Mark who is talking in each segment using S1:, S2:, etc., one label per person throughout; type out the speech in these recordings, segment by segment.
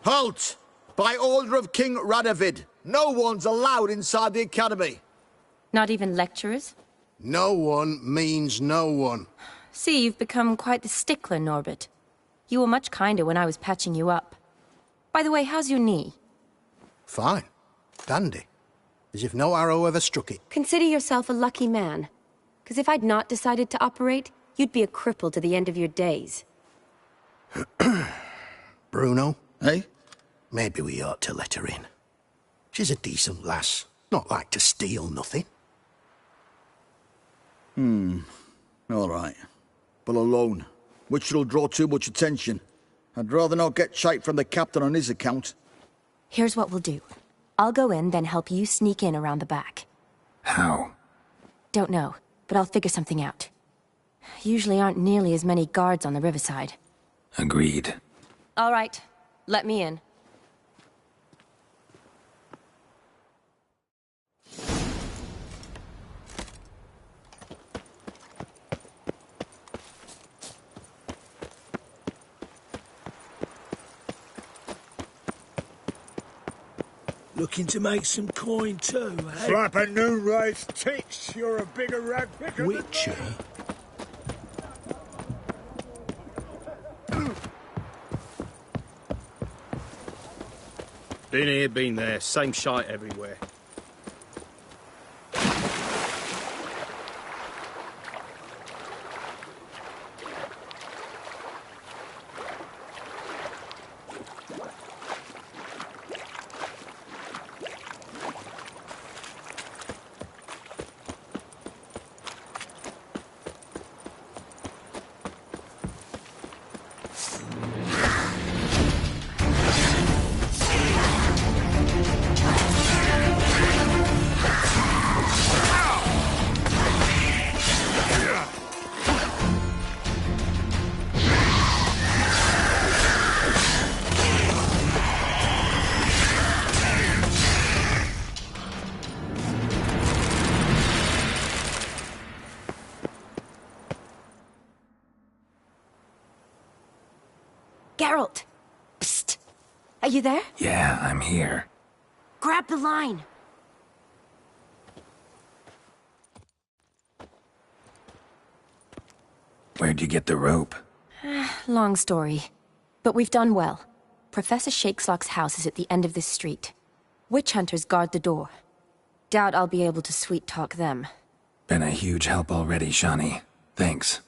S1: Halt! By order of King Radovid, no one's allowed inside the academy.
S2: Not even lecturers?
S3: No one means no one.
S2: See, you've become quite the stickler, Norbert. You were much kinder when I was patching you up. By the way, how's your knee?
S3: Fine. Dandy. As if no arrow ever struck it.
S4: Consider yourself a lucky man. Because if I'd not decided to operate, you'd be a cripple to the end of your days.
S3: Bruno?
S1: Eh?
S3: Maybe we ought to let her in. She's a decent lass. Not like to steal nothing.
S1: All right. But alone, which will draw too much attention. I'd rather not get shite from the captain on his account.
S2: Here's what we'll do. I'll go in, then help you sneak in around the back.
S5: How?
S2: Don't know, but I'll figure something out. Usually aren't nearly as many guards on the riverside.
S5: Agreed.
S2: All right, let me in.
S6: Looking to make some coin too, eh?
S7: Flapping noon-raised tits, you're a bigger rag picker
S6: Witcher?
S8: Been here, been there. Same shite everywhere.
S2: Geralt! Psst! Are you there?
S5: Yeah, I'm here.
S2: Grab the line!
S5: Where'd you get the rope?
S2: Long story. But we've done well. Professor Shakeslock's house is at the end of this street. Witch hunters guard the door. Doubt I'll be able to sweet-talk them.
S5: Been a huge help already, Shani. Thanks.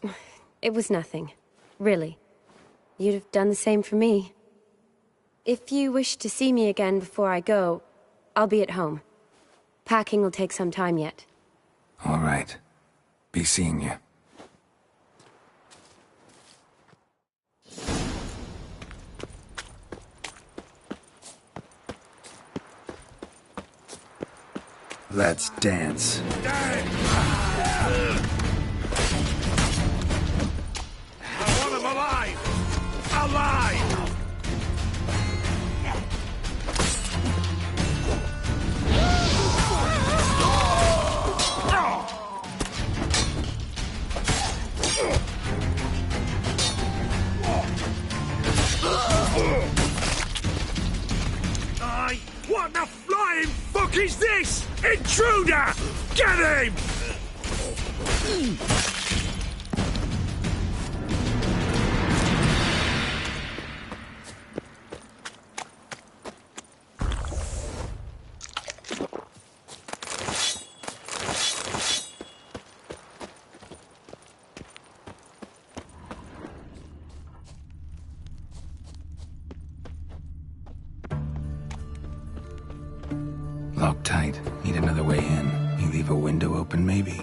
S4: It was nothing. Really. You'd have done the same for me. If you wish to see me again before I go, I'll be at home. Packing will take some time yet.
S5: All right. Be seeing you. Let's dance.
S7: I want him alive! Alive! What the flying fuck is this? Intruder! Get him!
S5: Lock tight. Need another way in. You leave a window open, maybe?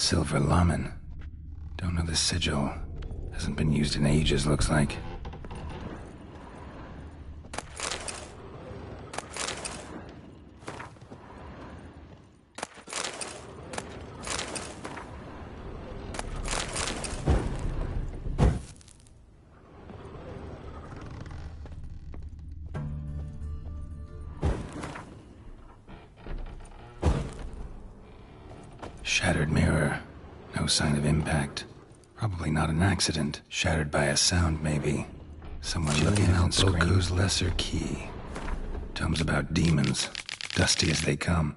S5: Silver Laman. Don't know the sigil. Hasn't been used in ages, looks like. Shattered mirror. No sign of impact. Probably not an accident. Shattered by a sound, maybe. Someone looking and Boku's lesser key. Tomes about demons. Dusty as they come.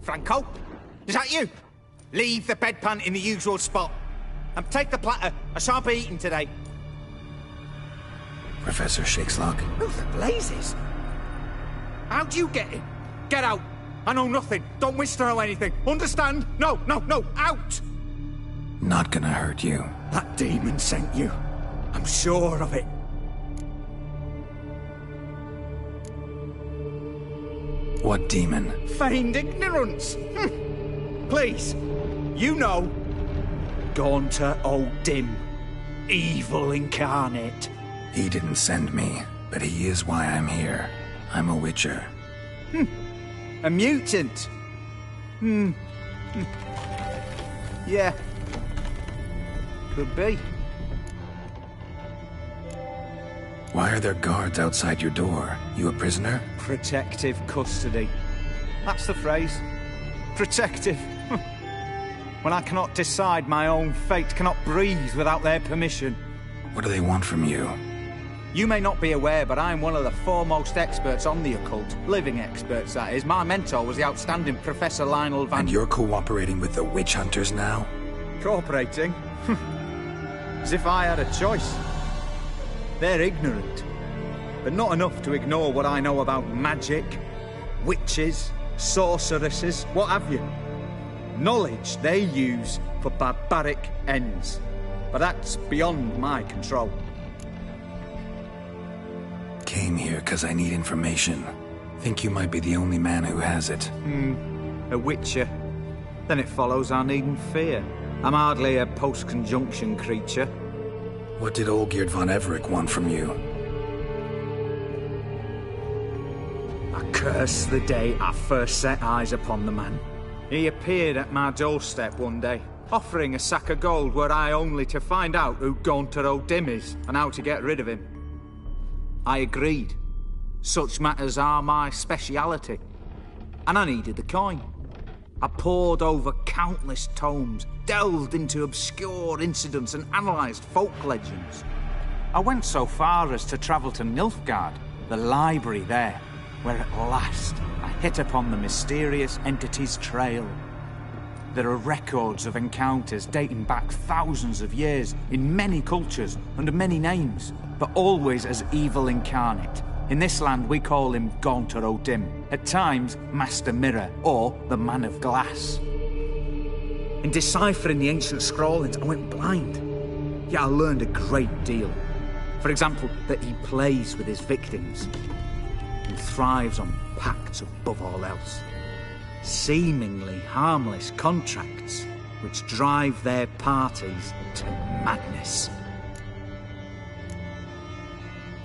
S9: Franco? Is that you? Leave the bedpan in the usual spot. And take the platter. I shan't be eating today.
S5: Professor Shakeslock.
S9: Who the blazes? How'd you get in? Get out. I know nothing. Don't wish to know anything. Understand? No, no, no. Out!
S5: Not gonna hurt you.
S9: That demon sent you. I'm sure of it.
S5: What demon?
S9: Feigned ignorance. Please. You know. Gaunter O'Dim. Evil incarnate.
S5: He didn't send me, but he is why I'm here. I'm a witcher.
S9: A mutant. Yeah. Could be.
S5: Why are there guards outside your door? You a prisoner?
S9: Protective custody. That's the phrase. Protective. When I cannot decide my own fate, cannot breathe without their permission.
S5: What do they want from you?
S9: You may not be aware, but I'm one of the foremost experts on the occult. Living experts, that is. My mentor was the outstanding Professor Lionel Van...
S5: And you're cooperating with the witch hunters now?
S9: Cooperating? As if I had a choice. They're ignorant, but not enough to ignore what I know about magic, witches, sorceresses, what have you. Knowledge they use for barbaric ends, but that's beyond my control.
S5: Came here because I need information. Think you might be the only man who has it.
S9: A witcher. Then it follows I needn't fear. I'm hardly a post-conjunction creature.
S5: What did Olgierd von Everec want from you?
S9: I curse the day I first set eyes upon the man. He appeared at my doorstep one day, offering a sack of gold were I only to find out who Gaunter O'Dim is and how to get rid of him. I agreed. Such matters are my speciality. And I needed the coin. I pored over countless tomes, delved into obscure incidents and analysed folk legends. I went so far as to travel to Nilfgaard, the library there, where at last I hit upon the mysterious entity's trail. There are records of encounters dating back thousands of years in many cultures under many names, but always as evil incarnate. In this land we call him Gaunter O'Dim, at times Master Mirror or the Man of Glass. In deciphering the ancient scrawlings I went blind, yet I learned a great deal. For example, that he plays with his victims and thrives on pacts above all else. Seemingly harmless contracts which drive their parties to madness.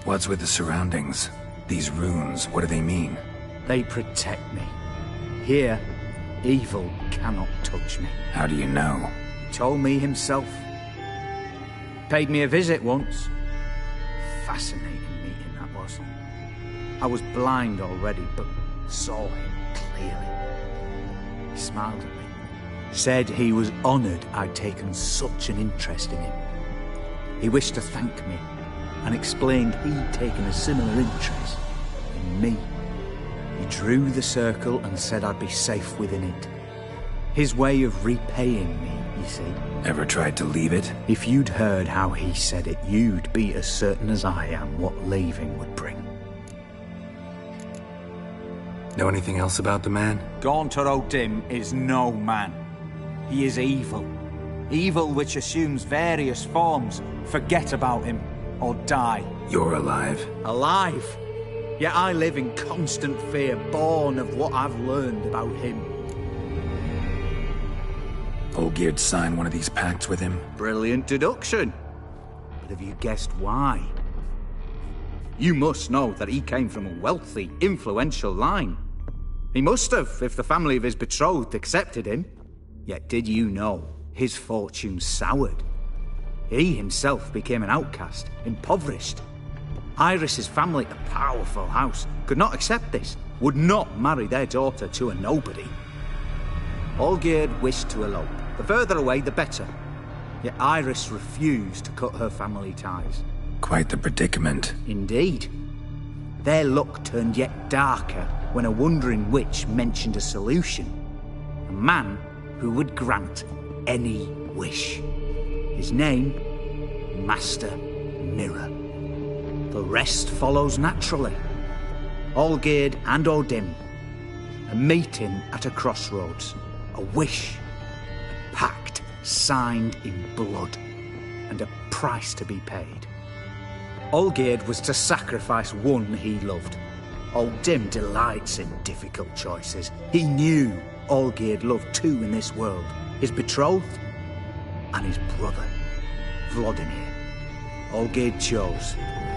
S5: What's with the surroundings? These runes, what do they mean?
S9: They protect me. Here, evil cannot touch me.
S5: How do you know?
S9: He told me himself. Paid me a visit once. Fascinating meeting that was. I was blind already, but saw him clearly. He smiled at me. Said he was honoured I'd taken such an interest in him. He wished to thank me and explained he'd taken a similar interest in me. He drew the circle and said I'd be safe within it. His way of repaying me, you see.
S5: Ever tried to leave it?
S9: If you'd heard how he said it, you'd be as certain as I am what leaving would bring.
S5: Know anything else about the man?
S9: Gaunter O'Dim is no man. He is evil. Evil which assumes various forms. Forget about him, or die.
S5: You're alive.
S9: Alive? Yet I live in constant fear, born of what I've learned about him.
S5: Olgierd signed one of these pacts with him.
S9: Brilliant deduction. But have you guessed why? You must know that he came from a wealthy, influential line. He must have, if the family of his betrothed accepted him. Yet did you know his fortune soured? He himself became an outcast, impoverished. Iris's family, a powerful house, could not accept this, would not marry their daughter to a nobody. Olgierd wished to elope. The further away, the better. Yet Iris refused to cut her family ties.
S5: Quite the predicament.
S9: Indeed. Their luck turned yet darker when a wandering witch mentioned a solution. A man who would grant any wish. His name, Master Mirror. The rest follows naturally. Olgierd and Odim, a meeting at a crossroads, a wish, a pact signed in blood, and a price to be paid. Olgierd was to sacrifice one he loved. Odim delights in difficult choices. He knew Olgierd loved two in this world, his betrothed and his brother, Vladimir. Olgierd chose,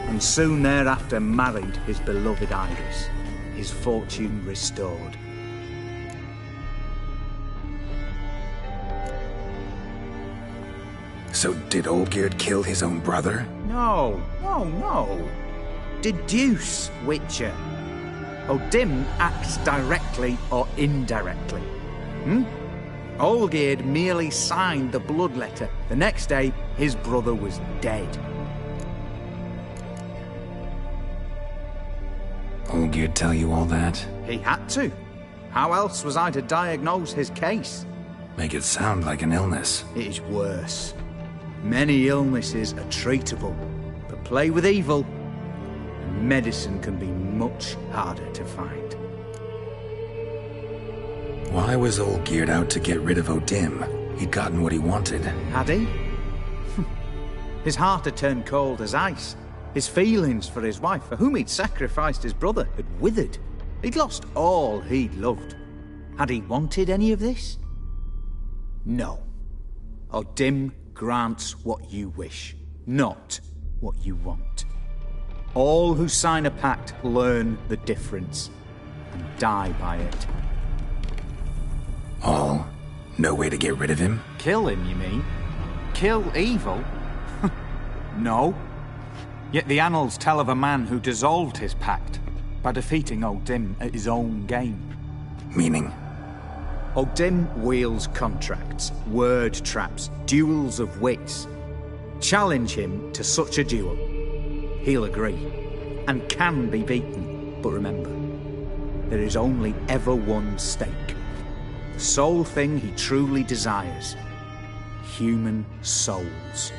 S9: and soon thereafter married his beloved Iris, his fortune restored.
S5: So did Olgierd kill his own brother?
S9: No. Deduce, Witcher. Odim acts directly or indirectly. Olgierd merely signed the blood letter. The next day, his brother was dead.
S5: Olgierd tell you all that?
S9: He had to. How else was I to diagnose his case?
S5: Make it sound like an illness.
S9: It is worse. Many illnesses are treatable, but play with evil, and medicine can be much harder to find.
S5: Why was Olgierd out to get rid of Odim? He'd gotten what he wanted.
S9: Had he? His heart had turned cold as ice. His feelings for his wife, for whom he'd sacrificed his brother, had withered. He'd lost all he'd loved. Had he wanted any of this? No. Odim grants what you wish, not what you want. All who sign a pact learn the difference and die by it.
S5: All? No way to get rid of him?
S9: Kill him, you mean? Kill evil? No. Yet the annals tell of a man who dissolved his pact by defeating Odim at his own game.
S5: Meaning?
S9: Odim wields contracts, word traps, duels of wits. Challenge him to such a duel. He'll agree, and can be beaten. But remember, there is only ever one stake. The sole thing he truly desires. Human souls.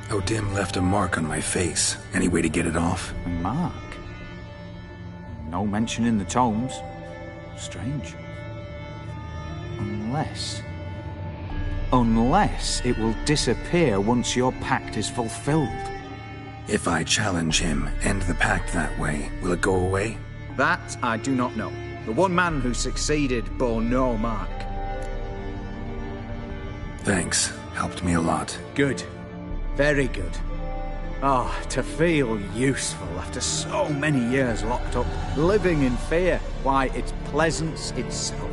S5: Odim left a mark on my face. Any way to get it off?
S9: A mark? No mention in the tomes. Strange. Unless it will disappear once your pact is fulfilled.
S5: If I challenge him, end the pact that way, will it go away?
S9: That I do not know. The one man who succeeded bore no mark.
S5: Thanks. Helped me a lot.
S9: Good. Very good. Ah, to feel useful after so many years locked up, living in fear. Why, it's pleasance itself.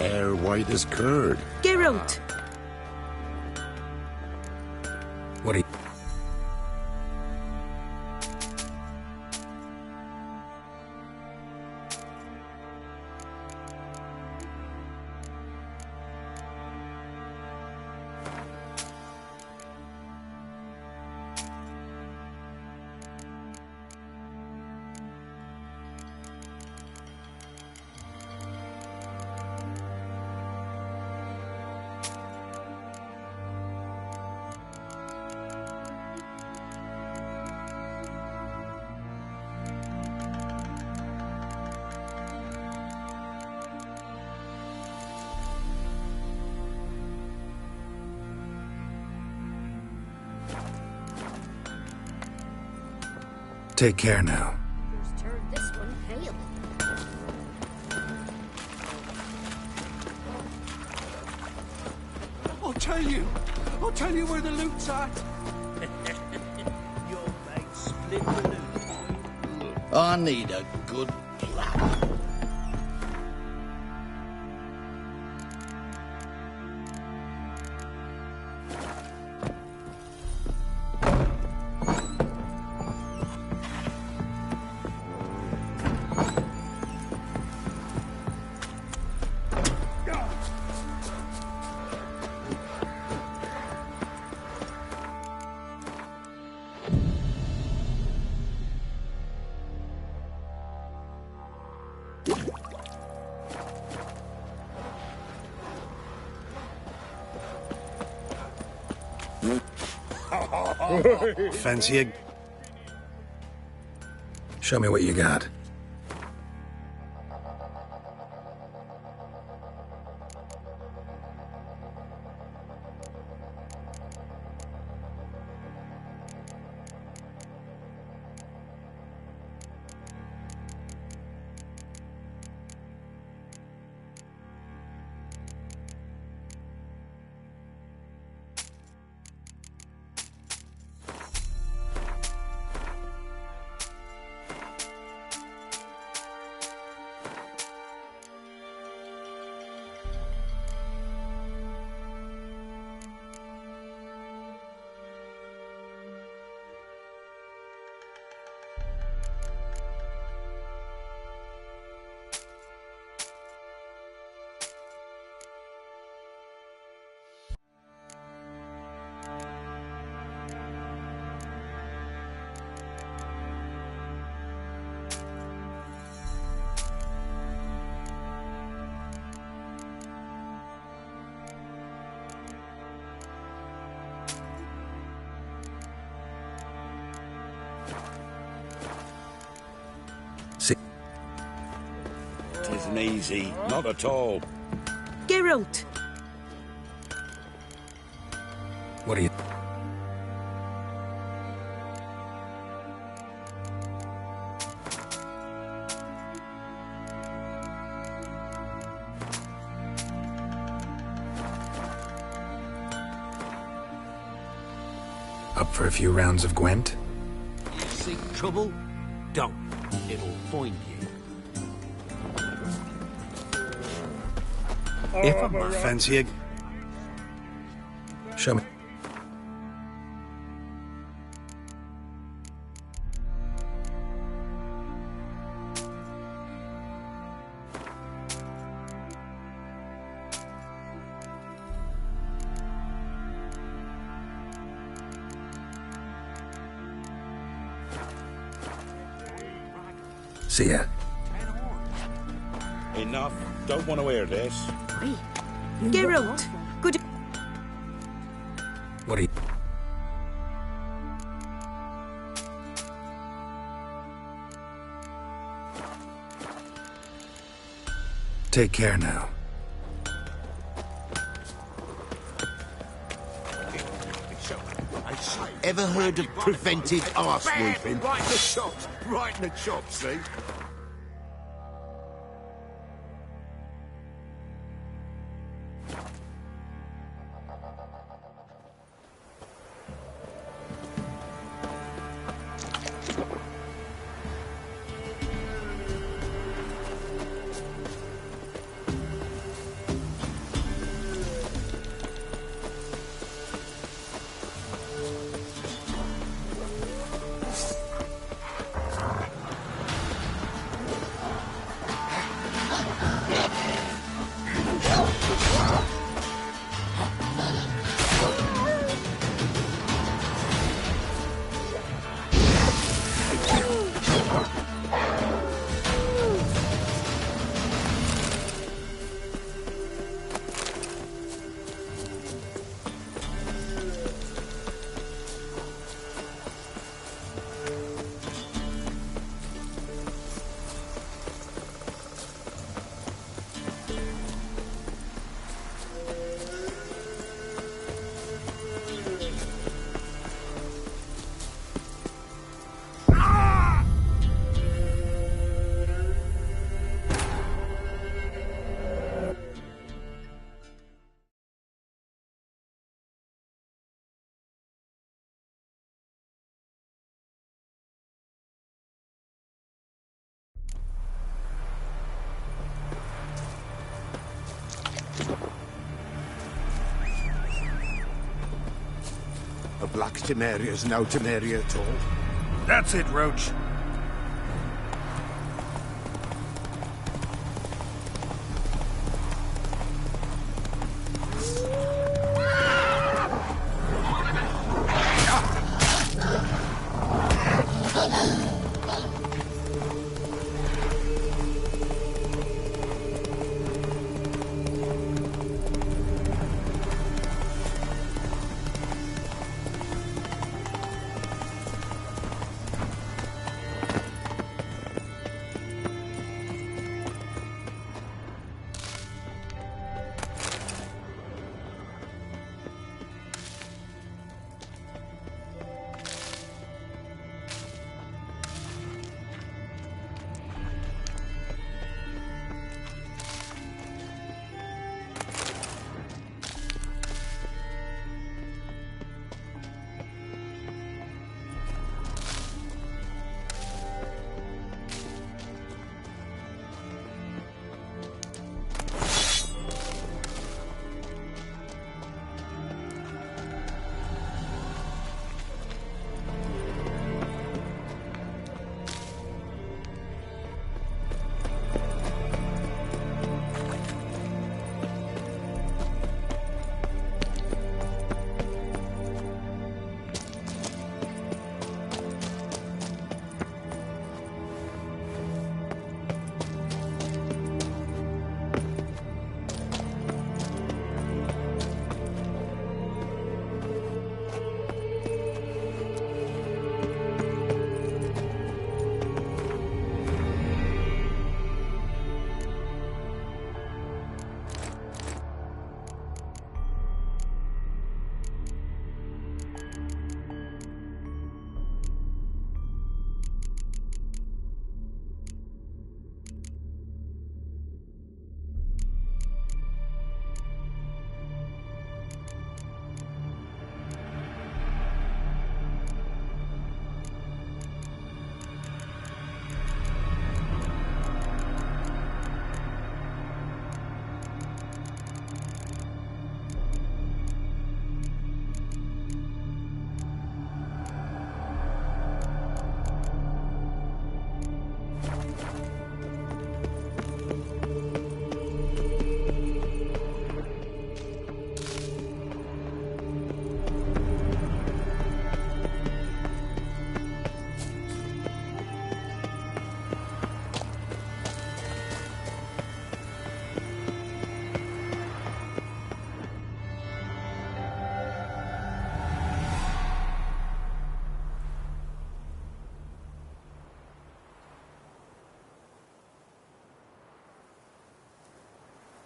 S10: hair white as curd.
S6: Geralt!
S5: What are you... Take care now.
S11: Turned this one pale.
S6: I'll tell you where the loot's at. Your mate split the loot.
S1: I need a good plan.
S3: Fancy a...
S5: Show me what you got. See.
S10: Tisn't easy, not at all.
S6: Geralt!
S5: What are you... Up for a few rounds of Gwent?
S6: You seek trouble? Don't. It'll find you.
S3: If I'm a fancy a...
S5: Show me. See ya.
S10: Enough. Don't want to hear this.
S6: Geralt! Good.
S5: What are you... Take care now.
S3: Ever heard of preventive arse whooping?
S10: Right in the shops. Right in the chops, see? A black Temeria's no Temeria at all.
S7: That's it, Roach.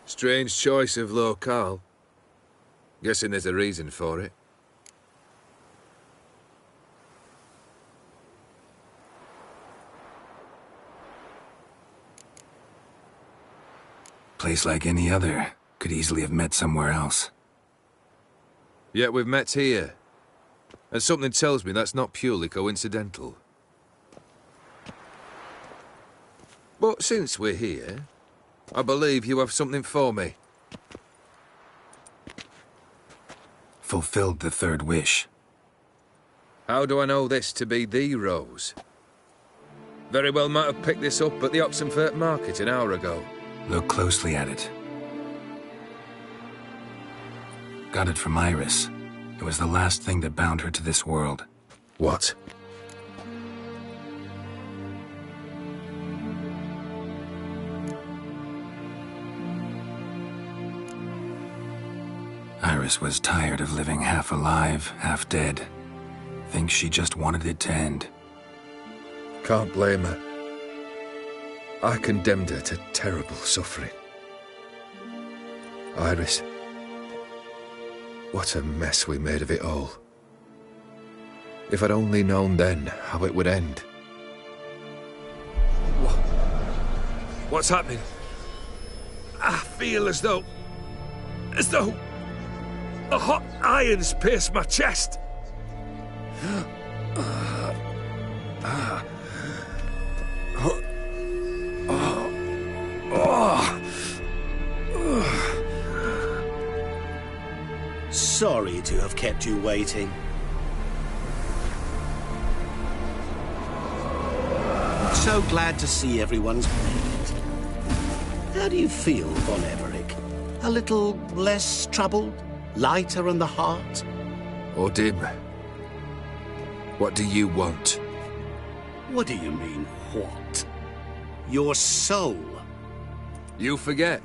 S12: Strange choice of locale. Guessing there's a reason for it.
S5: Place like any other. Could easily have met somewhere else.
S12: Yet we've met here. And something tells me that's not purely coincidental. But since we're here, I believe you have something for me.
S5: Fulfilled the third wish.
S12: How do I know this to be the rose? Very well might have picked this up at the Oxenfurt market an hour ago.
S5: Look closely at it. Got it from Iris. It was the last thing that bound her to this world.
S12: What?
S5: Iris was tired of living half alive, half dead. Thinks she just wanted it to end.
S12: Can't blame her. I condemned her to terrible suffering. Iris, what a mess we made of it all. If I'd only known then how it would end. What's happening? I feel as though a hot iron's pierced my chest.
S13: Sorry to have kept you waiting. So glad to see everyone's made it. How do you feel, Von Everett? A little less troubled? Lighter in the heart?
S12: Odim, what do you want?
S13: What do you mean, what? Your soul.
S12: You forget.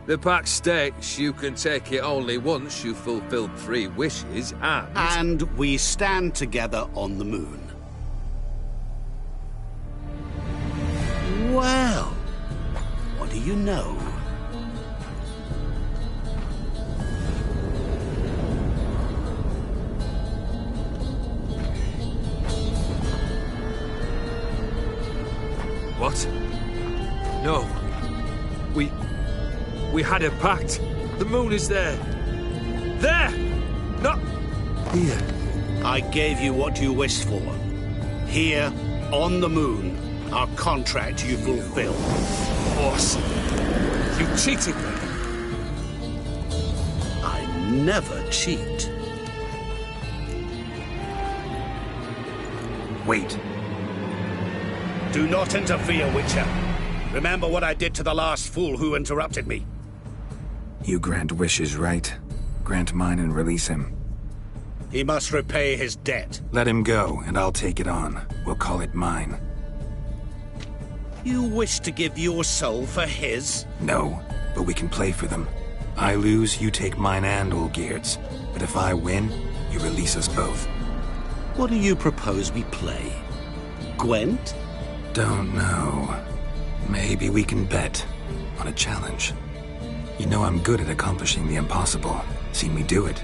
S12: The pact states you can take it only once you've fulfilled 3 wishes and...
S13: And we stand together on the moon. Well, what do you know?
S12: What? No. We had a pact. The moon is there. There! Not here.
S13: I gave you what you wished for. Here, on the moon, our contract you fulfilled.
S12: Boss, you cheated me.
S13: I never cheat.
S5: Wait.
S13: Do not interfere, Witcher. Remember what I did to the last fool who interrupted me.
S5: You grant wishes, right? Grant mine and release him.
S13: He must repay his debt.
S5: Let him go, and I'll take it on. We'll call it mine.
S13: You wish to give your soul for his?
S5: No, but we can play for them. I lose, you take mine and Olgierd's. But if I win, you release us both.
S13: What do you propose we play? Gwent?
S5: Don't know. Maybe we can bet on a challenge. You know I'm good at accomplishing the impossible. Seen me do it.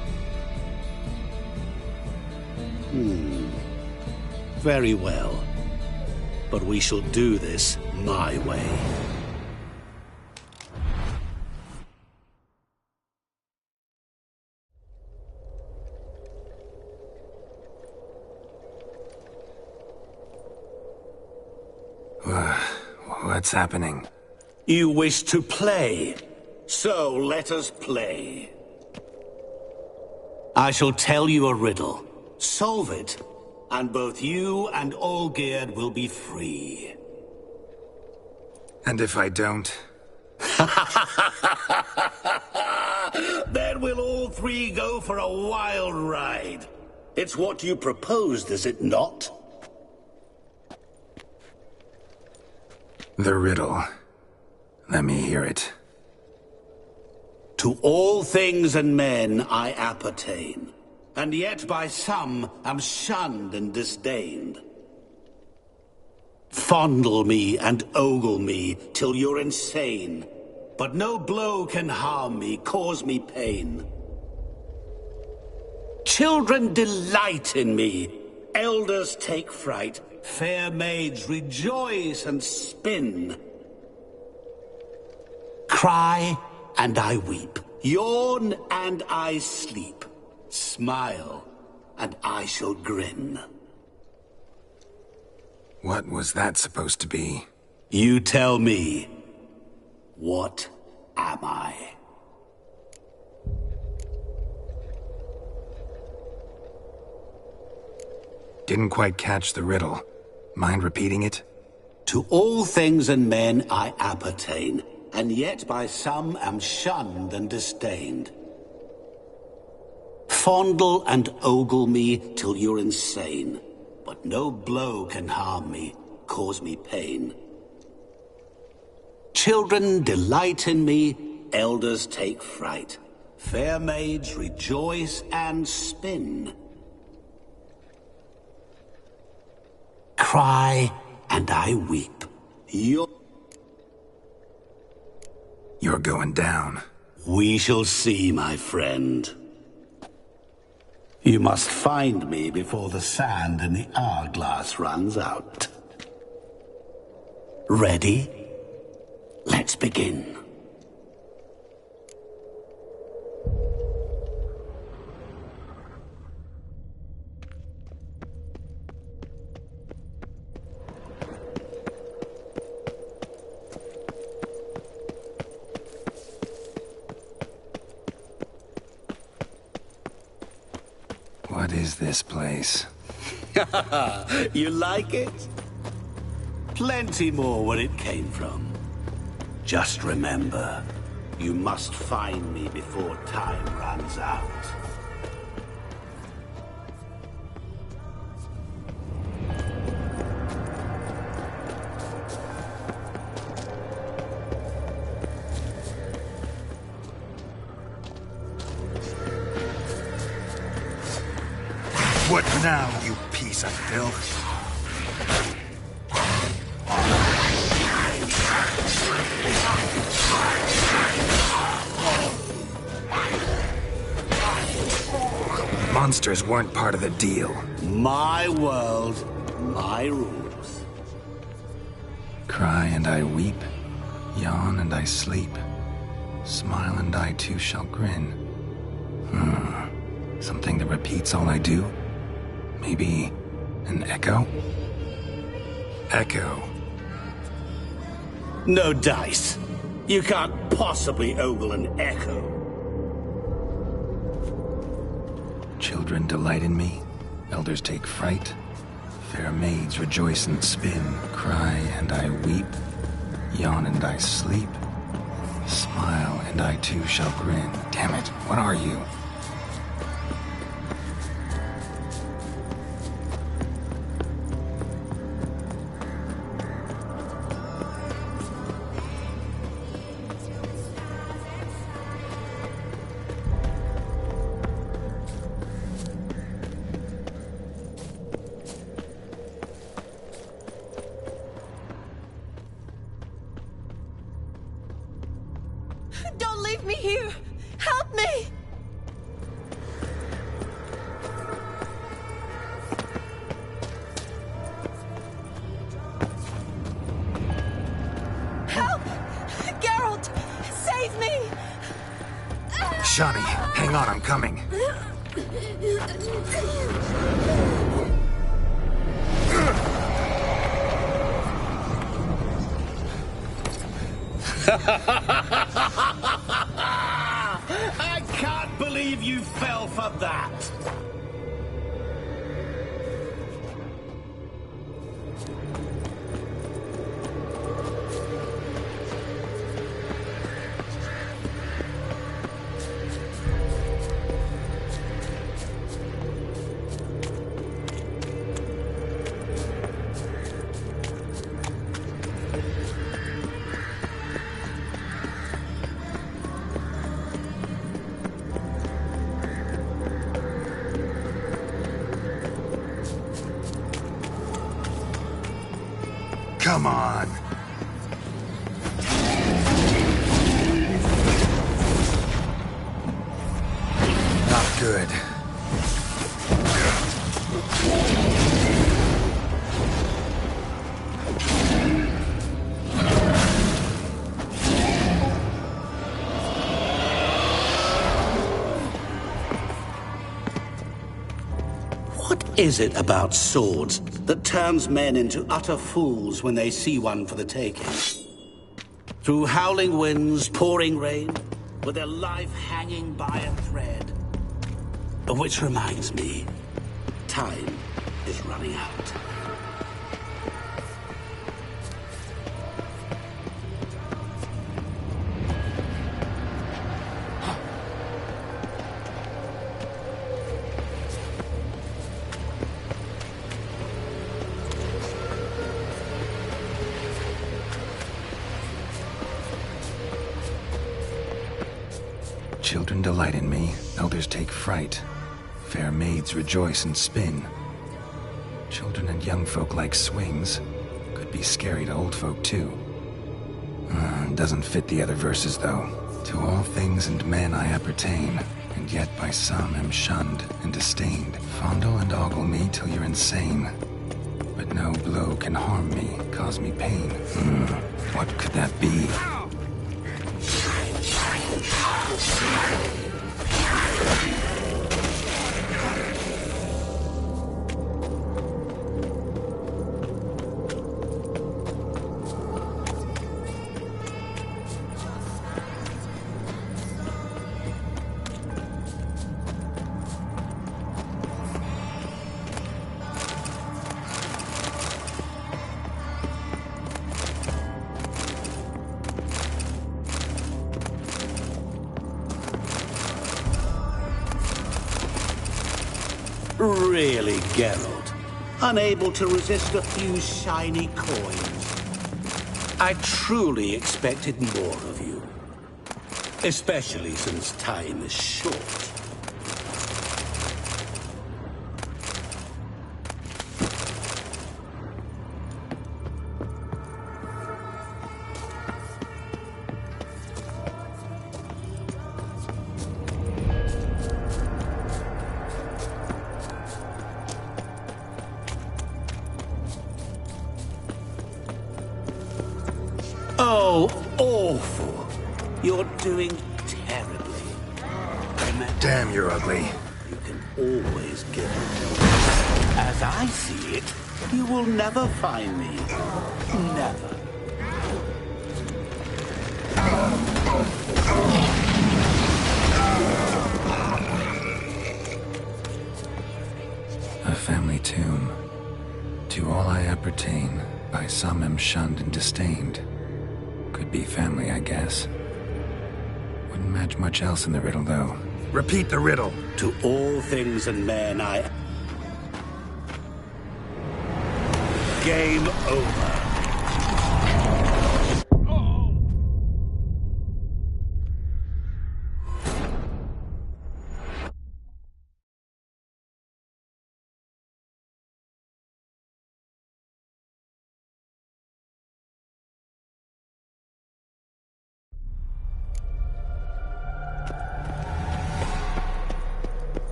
S13: Very well. But we shall do this my way.
S5: What's happening?
S13: You wish to play, so let us play. I shall tell you a riddle. Solve it, and both you and Olgierd will be free.
S5: And if I don't?
S13: Then we'll all 3 go for a wild ride. It's what you proposed, is it not?
S5: The riddle. Let me hear it.
S13: To all things and men I appertain, and yet by some am shunned and disdained. Fondle me and ogle me till you're insane, but no blow can harm me, cause me pain. Children delight in me, elders take fright, fair maids rejoice and spin. Cry and I weep, yawn and I sleep, smile and I shall grin.
S5: What was that supposed to be?
S13: You tell me, what am I?
S5: Didn't quite catch the riddle. Mind repeating it?
S13: To all things and men I appertain, and yet by some am shunned and disdained. Fondle and ogle me till you're insane, but no blow can harm me, cause me pain. Children delight in me, elders take fright, Fair maids rejoice and spin. Cry and I weep. You're
S5: going down.
S13: We shall see, my friend. You must find me before the sand in the hourglass runs out. Ready? Let's begin.
S5: What is this place?
S13: You like it? Plenty more where it came from. Just remember, you must find me before time runs out.
S5: What now, you piece of filth? Monsters weren't part of the deal.
S13: My world, my rules.
S5: Cry and I weep, yawn and I sleep, smile and I too shall grin. Something that repeats all I do? Maybe an echo? Echo.
S13: No dice. You can't possibly ogle an echo.
S5: Children delight in me, elders take fright, fair maids rejoice and spin, cry and I weep, yawn and I sleep, smile and I too shall grin. Damn it, what are you?
S14: Don't leave me here! Help me! Help! Geralt! Save me!
S5: Shani, hang on, I'm coming.
S13: I can't believe you fell for that!
S5: Come on. Not good.
S13: What is it about swords that turns men into utter fools when they see one for the taking? Through howling winds, pouring rain, with their life hanging by a thread. Which reminds me, time is running out.
S5: Children delight in me, elders take fright. Fair maids rejoice and spin. Children and young folk like swings. Could be scary to old folk too. Doesn't fit the other verses though. To all things and men I appertain, and yet by some am shunned and disdained. Fondle and ogle me till you're insane. But no blow can harm me, cause me pain. What could that be?
S13: Really, Geralt? Unable to resist a few shiny coins? I truly expected more of you. Especially since time is short. Oh, awful. You're doing terribly.
S5: Damn, you're ugly.
S13: You can always give it. As I see it, you will never find me. Never.
S5: A family tomb. To all I appertain, by some am shunned and disdained. Could be family, I guess. Wouldn't match much else in the riddle, though.
S3: Repeat the riddle.
S13: To all things and men I... Game over.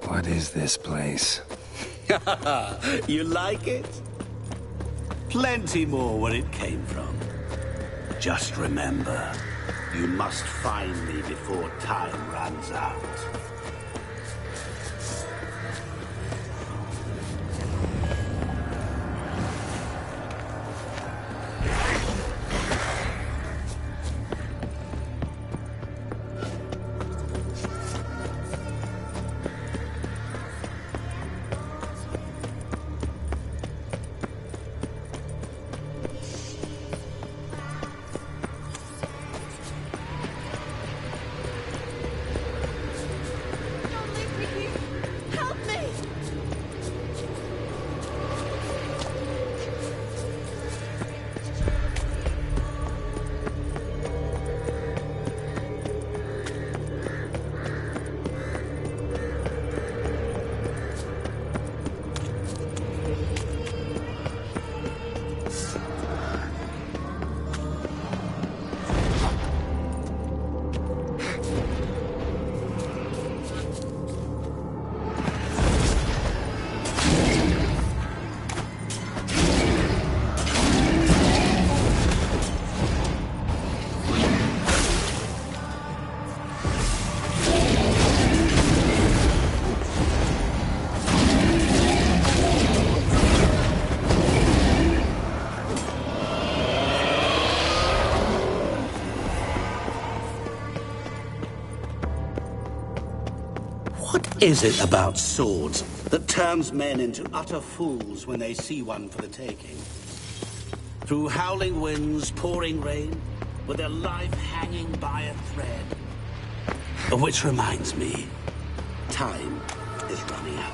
S5: What is this place?
S13: You like it? Plenty more where it came from. Just remember, you must find me before time runs out. What is it about swords that turns men into utter fools when they see one for the taking? Through howling winds, pouring rain, with their life hanging by a thread. Which reminds me, time is running out.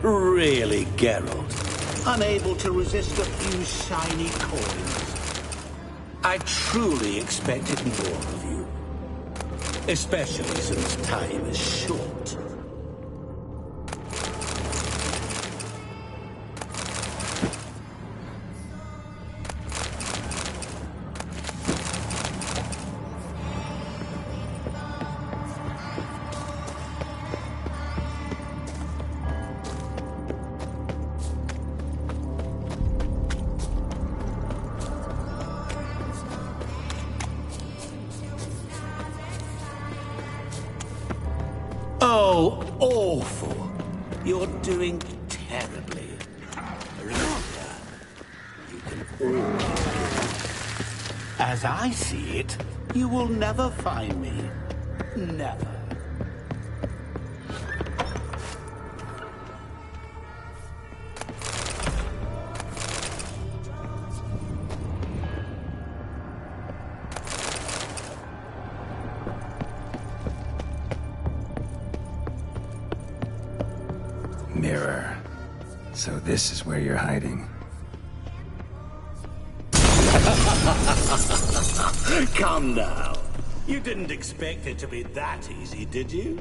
S13: Really, Geralt? Unable to resist a few shiny coins? I truly expected more of you. Especially since time is short. Oh, awful. You're doing terribly. Remember, you can always... As I see it, you will never find me. Never.
S5: Mirror. So this is where you're hiding.
S13: Come now. You didn't expect it to be that easy, did you?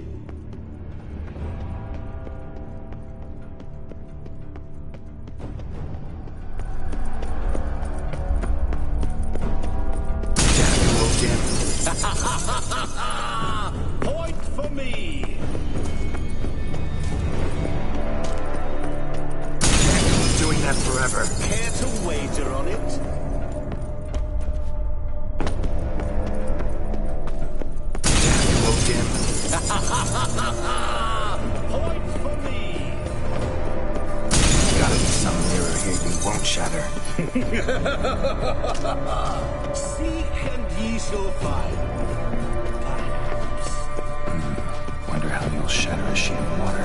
S13: Point for me!
S7: Doing that forever.
S13: Care to wager on it? Point for me!
S5: Gotta be some mirror here you won't shatter.
S13: Seek and ye shall find. Perhaps.
S5: Wonder how you'll shatter a sheet of water.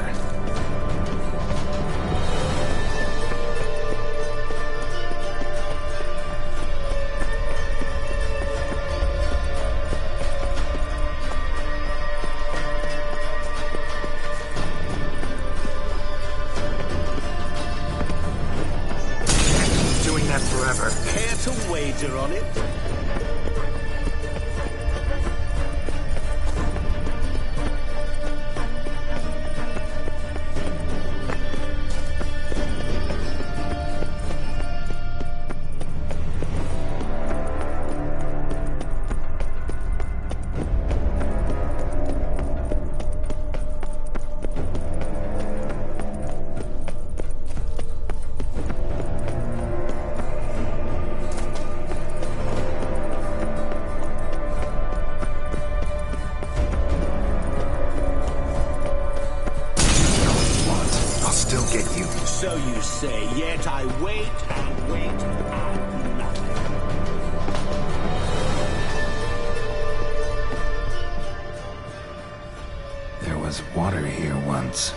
S7: Forever.
S13: Care to wager on it? So you say, yet I wait and wait and nothing.
S5: There was water here once.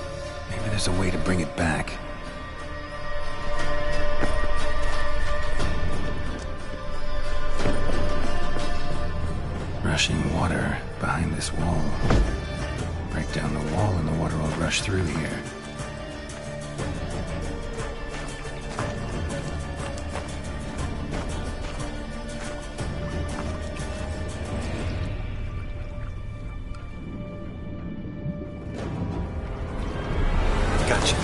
S5: Maybe there's a way to bring it back. Rushing water behind this wall. Break down the wall and the water will rush through here. Gotcha.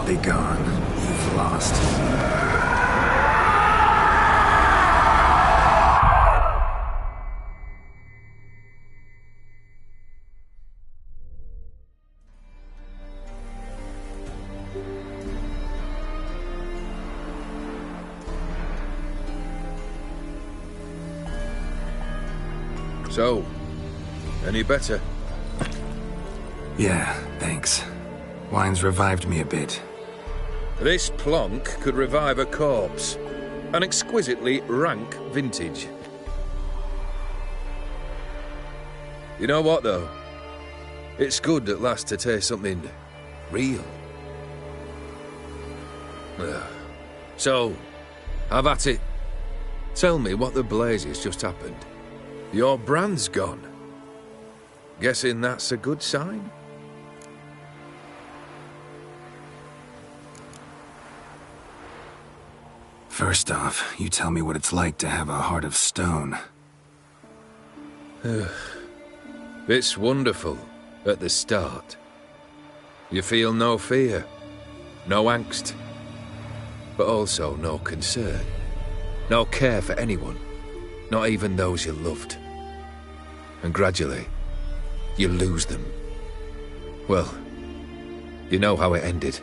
S5: Be gone. You've lost.
S12: So, any better?
S5: Yeah, thanks. Wine's revived me a bit.
S12: This plonk could revive a corpse. An exquisitely rank vintage. You know what, though? It's good at last to taste something real. So, have at it. Tell me what the blazes just happened. Your brand's gone. Guessing that's a good sign?
S5: First off, you tell me what it's like to have a heart of stone.
S12: It's wonderful at the start. You feel no fear, no angst, but also no concern, no care for anyone, not even those you loved. And gradually, you lose them. Well, you know how it ended.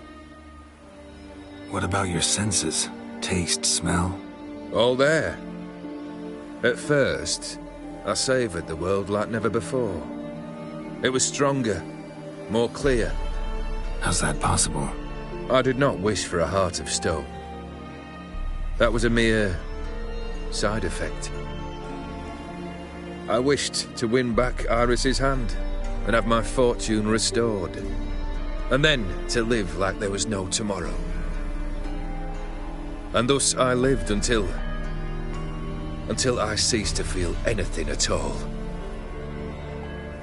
S5: What about your senses? Taste, smell?
S12: All there. At first, I savoured the world like never before. It was stronger, more clear.
S5: How's that possible?
S12: I did not wish for a heart of stone. That was a mere side effect. I wished to win back Iris's hand and have my fortune restored. And then to live like there was no tomorrow. And thus I lived until I ceased to feel anything at all.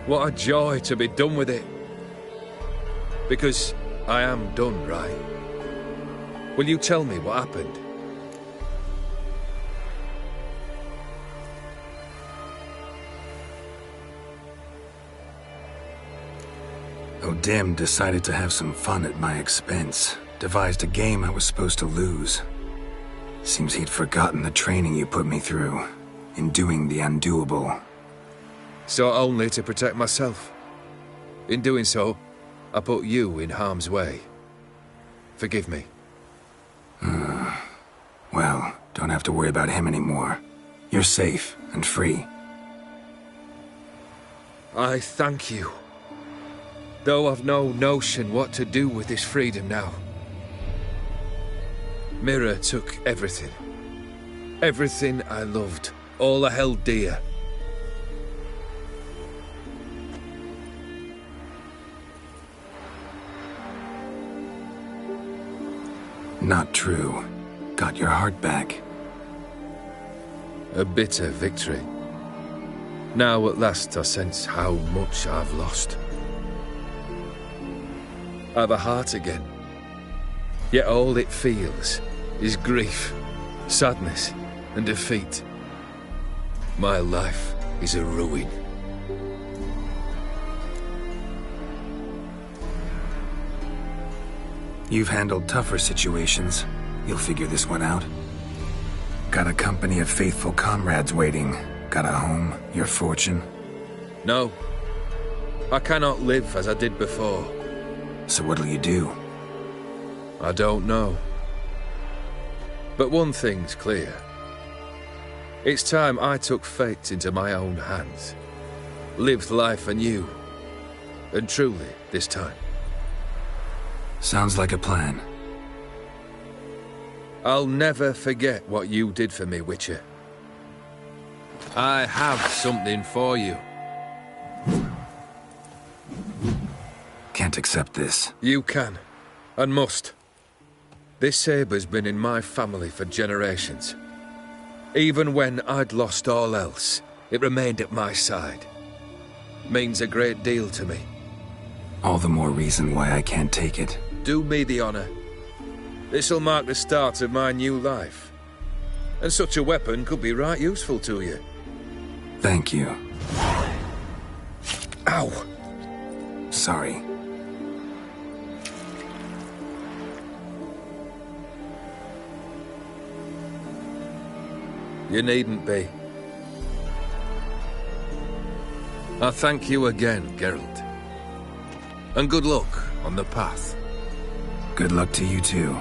S12: What a joy to be done with it. Because I am done, right? Will you tell me what happened?
S5: O'Dim decided to have some fun at my expense. Devised a game I was supposed to lose. Seems he'd forgotten the training you put me through, in doing the undoable.
S12: So only to protect myself. In doing so, I put you in harm's way. Forgive me.
S5: Well, don't have to worry about him anymore. You're safe and free.
S12: I thank you. Though I've no notion what to do with this freedom now. Mira took everything. Everything I loved. All I held dear.
S5: Not true. Got your heart back.
S12: A bitter victory. Now at last I sense how much I've lost. I've a heart again. Yet all it feels is grief, sadness, and defeat. My life is a ruin.
S5: You've handled tougher situations. You'll figure this one out. Got a company of faithful comrades waiting. Got a home, your fortune.
S12: No. I cannot live as I did before.
S5: So what'll you do?
S12: I don't know. But one thing's clear. It's time I took fate into my own hands. Lived life anew. And truly, this time.
S5: Sounds like a plan.
S12: I'll never forget what you did for me, Witcher. I have something for you.
S5: Can't accept this.
S12: You can, and must. This sabre's been in my family for generations. Even when I'd lost all else, it remained at my side. Means a great deal to me.
S5: All the more reason why I can't take it.
S12: Do me the honor. This'll mark the start of my new life. And such a weapon could be right useful to you.
S5: Thank you.
S12: Ow!
S5: Sorry.
S12: You needn't be. I thank you again, Geralt. And good luck on the path.
S5: Good luck to you too.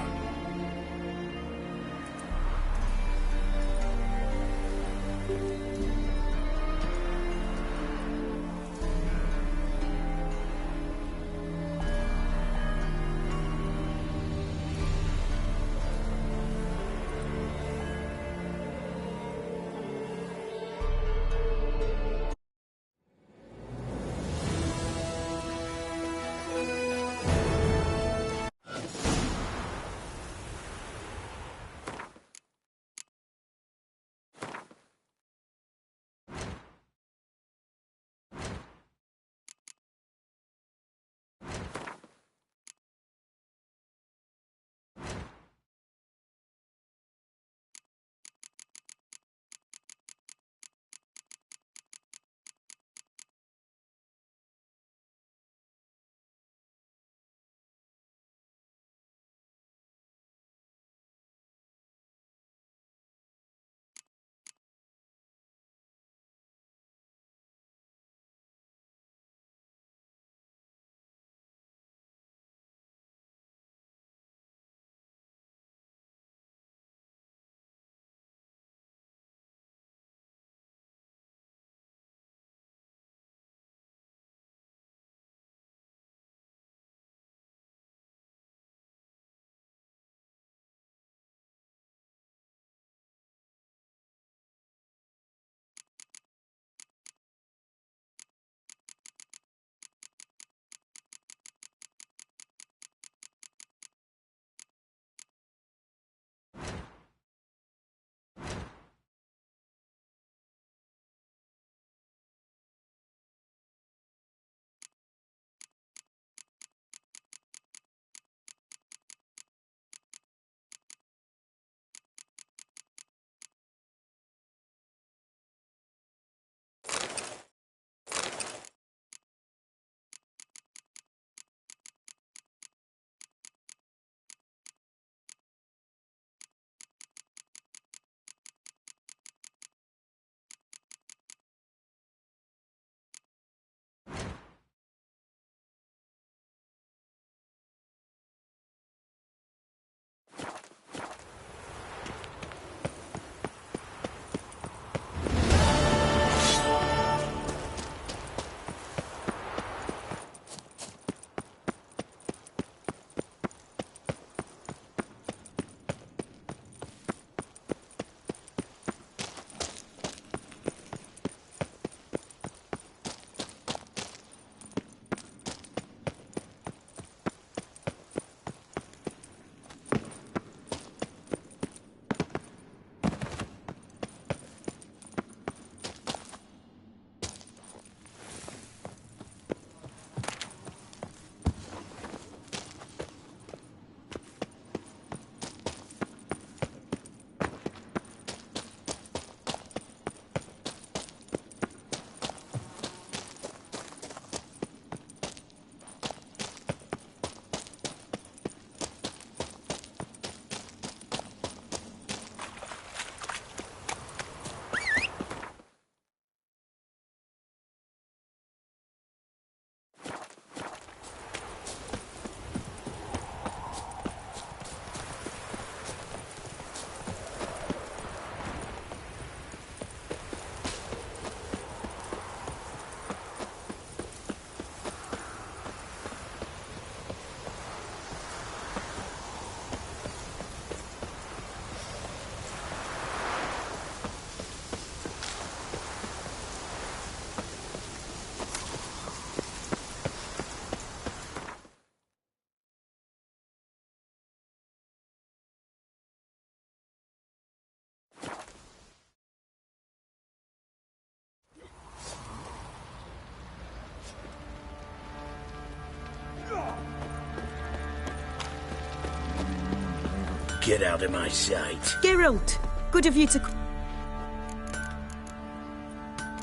S10: Get out of my sight.
S14: Geralt, good of you to...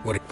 S5: What?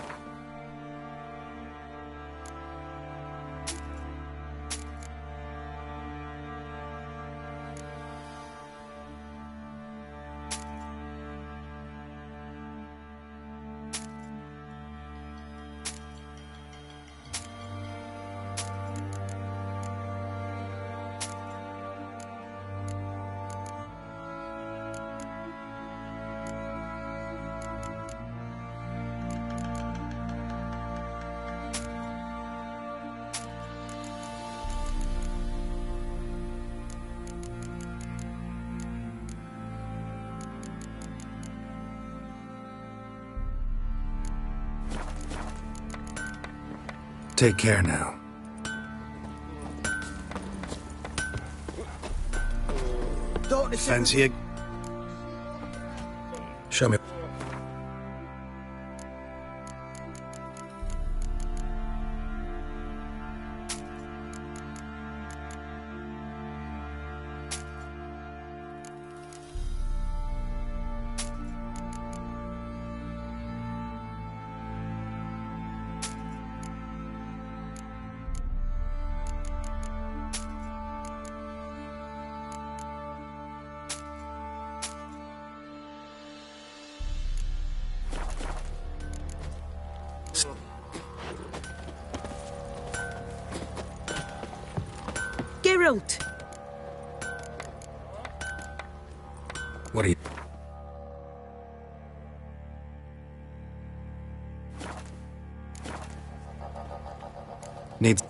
S5: Take care now. Fancy it? Show me.
S14: Geralt!
S5: What are you... Needs...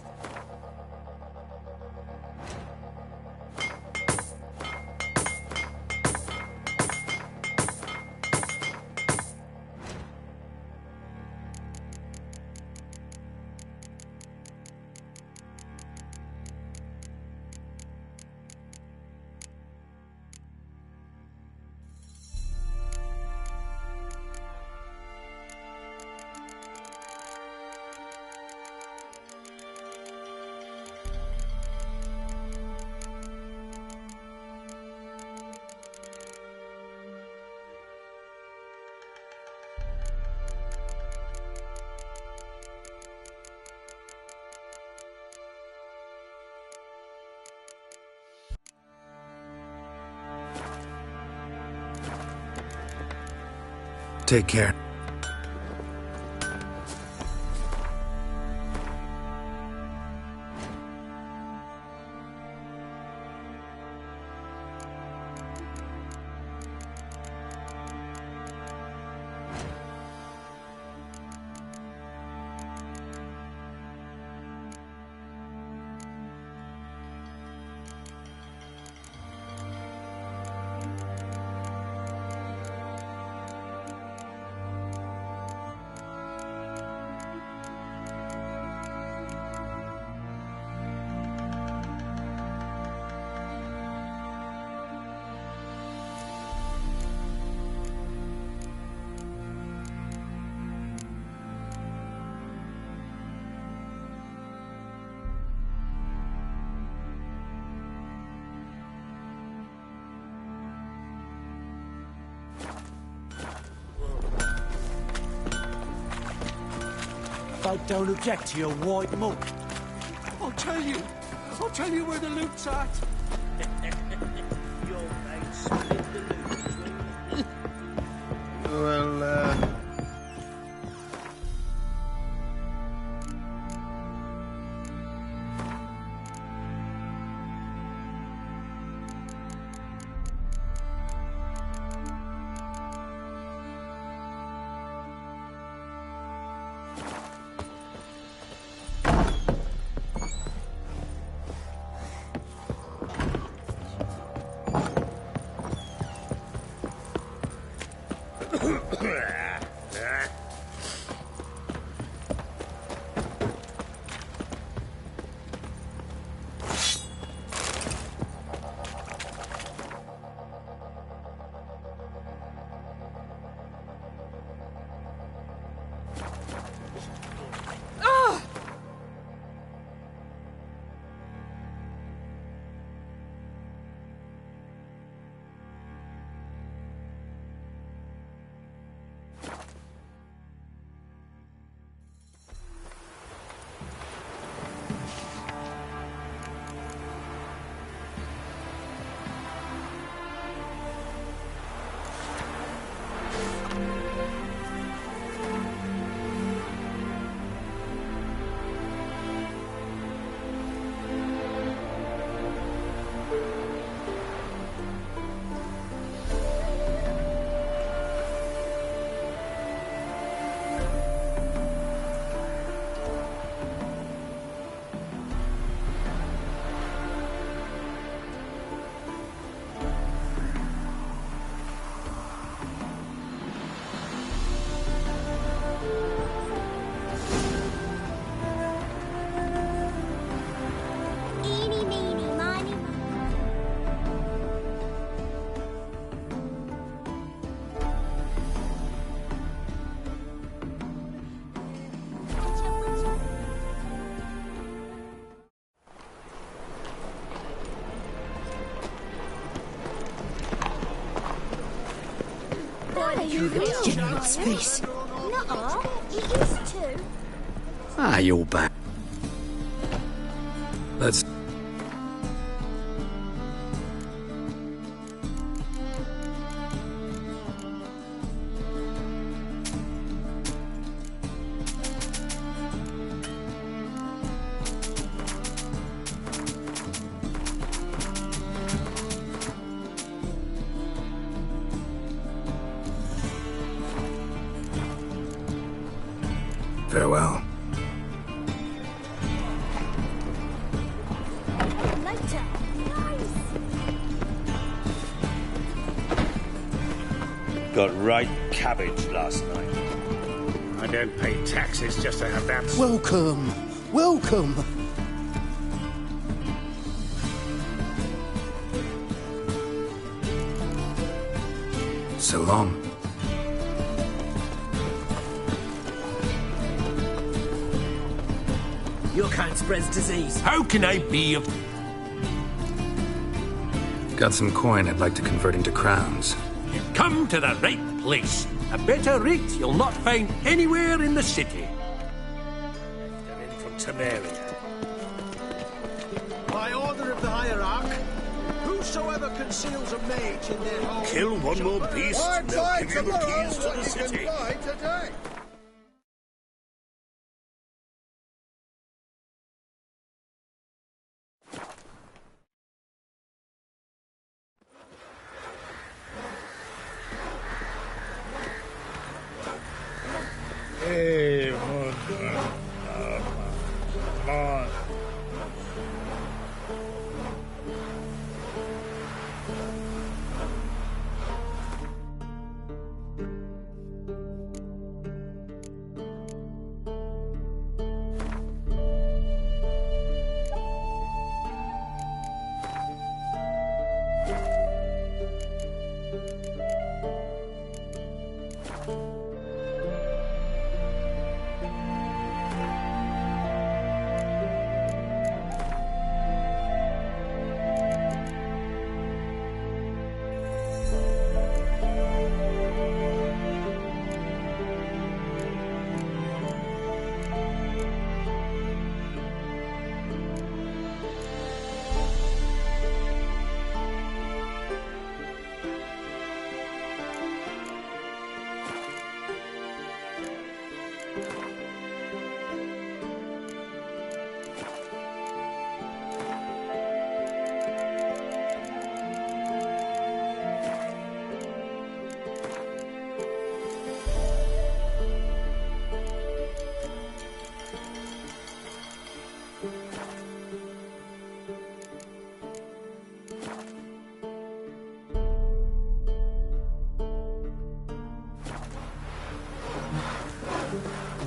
S5: Take care.
S10: Folk don't object to your white muck. I'll tell you where the loot's at. Your mate split the loot between...
S15: Well,
S2: General space.
S11: Nuh-uh. He used to.
S13: Ah, you're back.
S5: Let's... Farewell.
S11: Later. Nice.
S7: Got right cabbage last night. I don't pay taxes just to have that.
S3: Welcome. Welcome.
S5: So long.
S6: Your kind spreads disease.
S7: How can I be of...
S5: Got some coin I'd like to convert into crowns.
S7: You've come to the right place. A better rate you'll not find anywhere in the city. They're in from Temeria.
S10: By order of the hierarch, whosoever conceals a mage in their home...
S7: Kill one more beast, and they'll give you the keys to the city. Hey, come on.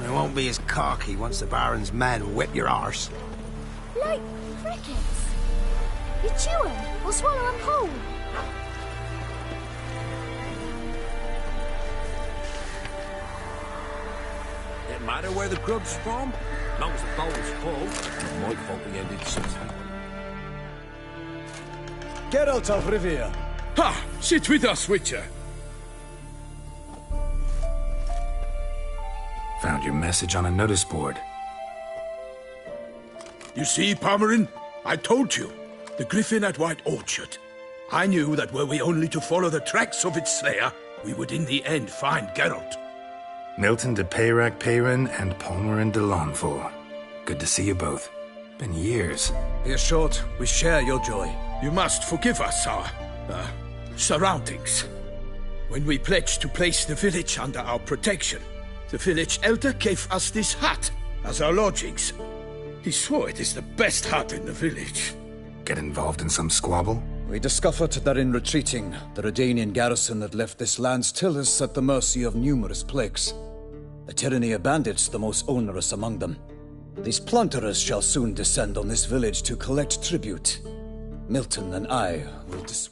S6: It won't be as cocky once the Baron's men whip your arse.
S11: Like crickets. You chew 'em or swallow 'em whole.
S6: It matter where the grub's from? As long as the bowl's full, my fault we ended since.
S10: Geralt of Rivia.
S7: Ha! Sit with us, Witcher.
S5: Found your message on a notice board.
S7: You see, Palmerin? I told you. The griffin at White Orchard. I knew that were we only to follow the tracks of its slayer, we would in the end find Geralt.
S5: Milton de Peyrac Peyrin and Palmerin de Lawnful. Good to see you both. Been years.
S10: Be assured, we share your joy.
S7: You must forgive us our surroundings. When we pledged to place the village under our protection, the village elder gave us this hut as our lodgings. He swore it is the best hut in the village.
S5: Get involved in some squabble?
S10: We discovered that in retreating, the Redanian garrison that left this land still is at the mercy of numerous plagues. A tyranny of bandits the most onerous among them. These plunderers shall soon descend on this village to collect tribute. Milton and I will dissuade.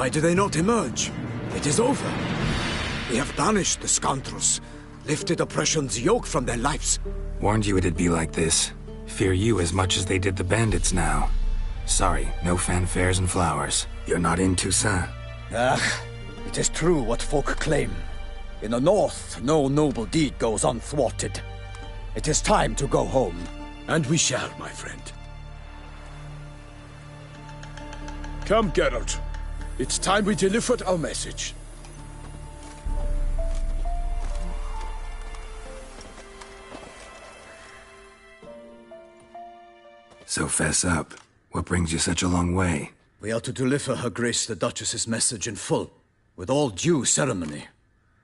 S15: Why do they not emerge? It is over. We have banished the scoundrels, lifted oppression's yoke from their lives.
S5: Warned you it'd be like this. Fear you as much as they did the bandits now. Sorry, no fanfares and flowers. You're not in Toussaint.
S15: Ah, it is true what folk claim. In the north, no noble deed goes unthwarted. It is time to go home.
S7: And we shall, my friend. Come, Geralt. It's time we delivered our message.
S5: So fess up. What brings you such a long way?
S10: We are to deliver Her Grace the Duchess's message in full, with all due ceremony.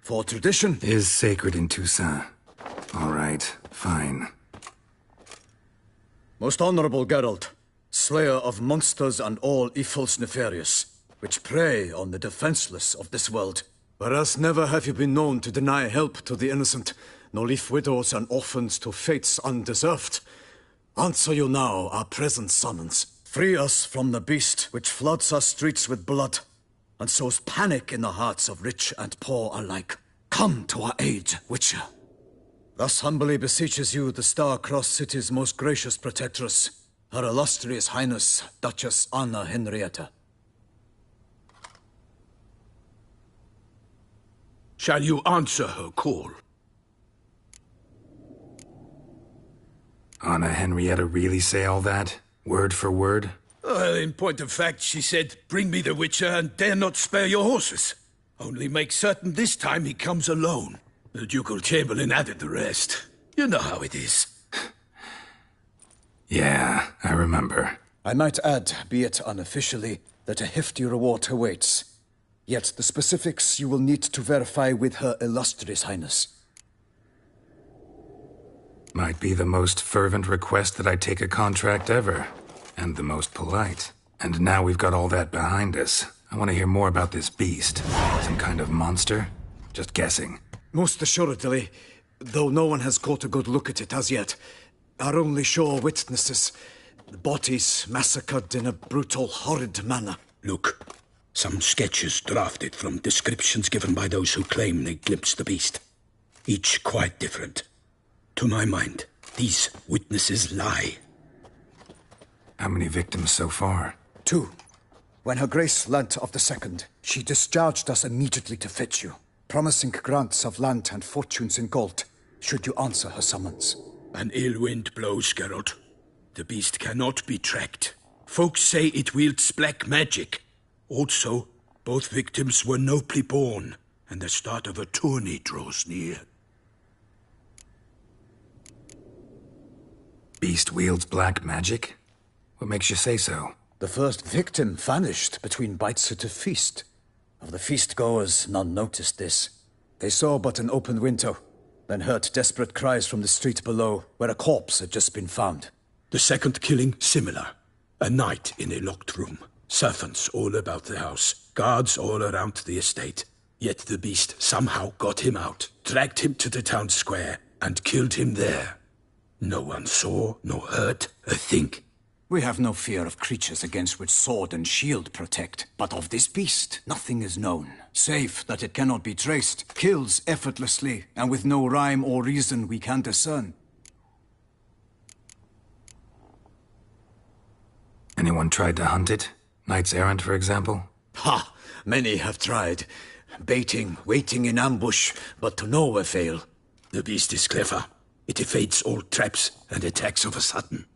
S10: For tradition
S5: is sacred in Toussaint. All right, fine.
S10: Most honorable Geralt, slayer of monsters and all evils nefarious, which prey on the defenseless of this world. Whereas never have you been known to deny help to the innocent, nor leave widows and orphans to fates undeserved. Answer you now our present summons. Free us from the beast which floods our streets with blood, and sows panic in the hearts of rich and poor alike. Come to our aid, Witcher. Thus humbly beseeches you the Star-Crossed City's most gracious protectress, Her Illustrious Highness, Duchess Anna Henrietta.
S7: Shall you answer her call?
S5: Anna Henrietta really say all that? Word for word?
S7: Well, in point of fact, she said, bring me the Witcher and dare not spare your horses. Only make certain this time he comes alone. The Ducal Chamberlain added the rest. You know how it is.
S5: Yeah, I remember.
S10: I might add, be it unofficially, that a hefty reward awaits. Yet the specifics you will need to verify with Her Illustrious Highness.
S5: Might be the most fervent request that I take a contract ever. And the most polite. And now we've got all that behind us. I want to hear more about this beast. Some kind of monster? Just guessing.
S10: Most assuredly, though no one has caught a good look at it as yet. Our only sure witnesses. The bodies massacred in a brutal, horrid manner.
S7: Look, some sketches drafted from descriptions given by those who claim they glimpsed the beast. Each quite different. To my mind, these witnesses lie.
S5: How many victims so far?
S10: 2. When Her Grace learnt of the second, she discharged us immediately to fetch you, promising grants of land and fortunes in gold, should you answer her summons.
S7: An ill wind blows, Geralt. The beast cannot be tracked. Folks say it wields black magic. Also, both victims were nobly born, and the start of a tourney draws near.
S5: Beast wields black magic? What makes you say so?
S10: The first victim vanished between bites at a feast. Of the feast-goers, none noticed this. They saw but an open window, then heard desperate cries from the street below, where a corpse had just been found.
S7: The second killing, similar. A night in a locked room. Servants all about the house. Guards all around the estate. Yet the beast somehow got him out, dragged him to the town square, and killed him there. No one saw, nor heard a thing.
S15: We have no fear of creatures against which sword and shield protect. But of this beast, nothing is known, save that it cannot be traced, kills effortlessly, and with no rhyme or reason we can discern.
S5: Anyone tried to hunt it? Knights errant, for example?
S15: Ha! Many have tried. Baiting, waiting in ambush, but to no avail.
S7: The beast is clever. It evades all traps and attacks of a sudden.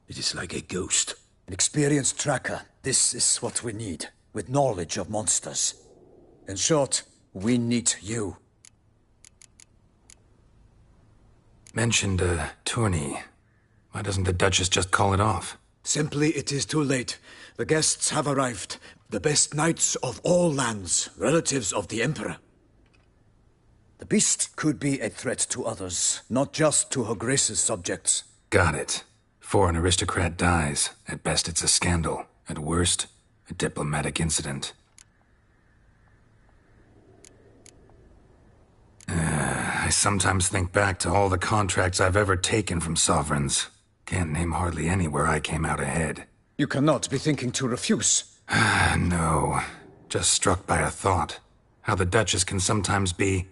S7: It is like a ghost.
S10: An experienced tracker. This is what we need, with knowledge of monsters. In short, we need you.
S5: Mentioned a tourney. Why doesn't the Duchess just call it off?
S10: Simply, it is too late. The guests have arrived. The best knights of all lands, relatives of the Emperor. The beast could be a threat to others, not just to Her Grace's subjects.
S5: Got it. Before an aristocrat dies, at best it's a scandal. At worst, a diplomatic incident. I sometimes think back to all the contracts I've ever taken from sovereigns. Can't name hardly any where I came out ahead.
S10: You cannot be thinking to refuse.
S5: No. Just struck by a thought. How the Duchess can sometimes be...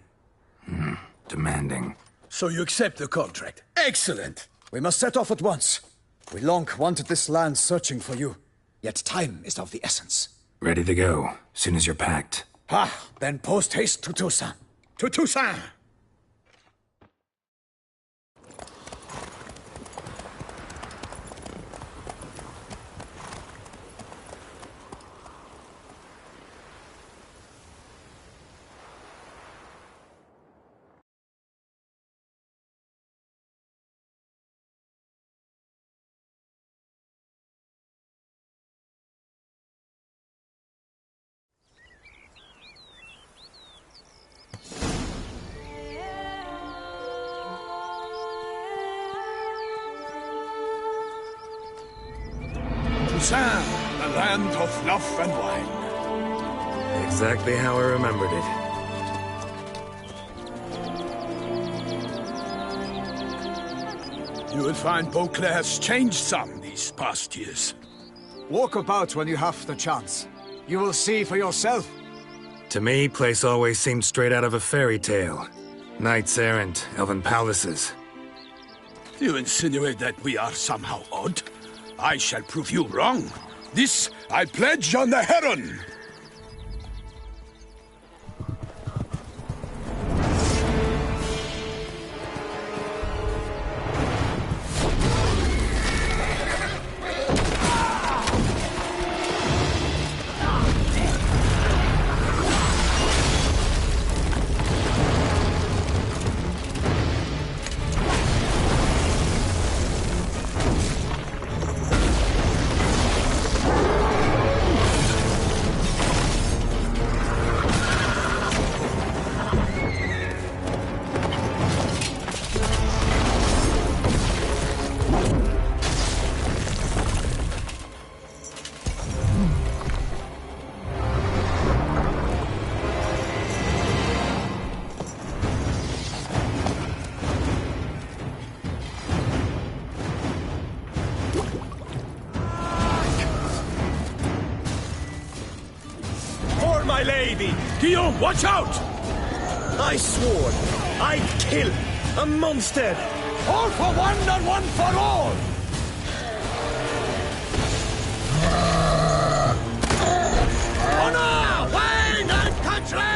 S5: demanding.
S7: So you accept the contract? Excellent!
S10: We must set off at once. We long wanted this land searching for you, yet time is of the essence.
S5: Ready to go, soon as you're packed.
S10: Then post haste to Toussaint.
S7: To Toussaint! Toussaint, the land of love and wine.
S5: Exactly how I remembered it.
S7: You will find Beauclair has changed some these past years.
S10: Walk about when you have the chance. You will see for yourself.
S5: To me, place always seemed straight out of a fairy tale. Knights errant, elven palaces.
S7: You insinuate that we are somehow odd? I shall prove you wrong. This I pledge on the Heron.
S6: My lady!
S7: Guillaume, watch out!
S6: I swore I'd kill a monster!
S7: All for one and one for all!
S6: Honor! Wine and country!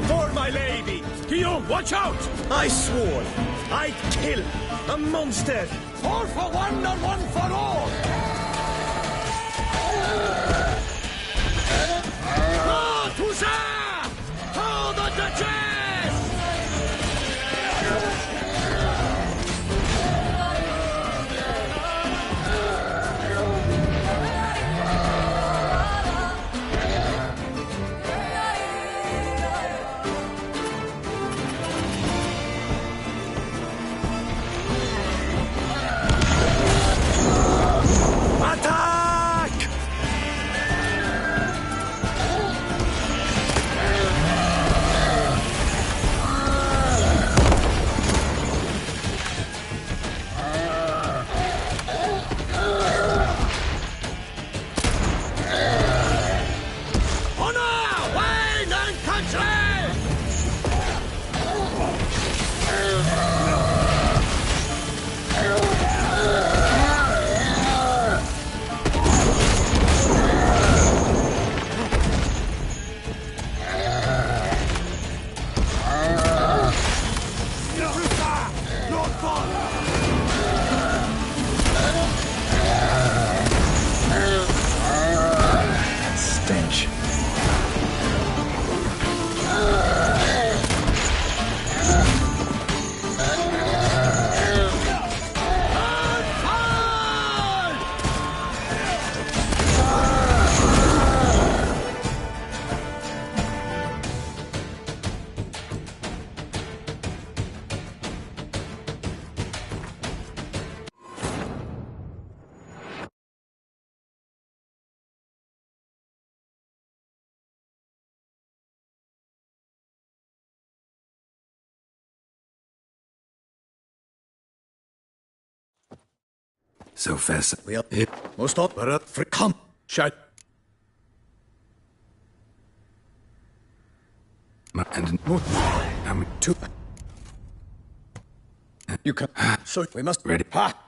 S6: For my lady!
S7: Guillaume, watch out!
S6: I swore I'd kill a monster!
S7: All for one and one for all!
S6: Oh, Toussaint! Oh, the Duchess!
S5: So fast.
S16: We are it. Most not, but come. Shout.
S5: And I'm too.
S16: You can. So we must.
S5: Ready.
S16: Ha!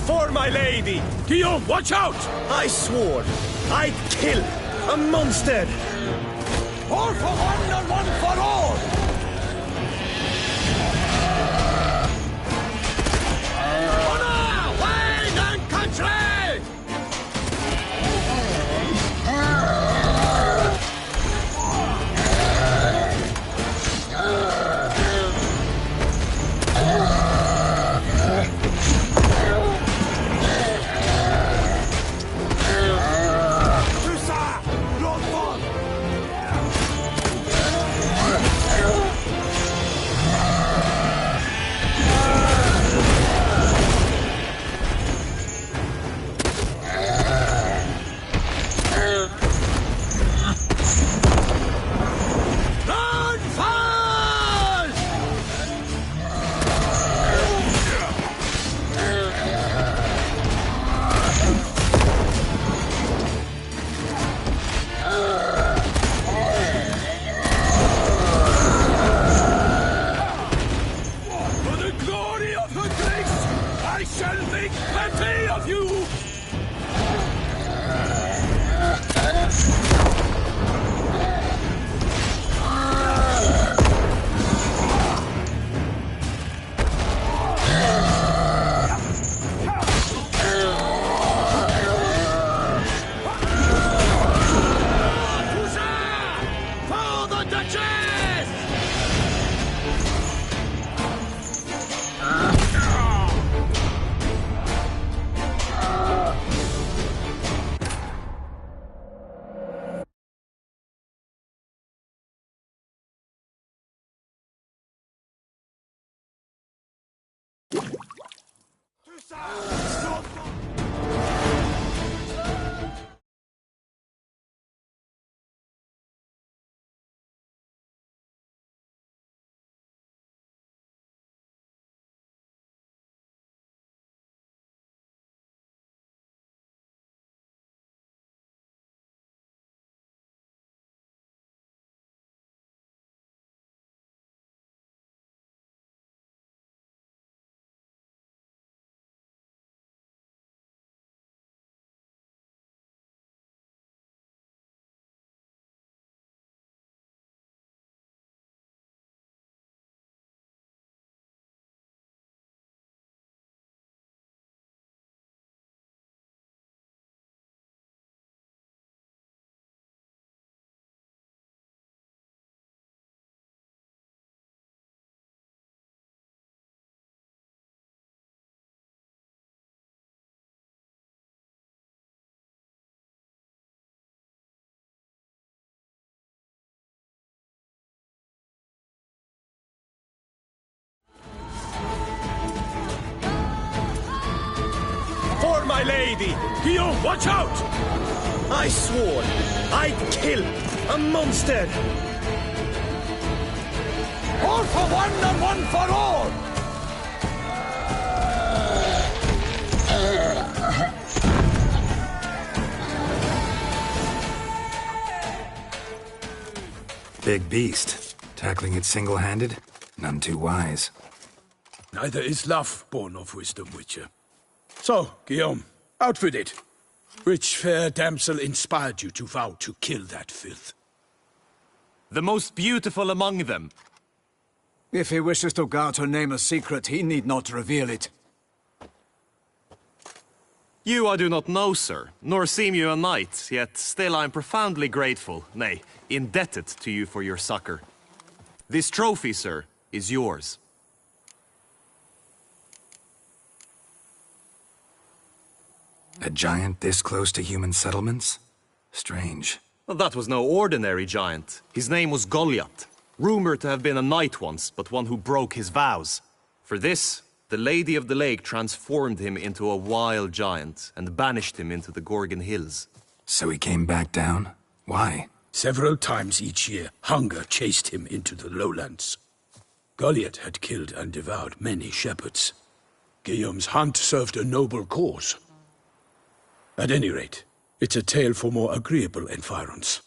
S6: For my lady!
S7: Guillaume, watch out!
S6: I swore I'd kill a monster!
S7: All for one and one for all! Honor, wine and country!
S6: For my lady!
S7: Guillaume, watch out!
S6: I swore I'd kill a monster!
S7: All for one and one for all!
S5: Big beast. Tackling it single-handed? None too wise.
S7: Neither is love born of wisdom, Witcher. So, Guillaume, out with it. Which fair damsel inspired you to vow to kill that filth?
S17: The most beautiful among them.
S15: If he wishes to guard her name a secret, he need not reveal it.
S17: You I do not know, sir, nor seem you a knight, yet still I am profoundly grateful, nay, indebted to you for your succor. This trophy, sir, is yours.
S5: A giant this close to human settlements? Strange.
S17: Well, that was no ordinary giant. His name was Goliath. Rumored to have been a knight once, but one who broke his vows. For this, the Lady of the Lake transformed him into a wild giant and banished him into the Gorgon Hills.
S5: So he came back down? Why?
S7: Several times each year, hunger chased him into the lowlands. Goliath had killed and devoured many shepherds. Guillaume's hunt served a noble cause. At any rate, it's a tale for more agreeable environs.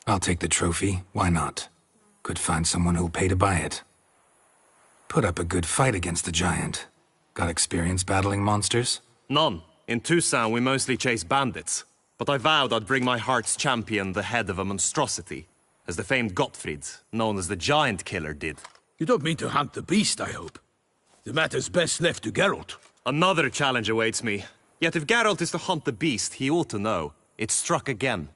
S5: I'll take the trophy. Why not? Could find someone who'll pay to buy it. Put up a good fight against the giant. Got experience battling monsters?
S17: None. In Toussaint, we mostly chase bandits. But I vowed I'd bring my heart's champion the head of a monstrosity, as the famed Gottfried, known as the Giant Killer, did.
S7: You don't mean to hunt the beast, I hope. The matter's best left to Geralt.
S17: Another challenge awaits me. Yet if Geralt is to hunt the beast, he ought to know. It struck again.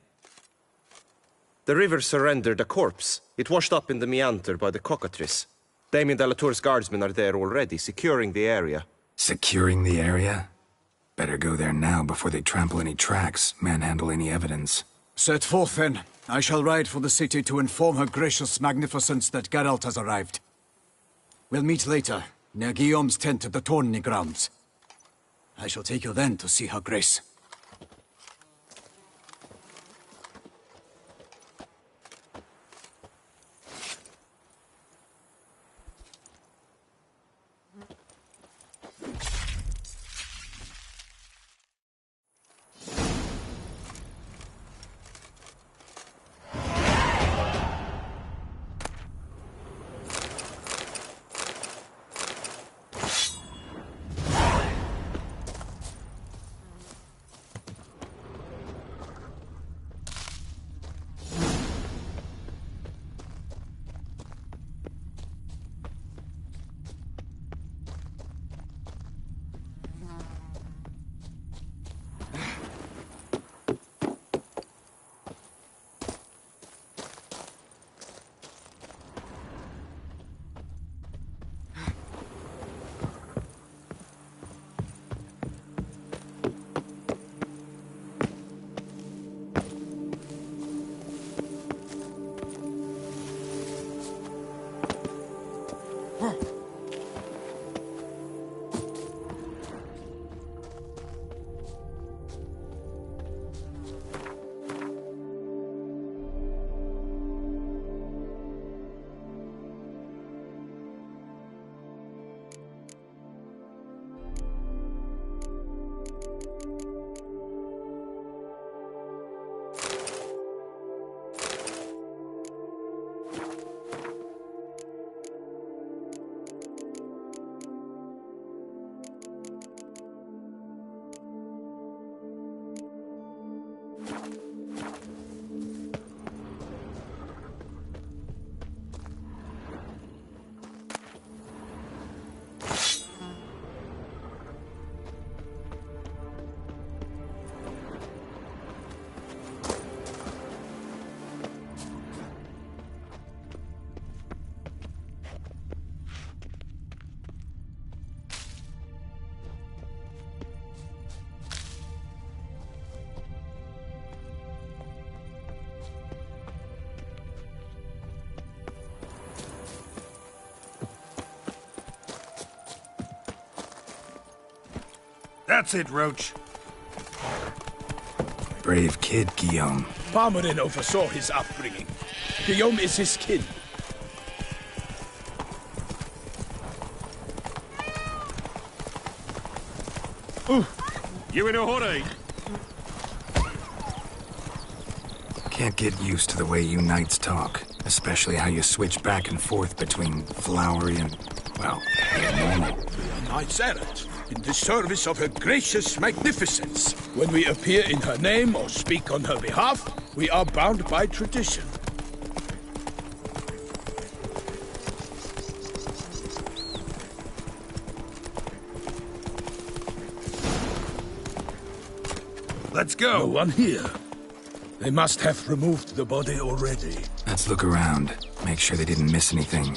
S8: The river surrendered a corpse. It washed up in the meander by the cockatrice. Damien de la Tour's guardsmen are there already, securing the area.
S5: Securing the area? Better go there now before they trample any tracks, manhandle any evidence.
S15: Set forth, then. I shall ride for the city to inform her gracious magnificence that Geralt has arrived. We'll meet later, near Guillaume's tent at the tourney grounds. I shall take you then to see her grace.
S6: That's it, Roach.
S5: Brave kid, Guillaume.
S7: Parmerin oversaw his upbringing. Guillaume is his kin.
S17: You in a hurry?
S5: Can't get used to the way you knights talk. Especially how you switch back and forth between flowery and, well, normal.
S7: We are knights errant, in the service of her gracious magnificence. When we appear in her name or speak on her behalf, we are bound by tradition. Let's go. No one here. They must have removed the body already.
S5: Let's look around. Make sure they didn't miss anything.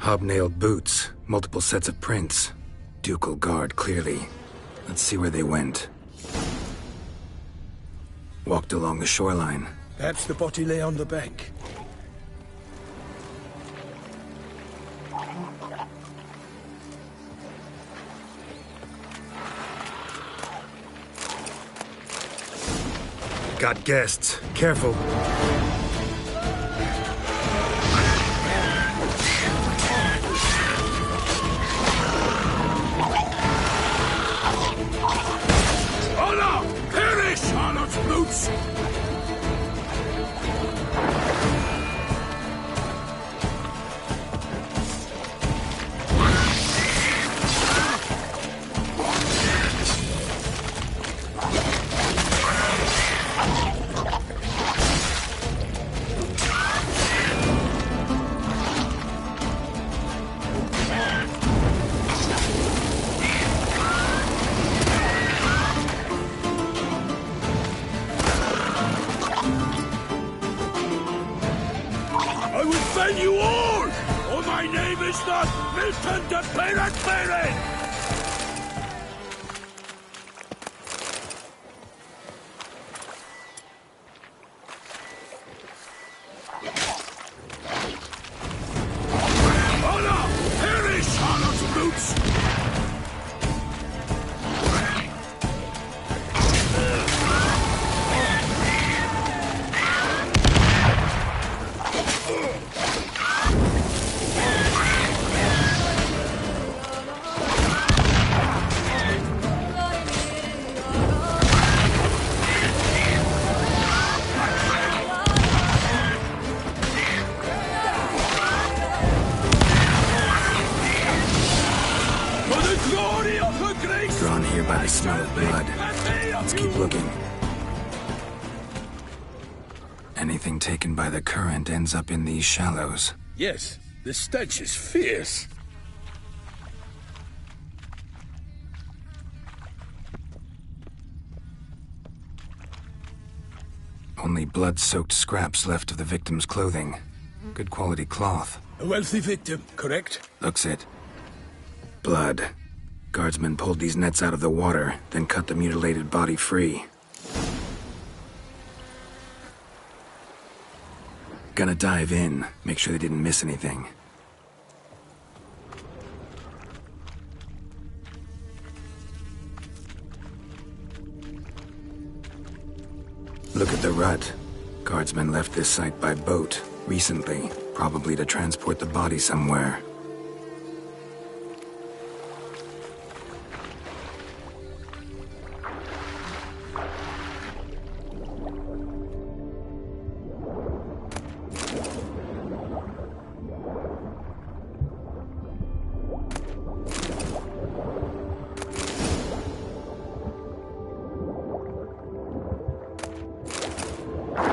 S5: Hobnailed boots, multiple sets of prints. Ducal guard, clearly. Let's see where they went. Walked along the shoreline.
S7: Perhaps the body lay on the bank.
S5: Got guests. Careful.
S7: Boots! You all! Or my name is not Milton de Peyrat. Honor! Perish, Harlot's boots!
S5: Drawn here by the smell of blood. Let's keep looking. Anything taken by the current ends up in these shallows.
S7: Yes, the stench is fierce.
S5: Only blood-soaked scraps left of the victim's clothing. Good quality cloth.
S7: A wealthy victim, correct?
S5: Looks it. Blood. Guardsmen pulled these nets out of the water, then cut the mutilated body free. Gonna dive in, make sure they didn't miss anything. Look at the rut. Guardsmen left this site by boat, recently, probably to transport the body somewhere.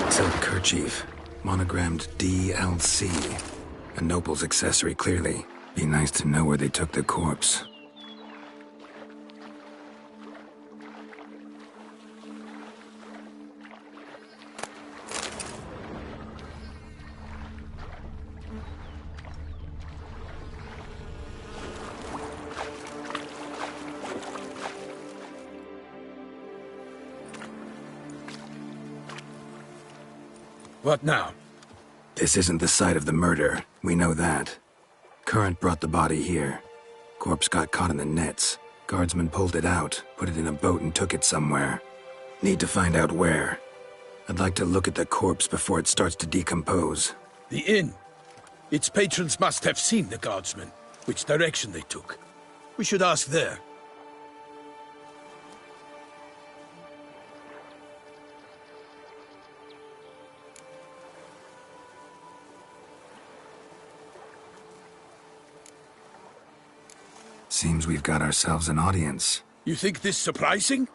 S5: Silk kerchief, monogrammed DLC. A noble's accessory, clearly. Be nice to know where they took the corpse.
S7: What now?
S5: This isn't the site of the murder. We know that. Current brought the body here. Corpse got caught in the nets. Guardsmen pulled it out, put it in a boat and took it somewhere. Need to find out where. I'd like to look at the corpse before it starts to decompose.
S7: The inn. Its patrons must have seen the guardsmen, which direction they took. We should ask there.
S5: Seems we've got ourselves an audience.
S7: You think this surprising?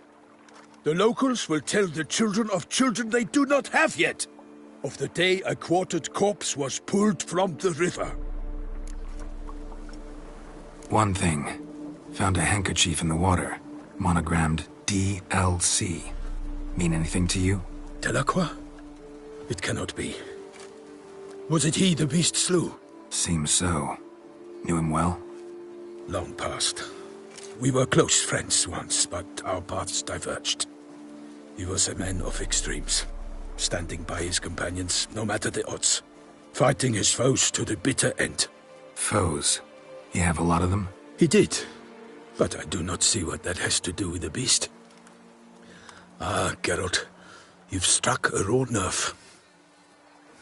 S7: The locals will tell the children of children they do not have yet, of the day a quartered corpse was pulled from the river.
S5: One thing. Found a handkerchief in the water. Monogrammed DLC. Mean anything to you?
S7: Delacroix? It cannot be. Was it he the beast slew?
S5: Seems so. Knew him well?
S7: Long past. We were close friends once, but our paths diverged. He was a man of extremes, standing by his companions no matter the odds, fighting his foes to the bitter end.
S5: Foes? You have a lot of them?
S7: He did, but I do not see what that has to do with the beast. Ah, Geralt, you've struck a raw nerve.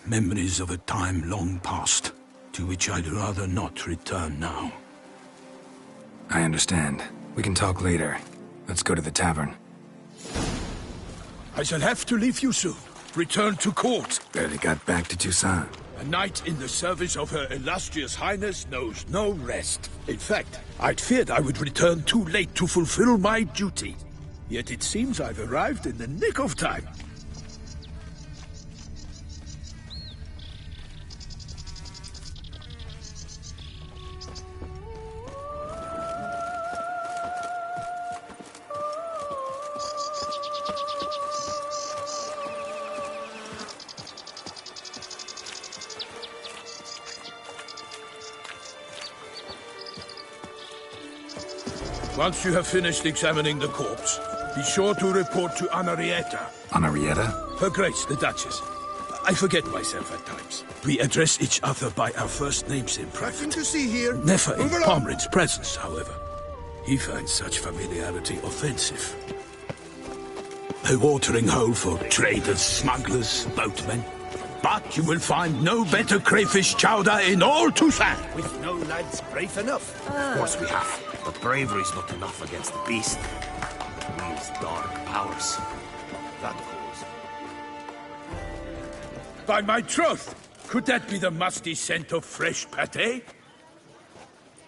S7: Memories of a time long past, to which I'd rather not return now.
S5: I understand. We can talk later. Let's go to the tavern.
S7: I shall have to leave you soon. Return to court.
S5: Barely got back to Toussaint.
S7: A knight in the service of Her Illustrious Highness knows no rest. In fact, I'd feared I would return too late to fulfill my duty. Yet it seems I've arrived in the nick of time. Once you have finished examining the corpse, be sure to report to Anarietta.
S5: Anarietta?
S7: Her Grace, the Duchess. I forget myself at times. We address each other by our first names in private.
S3: Nothing to see here.
S7: Never in Pomrin's presence, however. He finds such familiarity offensive. A watering hole for traders, smugglers, boatmen. But you will find no better crayfish chowder in all Toussaint.
S18: With no lads brave enough. Of course we have. But bravery's not enough against the beast. It needs dark powers. That calls.
S7: By my troth, could that be the musty scent of fresh pâté?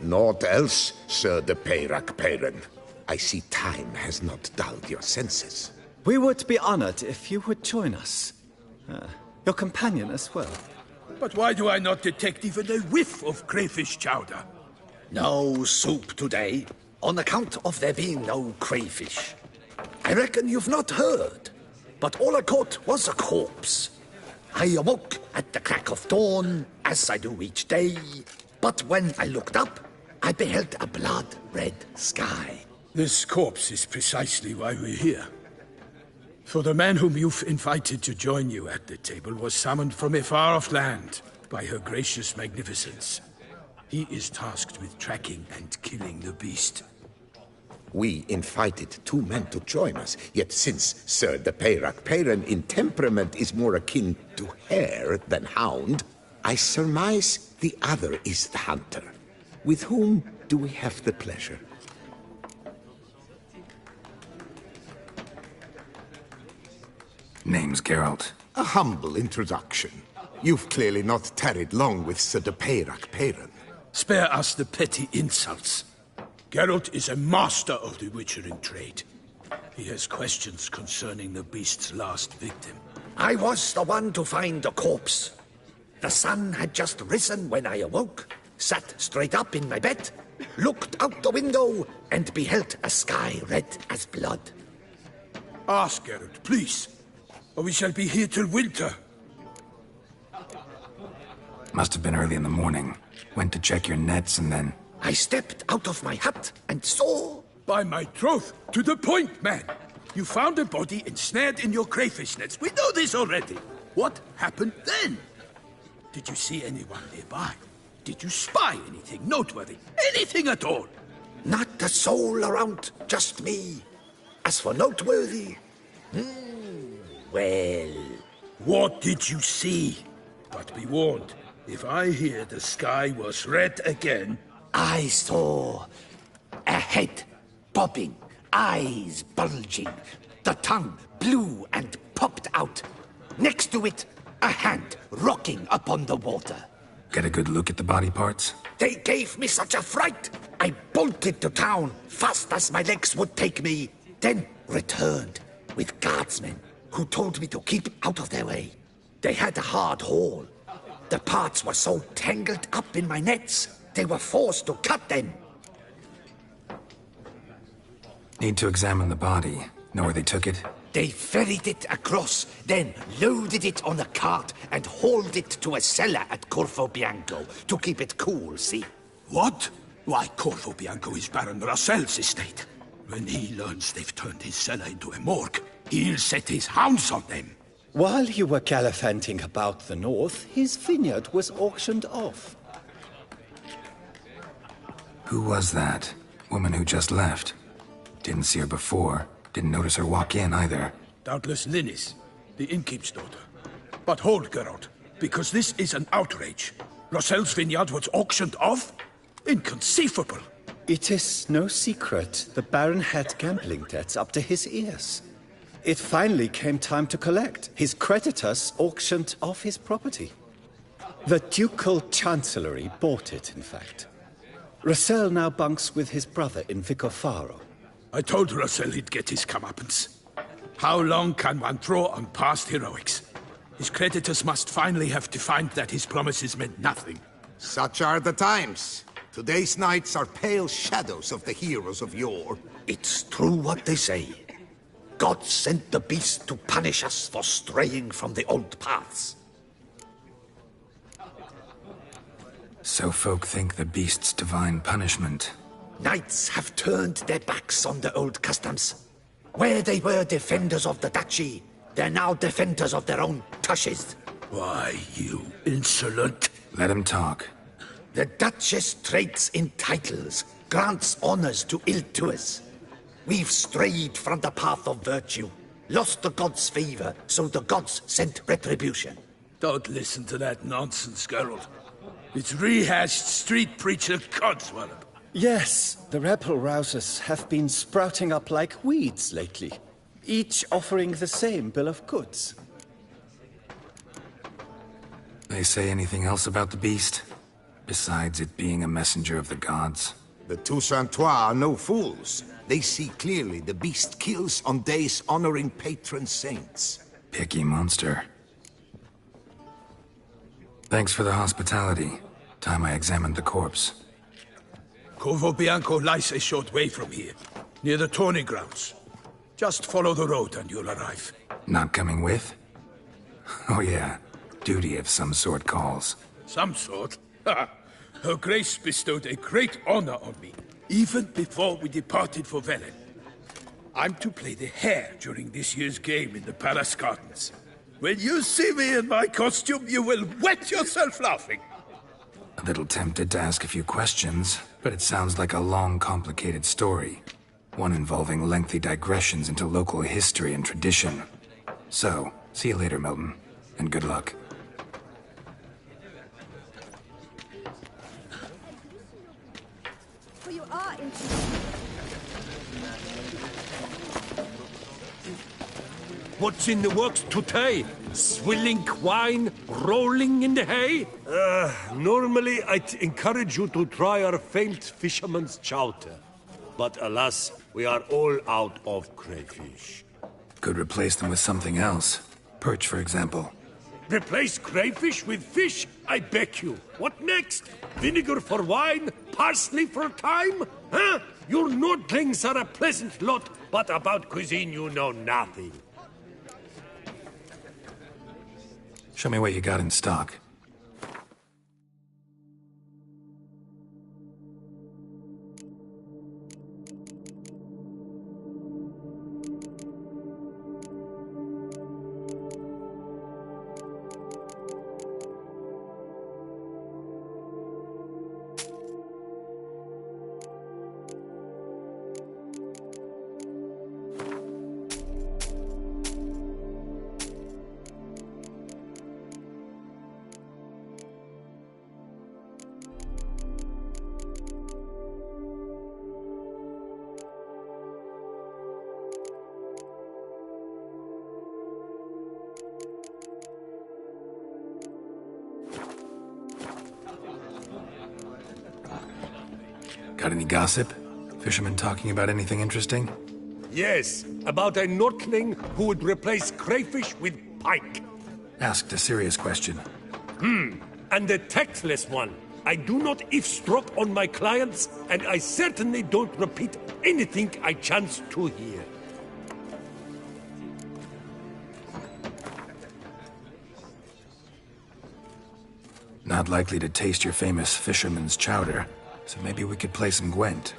S19: Naught else, Sir de Peyrac Peyran. I see time has not dulled your senses.
S20: We would be honored if you would join us. Your companion as well.
S7: But why do I not detect even a whiff of crayfish chowder?
S18: No soup today, on account of there being no crayfish. I reckon you've not heard, but all I caught was a corpse. I awoke at the crack of dawn, as I do each day, but when I looked up, I beheld a blood-red sky.
S7: This corpse is precisely why we're here. For the man whom you've invited to join you at the table was summoned from a far-off land by her gracious magnificence. He is tasked with tracking and killing the beast.
S19: We invited 2 men to join us, yet since Sir de Peyrac Peyran in temperament is more akin to hare than hound, I surmise the other is the hunter. With whom do we have the pleasure?
S5: Name's Geralt.
S19: A humble introduction. You've clearly not tarried long with Sir de Peyrac Peyran.
S7: Spare us the petty insults. Geralt is a master of the witchering trade. He has questions concerning the beast's last victim.
S18: I was the one to find the corpse. The sun had just risen when I awoke, sat straight up in my bed, looked out the window, and beheld a sky red as blood.
S7: Ask Geralt, please, or we shall be here till winter.
S5: Must have been early in the morning. Went to check your nets and then...
S18: I stepped out of my hut and saw...
S7: By my troth, to the point, man! You found a body ensnared in your crayfish nets. We know this already. What happened then? Did you see anyone nearby? Did you spy anything noteworthy? Anything at all?
S18: Not a soul around, just me. As for noteworthy... well...
S7: What did you see? But be warned, if I hear the sky was red again...
S18: I saw a head popping, eyes bulging, the tongue blue and popped out. Next to it, a hand rocking upon the water.
S5: Get a good look at the body parts?
S18: They gave me such a fright. I bolted to town, fast as my legs would take me, then returned with guardsmen who told me to keep out of their way. They had a hard haul. The parts were so tangled up in my nets, they were forced to cut them.
S5: Need to examine the body. Know where they took it?
S18: They ferried it across, then loaded it on a cart and hauled it to a cellar at Corvo Bianco to keep it cool, see?
S7: What? Why, Corvo Bianco is Baron Russell's estate. When he learns they've turned his cellar into a morgue, he'll set his hounds on them.
S20: While you were gallivanting about the north, his vineyard was auctioned off.
S5: Who was that? Woman who just left. Didn't see her before. Didn't notice her walk in either.
S7: Doubtless Linnis, the innkeep's daughter. But hold, Geralt, because this is an outrage. Russell's vineyard was auctioned off? Inconceivable.
S20: It is no secret the Baron had gambling debts up to his ears. It finally came time to collect. His creditors auctioned off his property. The Ducal Chancellery bought it, in fact. Russell now bunks with his brother in Vicofaro.
S7: I told Russell he'd get his comeuppance. How long can one throw on past heroics? His creditors must finally have to find that his promises meant nothing.
S19: Such are the times. Today's knights are pale shadows of the heroes of yore.
S18: It's true what they say. God sent the beast to punish us for straying from the old paths.
S5: So folk think the beast's divine punishment.
S18: Knights have turned their backs on the old customs. Where they were defenders of the duchy, they're now defenders of their own tushes.
S7: Why, you insolent...
S5: Let him talk.
S18: The Duchess trades in titles, grants honors to ill-doers. We've strayed from the path of virtue, lost the gods' favor, so the gods sent retribution.
S7: Don't listen to that nonsense, Geralt. It's rehashed street preacher codswallop.
S20: Yes, the rebel rousers have been sprouting up like weeds lately, each offering the same bill of goods.
S5: They say anything else about the beast? Besides it being a messenger of the gods?
S19: The Toussaintois are no fools. They see clearly the beast kills on days honoring patron saints.
S5: Picky monster. Thanks for the hospitality. Time I examined the corpse.
S7: Corvo Bianco lies a short way from here, near the tourney grounds. Just follow the road and you'll arrive.
S5: Not coming with? Oh yeah, duty of some sort calls.
S7: Some sort? Her Grace bestowed a great honor on me, even before we departed for Velen. I'm to play the hare during this year's game in the palace gardens. When you see me in my costume, you will wet yourself laughing.
S5: A little tempted to ask a few questions, but it sounds like a long, complicated story. One involving lengthy digressions into local history and tradition. So, see you later, Milton, and good luck.
S11: For you are
S6: What's in the works today? Swilling wine, rolling in the hay? Normally I'd encourage you to try our famed fisherman's chowder. But alas, we are all out of crayfish.
S5: Could replace them with something else. Perch, for example.
S6: Replace crayfish with fish? I beg you. What next? Vinegar for wine? Parsley for thyme? Huh? Your Nordlings are a pleasant lot, but about cuisine you know nothing.
S5: Show me what you got in stock. Got any gossip? Fishermen talking about anything interesting?
S6: Yes, about a Nortling who would replace crayfish with pike.
S5: Asked a serious question.
S6: And the tactless one. I do not eavesdrop on my clients, and I certainly don't repeat anything I chance to hear.
S5: Not likely to taste your famous fisherman's chowder, so maybe we could play some Gwent.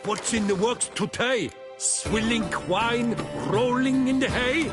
S6: What's in the works today? Swilling wine, rolling in the hay?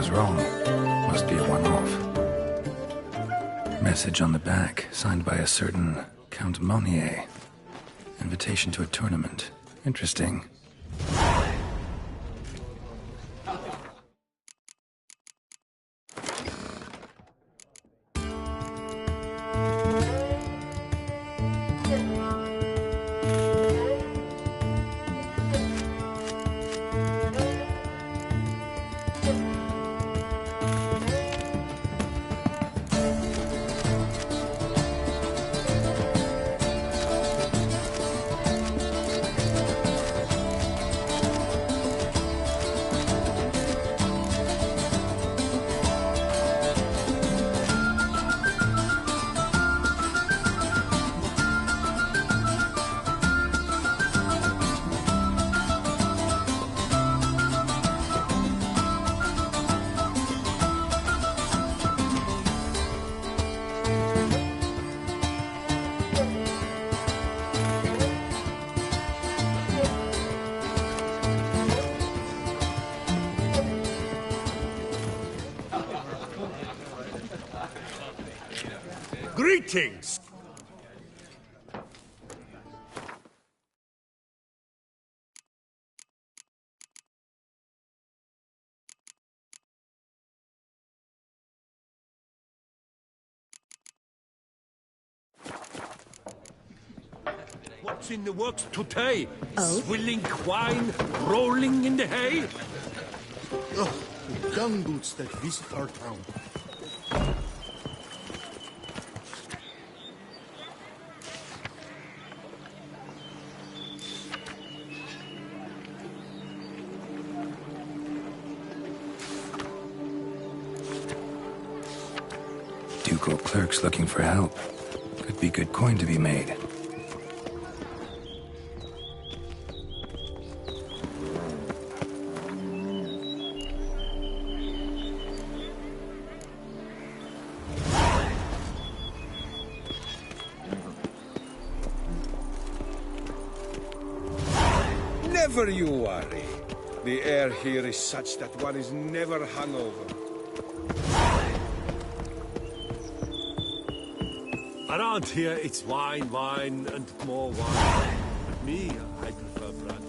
S5: was wrong. Must be a one-off. Message on the back, signed by a certain Count Monnier. Invitation to a tournament. Interesting.
S6: Greetings! What's in the works today?
S11: Oh?
S6: Swilling wine, rolling in the hay?
S3: Oh, the young boots that visit our town.
S5: Ducal clerks looking for help. Could be good coin to be made.
S21: Never you worry. The air here is such that one is never hungover.
S6: Around here, it's wine, wine, and more wine. But me, I prefer brandy.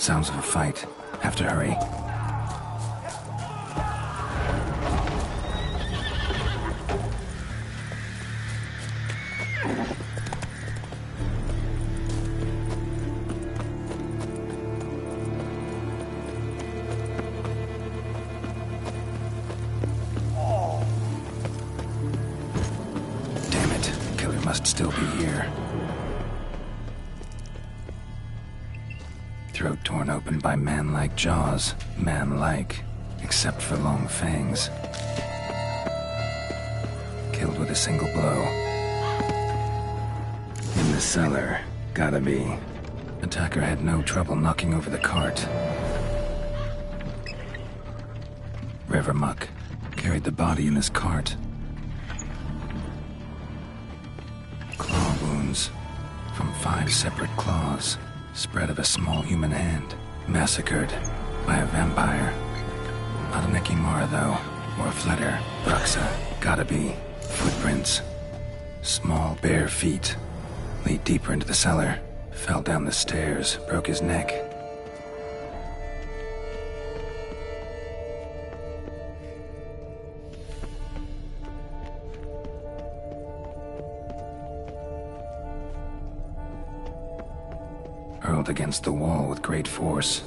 S5: Sounds of a fight. Have to hurry. Damn it. Killer must still be here. Throat torn open by man-like jaws. Man-like, except for long fangs. Killed with a single blow. In the cellar. Gotta be. Attacker had no trouble knocking over the cart. River muck carried the body in his cart. Claw wounds from 5 separate claws. Spread of a small human hand. Massacred by a vampire. Not an Ekimara, though. Or a Fletter. Bruxa. Gotta be. Footprints. Small, bare feet. Lead deeper into the cellar. Fell down the stairs. Broke his neck. Hurled against the wall with great force.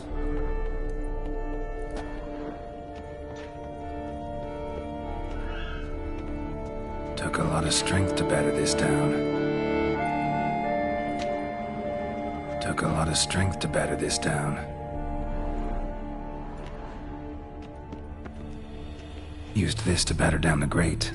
S5: Took a lot of strength to batter this down. Took a lot of strength to batter this down. Used this to batter down the grate.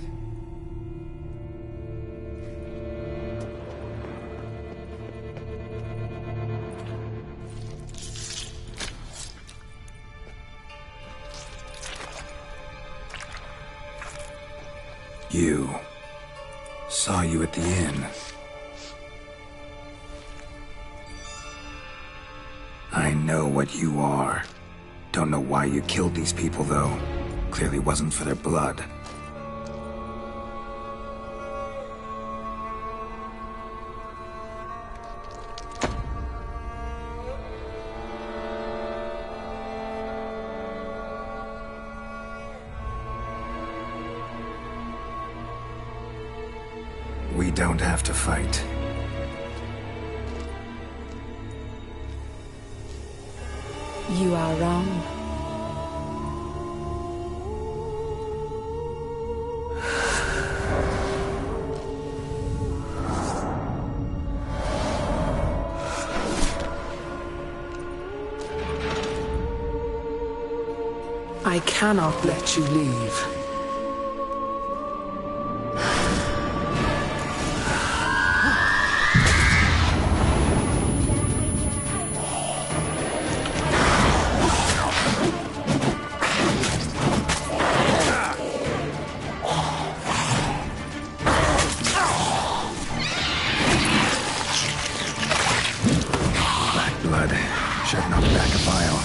S5: You. Saw you at the inn. I know what you are. Don't know why you killed these people, though. Clearly wasn't for their blood. We don't have to fight.
S4: You are wrong. I cannot let you leave.
S5: Blood. Should knock back a bile.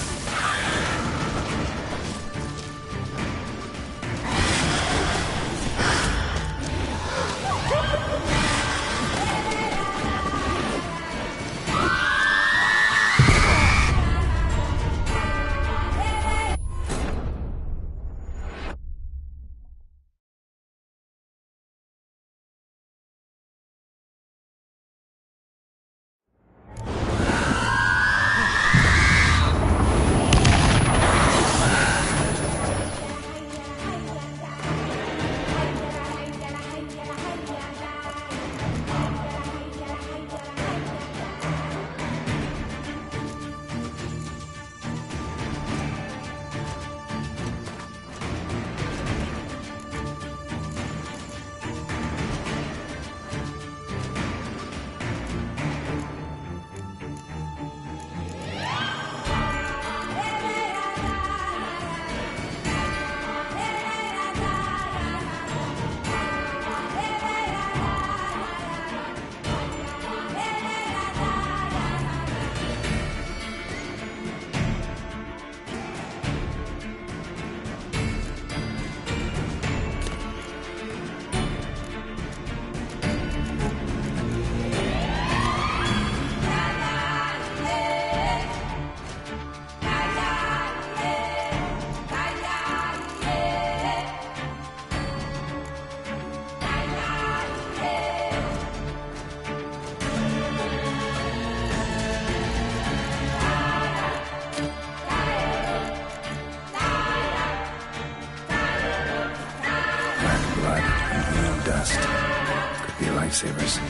S5: lifesavers.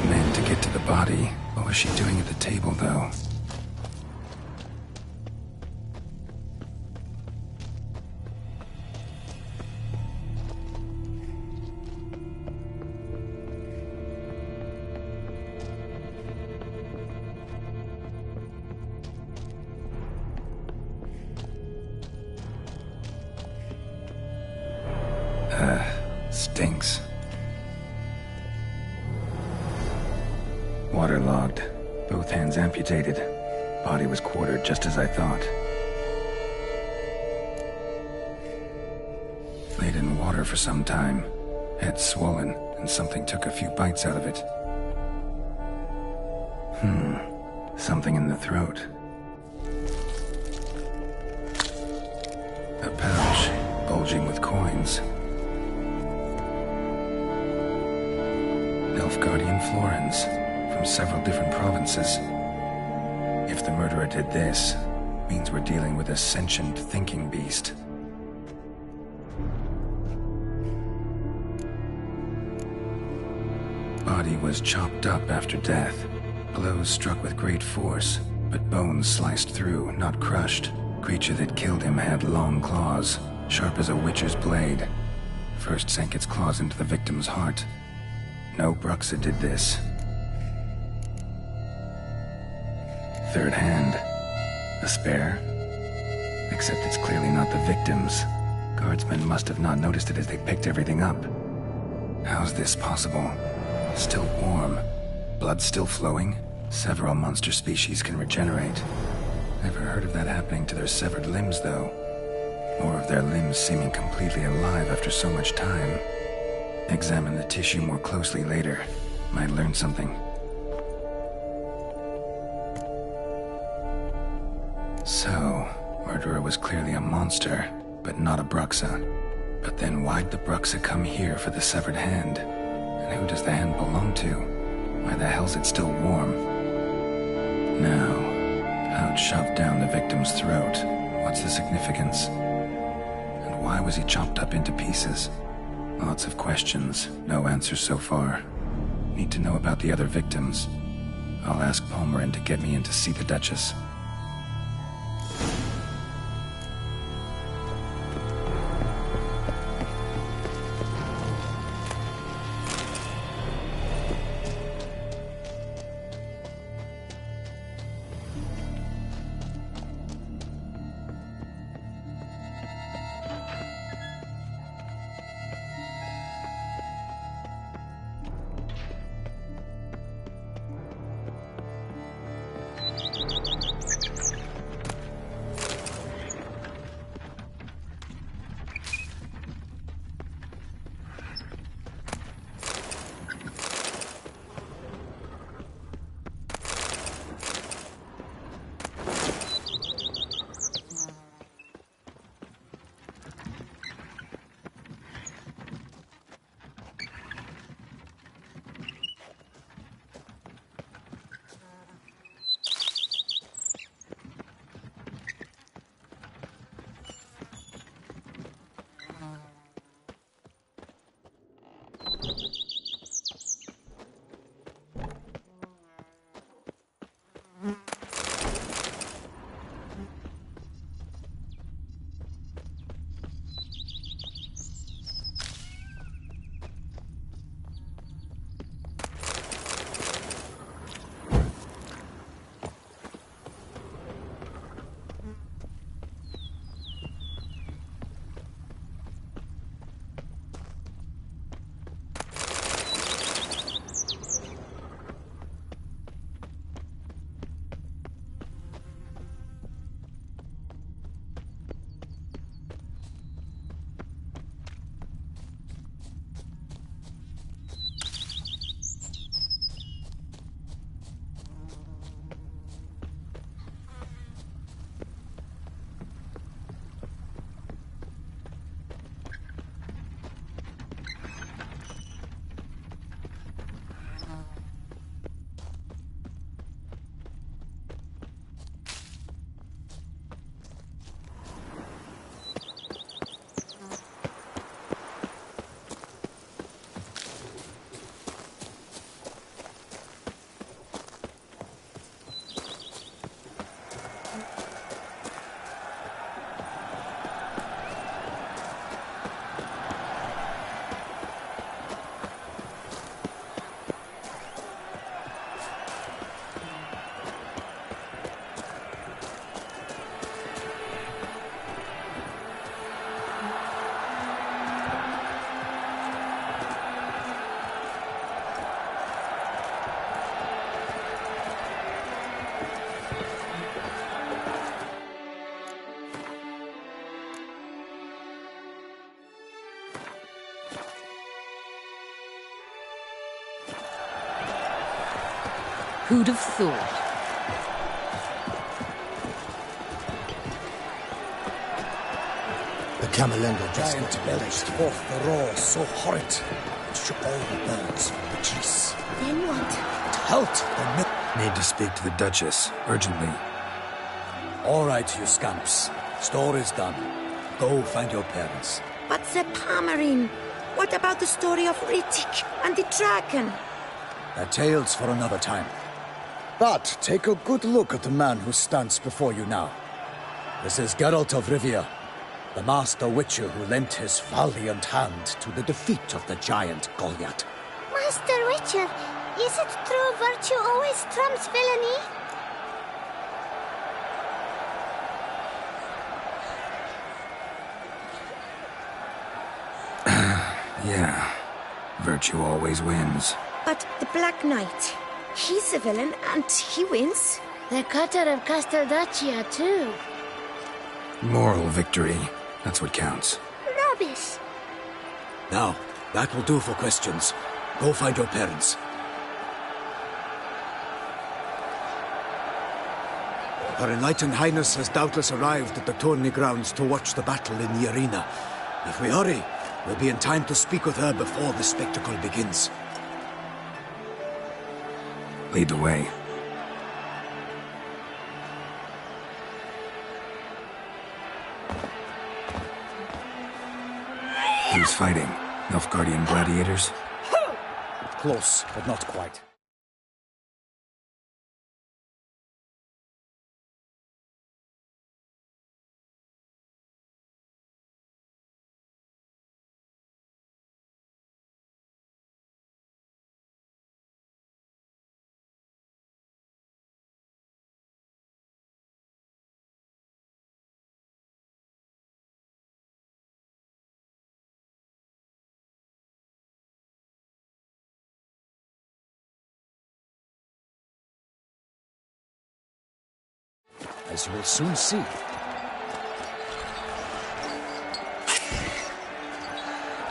S5: Men to get to the body. What was she doing at the table, though? Stinks. Waterlogged. Both hands amputated. Body was quartered just as I thought. Laid in water for some time. Head swollen, and something took a few bites out of it. Something in the throat. A pouch, bulging with coins. Nilfgaardian florins. From several different provinces. If the murderer did this, means we're dealing with a sentient thinking beast. Body was chopped up after death. Blows struck with great force, but bones sliced through, not crushed. Creature that killed him had long claws, sharp as a witcher's blade. First sank its claws into the victim's heart. No Bruxa did this. Third hand. A spare? Except it's clearly not the victim's. Guardsmen must have not noticed it as they picked everything up. How's this possible? Still warm. Blood still flowing? Several monster species can regenerate. Never heard of that happening to their severed limbs, though. Or of their limbs seeming completely alive after so much time. Examine the tissue more closely later. Might learn something. So, murderer was clearly a monster, but not a Bruxa. But then why'd the Bruxa come here for the severed hand? And who does the hand belong to? Why the hell's it still warm? Now, pouch shoved down the victim's throat. What's the significance? And why was he chopped up into pieces? Lots of questions, no answers so far. Need to know about the other victims. I'll ask Palmerin to get me in to see the Duchess.
S2: Who'd have thought?
S15: The Camerlengo just got belched forth the roar so horrid it shook all the birds from the trees.
S11: Then what?
S15: It held the
S5: Need to speak to the Duchess, urgently.
S10: All right, you scamps. Story's done. Go find your parents.
S9: But the Palmerine, what about the story of Rittik and the dragon?
S10: They're tales for another time. But take a good look at the man who stands before you now. This is Geralt of Rivia, the master witcher who lent his valiant hand to the defeat of the giant Goliath.
S11: Master Witcher, is it true virtue always trumps villainy?
S5: Yeah. Virtue always wins.
S9: But the Black Knight, he's a villain and he wins.
S11: The cutter of Casteldaccia, too.
S5: Moral victory. That's what counts.
S11: Rubbish.
S10: Now, that will do for questions. Go find your parents. Her Enlightened Highness has doubtless arrived at the tourney grounds to watch the battle in the arena. If we hurry, we'll be in time to speak with her before the spectacle begins.
S5: Lead the way. Who's fighting? Nilfgaardian gladiators?
S10: Close, but not quite. As you will soon see.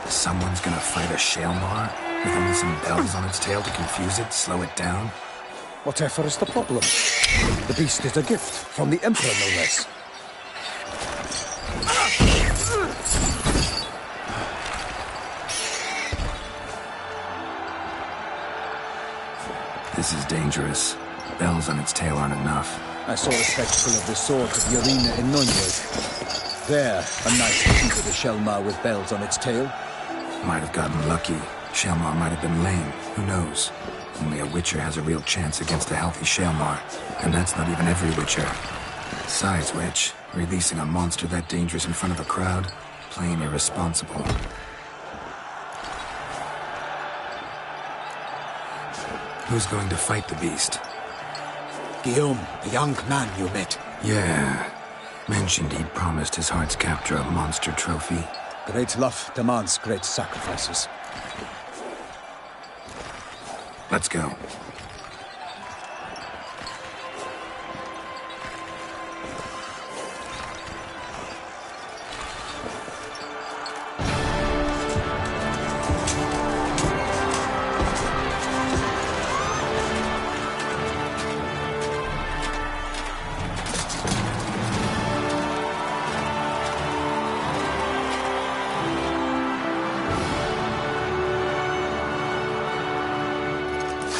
S5: Someone's gonna fight a Shalmar with only some bells on its tail to confuse it, slow it down?
S10: Whatever is the problem? The beast is a gift from the Emperor, no less.
S5: This is dangerous. Bells on its tail aren't enough.
S10: I saw a spectacle of the sword at the arena in Nunez. There, a knight defeated a Shalmar with bells on its tail.
S5: Might have gotten lucky. Shalmar might have been lame. Who knows? Only a Witcher has a real chance against a healthy Shalmar. And that's not even every Witcher. Besides which, releasing a monster that dangerous in front of a crowd? Plain irresponsible. Who's going to fight the beast?
S10: Guillaume, the young man you met.
S5: Yeah. Mentioned he'd promised his heart's captor a monster trophy.
S10: Great love demands great sacrifices.
S5: Let's go.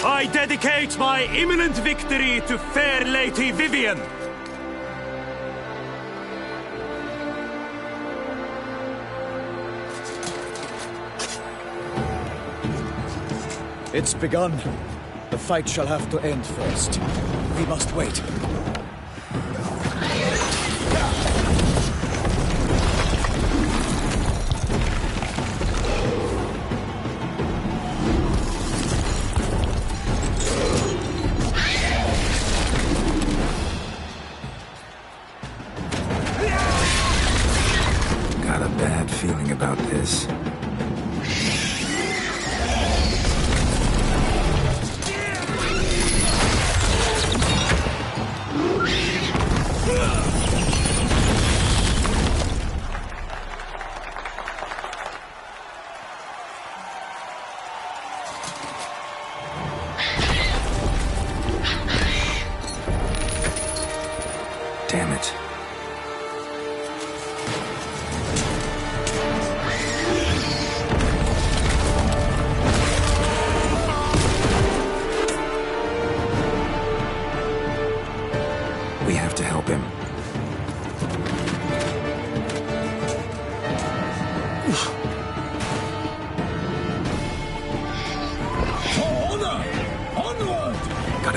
S6: I dedicate my imminent victory to fair Lady Vivian.
S10: It's begun. The fight shall have to end first. We must wait.
S5: Got a bad feeling about this.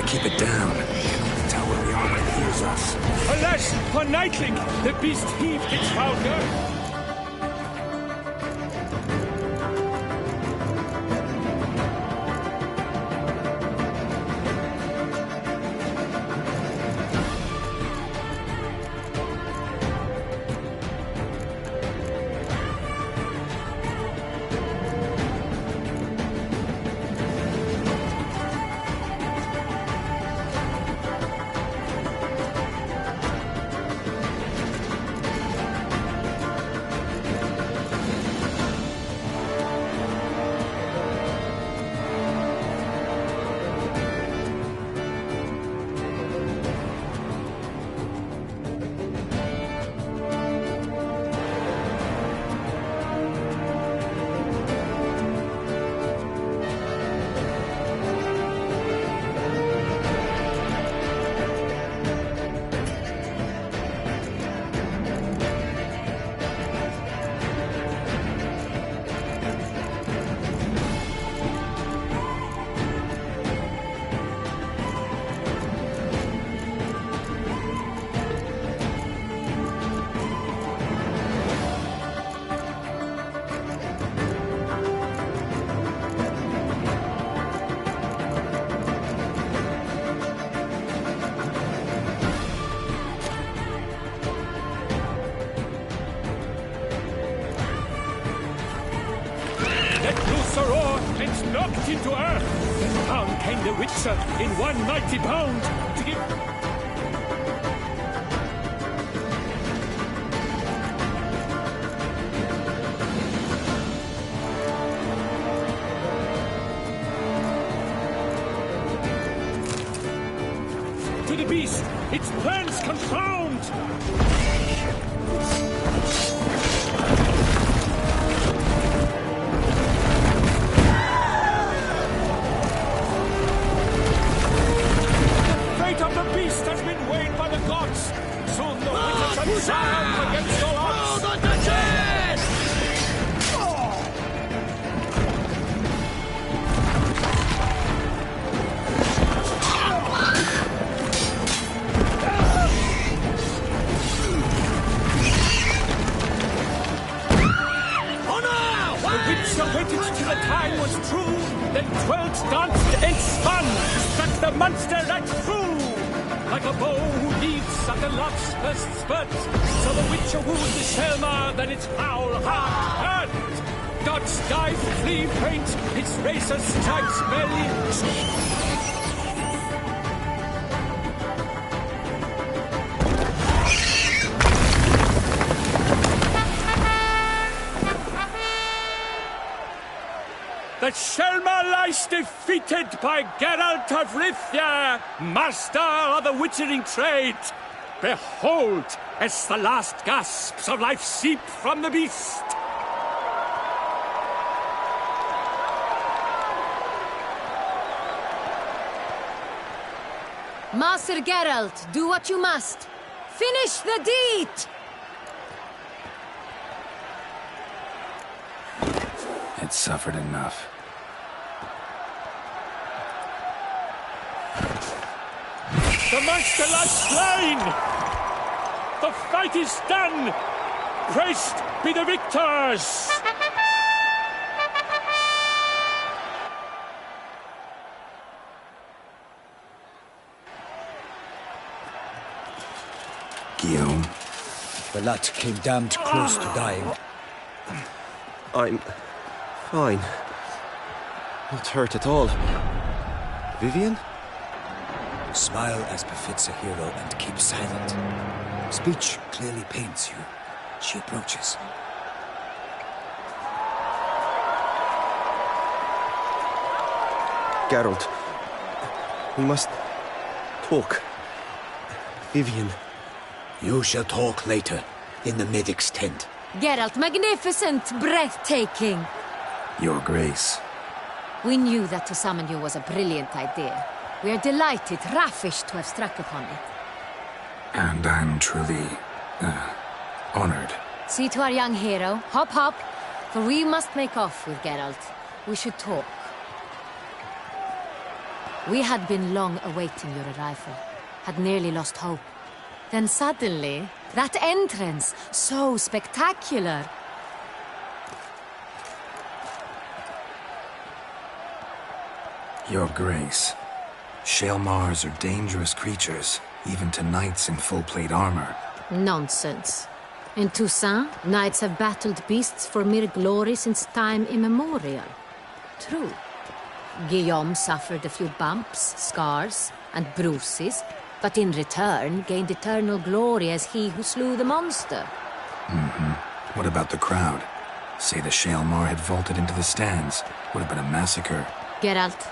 S5: keep it down.
S21: Cannot tell where we are when he hears us.
S6: Alas, for Nightling, the beast heaved its founder. Knocked into earth, and down came the Witcher in one mighty bound to give... To the beast, its plans confound! The Shelma lies defeated by Geralt of Rivia, master of the witchering trade. Behold, as the last gasps of life seep from the beast.
S1: Master Geralt, do what you must. Finish the deed!
S5: It suffered enough.
S6: The monster lies slain! The fight is done! Praised be the victors!
S5: Guillaume?
S10: The lad came damned close to dying.
S8: I'm fine. Not hurt at all. Vivian?
S10: Smile as befits a hero and keep silent. Speech clearly pains you. She approaches.
S8: Geralt, we must talk. Vivian.
S10: You shall talk later, in the medic's tent.
S1: Geralt, magnificent, breathtaking.
S5: Your Grace.
S1: We knew that to summon you was a brilliant idea. We are delighted, ravished to have struck upon it.
S5: And I'm truly, honored.
S1: See to our young hero. Hop, hop. For we must make off with Geralt. We should talk. We had been long awaiting your arrival, had nearly lost hope. Then suddenly, that entrance, so spectacular.
S5: Your Grace, Shaelmars are dangerous creatures, even to knights in full plate armor.
S1: Nonsense. In Toussaint, knights have battled beasts for mere glory since time immemorial. True. Guillaume suffered a few bumps, scars, and bruises, but in return gained eternal glory as he who slew the monster.
S5: What about the crowd? Say the Shaelmar had vaulted into the stands. Would have been a massacre.
S1: Geralt,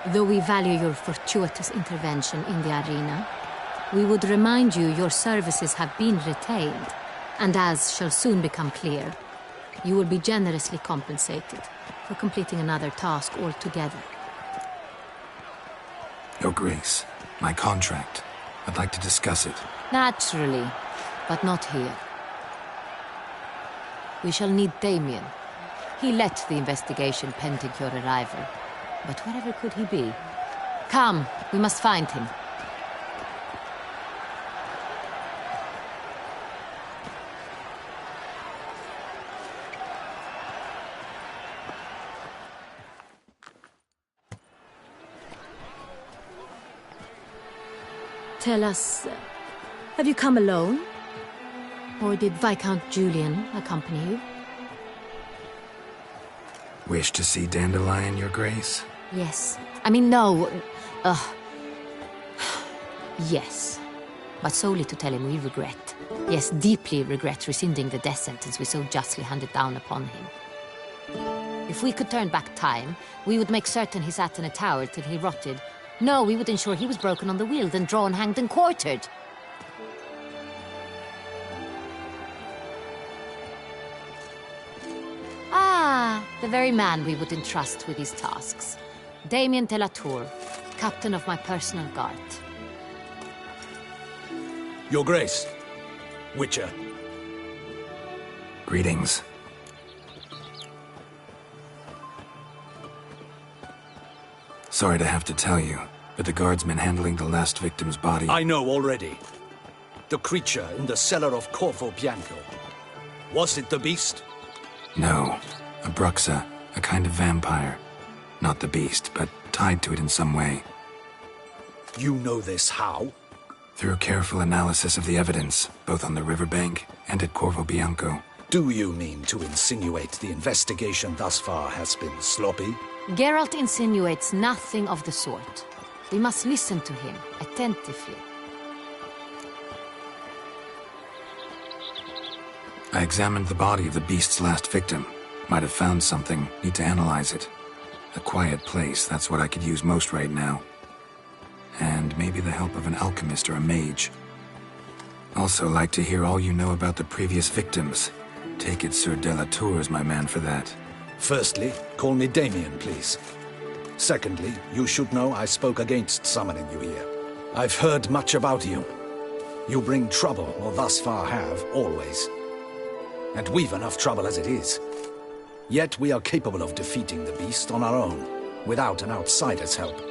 S1: though we value your fortuitous intervention in the arena, we would remind you your services have been retained, and as shall soon become clear, you will be generously compensated for completing another task altogether.
S5: Your Grace, my contract. I'd like to discuss it.
S1: Naturally, but not here. We shall need Damien. He led the investigation pending your arrival. But wherever could he be? Come, we must find him. Tell us, have you come alone? Or did Viscount Julian accompany you?
S5: Wish to see Dandelion, Your Grace?
S1: Yes. I mean, no. Yes. But solely to tell him we regret. Yes, deeply regret rescinding the death sentence we so justly handed down upon him. If we could turn back time, we would make certain he sat in a tower till he rotted. No, we would ensure he was broken on the wheel, then drawn, hanged, and quartered. Ah, the very man we would entrust with these tasks. Damien de la Tour, captain of my personal guard.
S18: Your Grace, Witcher.
S5: Greetings. Sorry to have to tell you, but the guardsman handling the last victim's body...
S18: I know already. The creature in the cellar of Corvo Bianco. Was it the beast?
S5: No. A Bruxa, a kind of vampire. Not the beast, but tied to it in some way.
S18: You know this how?
S5: Through careful analysis of the evidence, both on the riverbank and at Corvo Bianco.
S18: Do you mean to insinuate the investigation thus far has been sloppy?
S1: Geralt insinuates nothing of the sort. We must listen to him attentively.
S5: I examined the body of the beast's last victim. Might have found something. Need to analyze it. A quiet place, that's what I could use most right now. And maybe the help of an alchemist or a mage. Also like to hear all you know about the previous victims. Take it Sir de la Tour is my man for that.
S18: Firstly, call me Damien, please. Secondly, you should know I spoke against summoning you here. I've heard much about you. You bring trouble, or thus far have, always. And we've enough trouble as it is. Yet we are capable of defeating the beast on our own, without an outsider's help.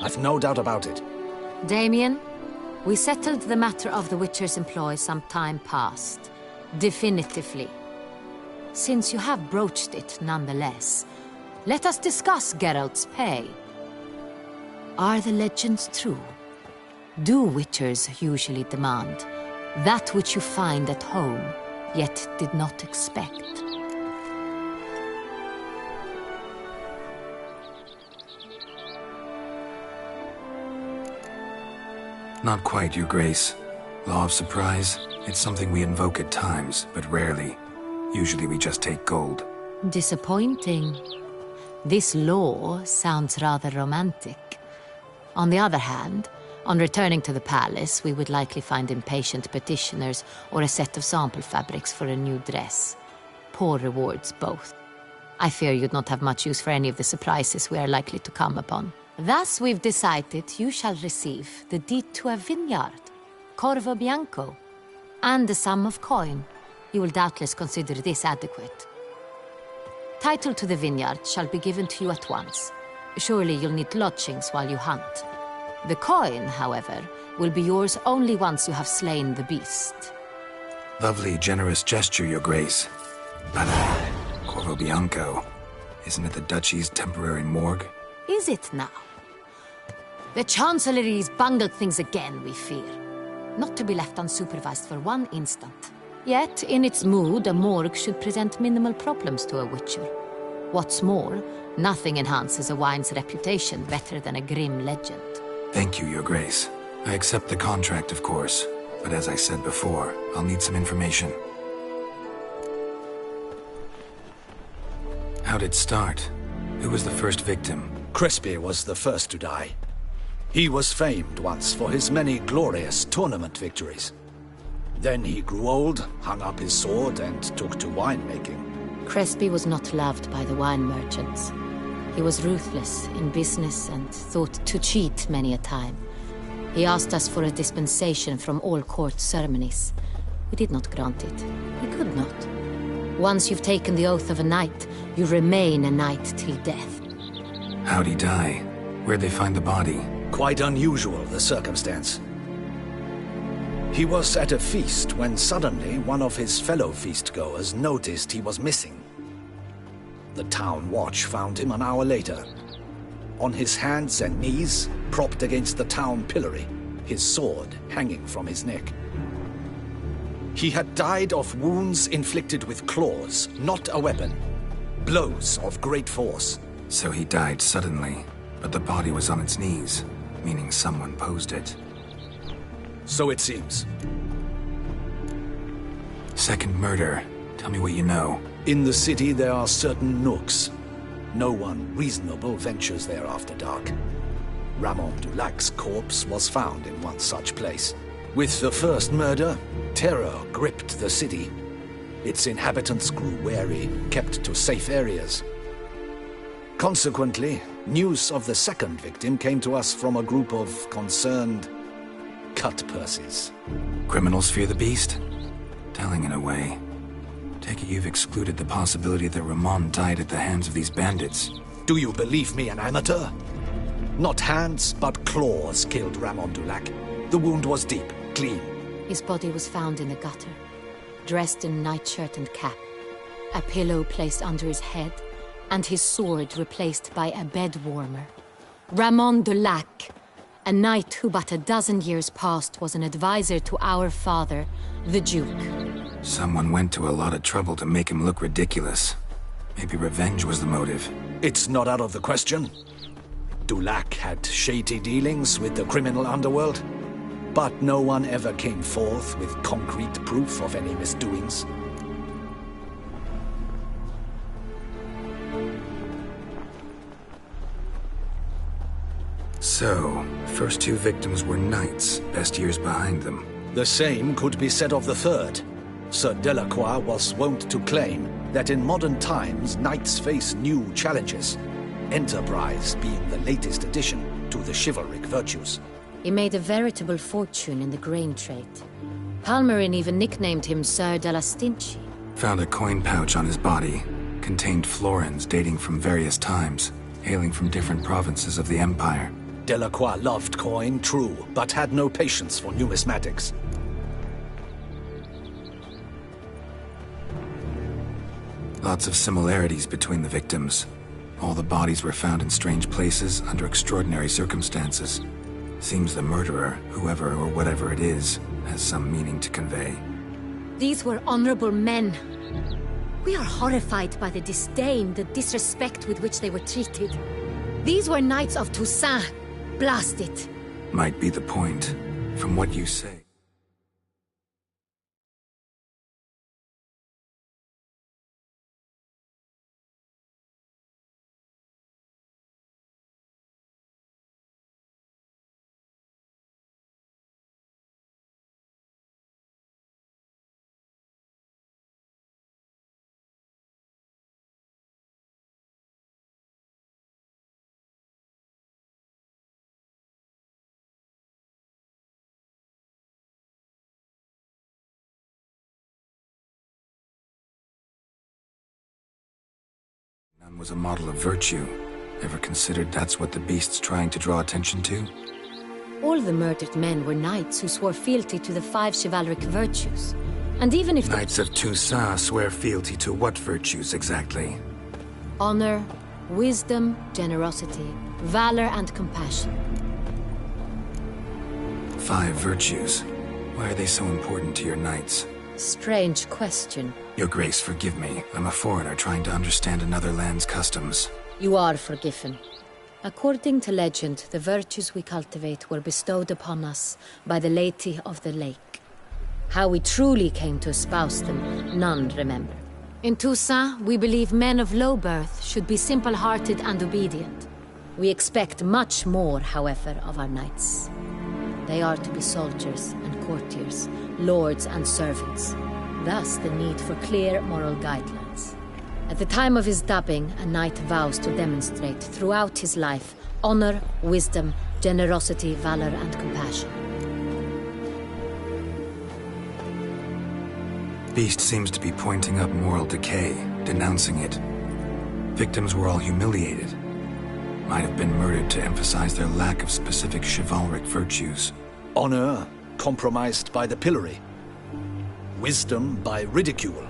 S18: I've no doubt about it.
S1: Damien, we settled the matter of the Witcher's employ some time past. Definitively. Since you have broached it nonetheless, let us discuss Geralt's pay. Are the legends true? Do Witchers usually demand that which you find at home, yet did not expect?
S5: Not quite, Your Grace. Law of surprise, it's something we invoke at times, but rarely. Usually we just take gold.
S1: Disappointing. This law sounds rather romantic. On the other hand, on returning to the palace, we would likely find impatient petitioners or a set of sample fabrics for a new dress. Poor rewards, both. I fear you'd not have much use for any of the surprises we are likely to come upon. Thus, we've decided you shall receive the deed to a vineyard, Corvo Bianco, and a sum of coin. You will doubtless consider this adequate. Title to the vineyard shall be given to you at once. Surely you'll need lodgings while you hunt. The coin, however, will be yours only once you have slain the beast.
S5: Lovely, generous gesture, Your Grace. But, Corvo Bianco, isn't it the Duchy's temporary morgue?
S1: Is it now? The Chancellery's bungled things again, we fear. Not to be left unsupervised for one instant. Yet, in its mood, a morgue should present minimal problems to a witcher. What's more, nothing enhances a wine's reputation better than a grim legend.
S5: Thank you, Your Grace. I accept the contract, of course. But as I said before, I'll need some information. How'd it start? Who was the first victim?
S18: Crespi was the first to die. He was famed once for his many glorious tournament victories. Then he grew old, hung up his sword, and took to winemaking.
S1: Crespi was not loved by the wine merchants. He was ruthless in business and thought to cheat many a time. He asked us for a dispensation from all court ceremonies. We did not grant it. We could not. Once you've taken the oath of a knight, you remain a knight till death.
S5: How'd he die? Where'd they find the body?
S18: Quite unusual, the circumstance. He was at a feast when suddenly one of his fellow feastgoers noticed he was missing. The town watch found him an hour later. On his hands and knees, propped against the town pillory, his sword hanging from his neck. He had died of wounds inflicted with claws, not a weapon. Blows of great force.
S5: So he died suddenly, but the body was on its knees, meaning someone posed it.
S18: So it seems.
S5: Second murder. Tell me what you know.
S18: In the city there are certain nooks. No one reasonable ventures there after dark. Ramon Dulac's corpse was found in one such place. With the first murder, terror gripped the city. Its inhabitants grew wary, kept to safe areas. Consequently, news of the second victim came to us from a group of concerned cut-purses.
S5: Criminals fear the beast? Telling in a way. Take it you've excluded the possibility that Ramon died at the hands of these bandits.
S18: Do you believe me an amateur? Not hands, but claws killed Ramon Dulac. The wound was deep, clean.
S1: His body was found in the gutter, dressed in nightshirt and cap, a pillow placed under his head, and his sword replaced by a bed warmer. Ramon Dulac, a knight who but a dozen years past was an advisor to our father, the Duke.
S5: Someone went to a lot of trouble to make him look ridiculous. Maybe revenge was the motive.
S18: It's not out of the question. Dulac had shady dealings with the criminal underworld, but no one ever came forth with concrete proof of any misdoings.
S5: So, first two victims were knights, best years behind them.
S18: The same could be said of the third. Sir Delacroix was wont to claim that in modern times knights face new challenges, enterprise being the latest addition to the chivalric virtues.
S1: He made a veritable fortune in the grain trade. Palmerin even nicknamed him Sir de la Stinchi.
S5: Found a coin pouch on his body. Contained florins dating from various times, hailing from different provinces of the Empire.
S18: Delacroix loved coin, true, but had no patience for numismatics.
S5: Lots of similarities between the victims. All the bodies were found in strange places under extraordinary circumstances. Seems the murderer, whoever or whatever it is, has some meaning to convey.
S1: These were honorable men. We are horrified by the disdain, the disrespect with which they were treated. These were knights of Toussaint. Blast it.
S5: Might be the point, from what you say. None was a model of virtue. Ever considered that's what the beast's trying to draw attention to?
S1: All the murdered men were knights who swore fealty to the 5 chivalric virtues. And even if
S5: Knights of Toussaint swear fealty to what virtues exactly?
S1: honor, wisdom, generosity, valor, and compassion.
S5: 5 virtues. Why are they so important to your knights?
S1: Strange question.
S5: Your Grace, forgive me. I'm a foreigner trying to understand another land's customs.
S1: You are forgiven. According to legend, the virtues we cultivate were bestowed upon us by the Lady of the Lake. How we truly came to espouse them, none remember. In Toussaint, we believe men of low birth should be simple-hearted and obedient. We expect much more, however, of our knights. They are to be soldiers and courtiers, lords and servants. Thus, the need for clear moral guidelines. At the time of his dubbing, a knight vows to demonstrate throughout his life honor, wisdom, generosity, valor, and compassion.
S5: Beast seems to be pointing up moral decay, denouncing it. Victims were all humiliated. Might have been murdered to emphasize their lack of specific chivalric virtues.
S18: Honor compromised by the pillory. Wisdom by ridicule.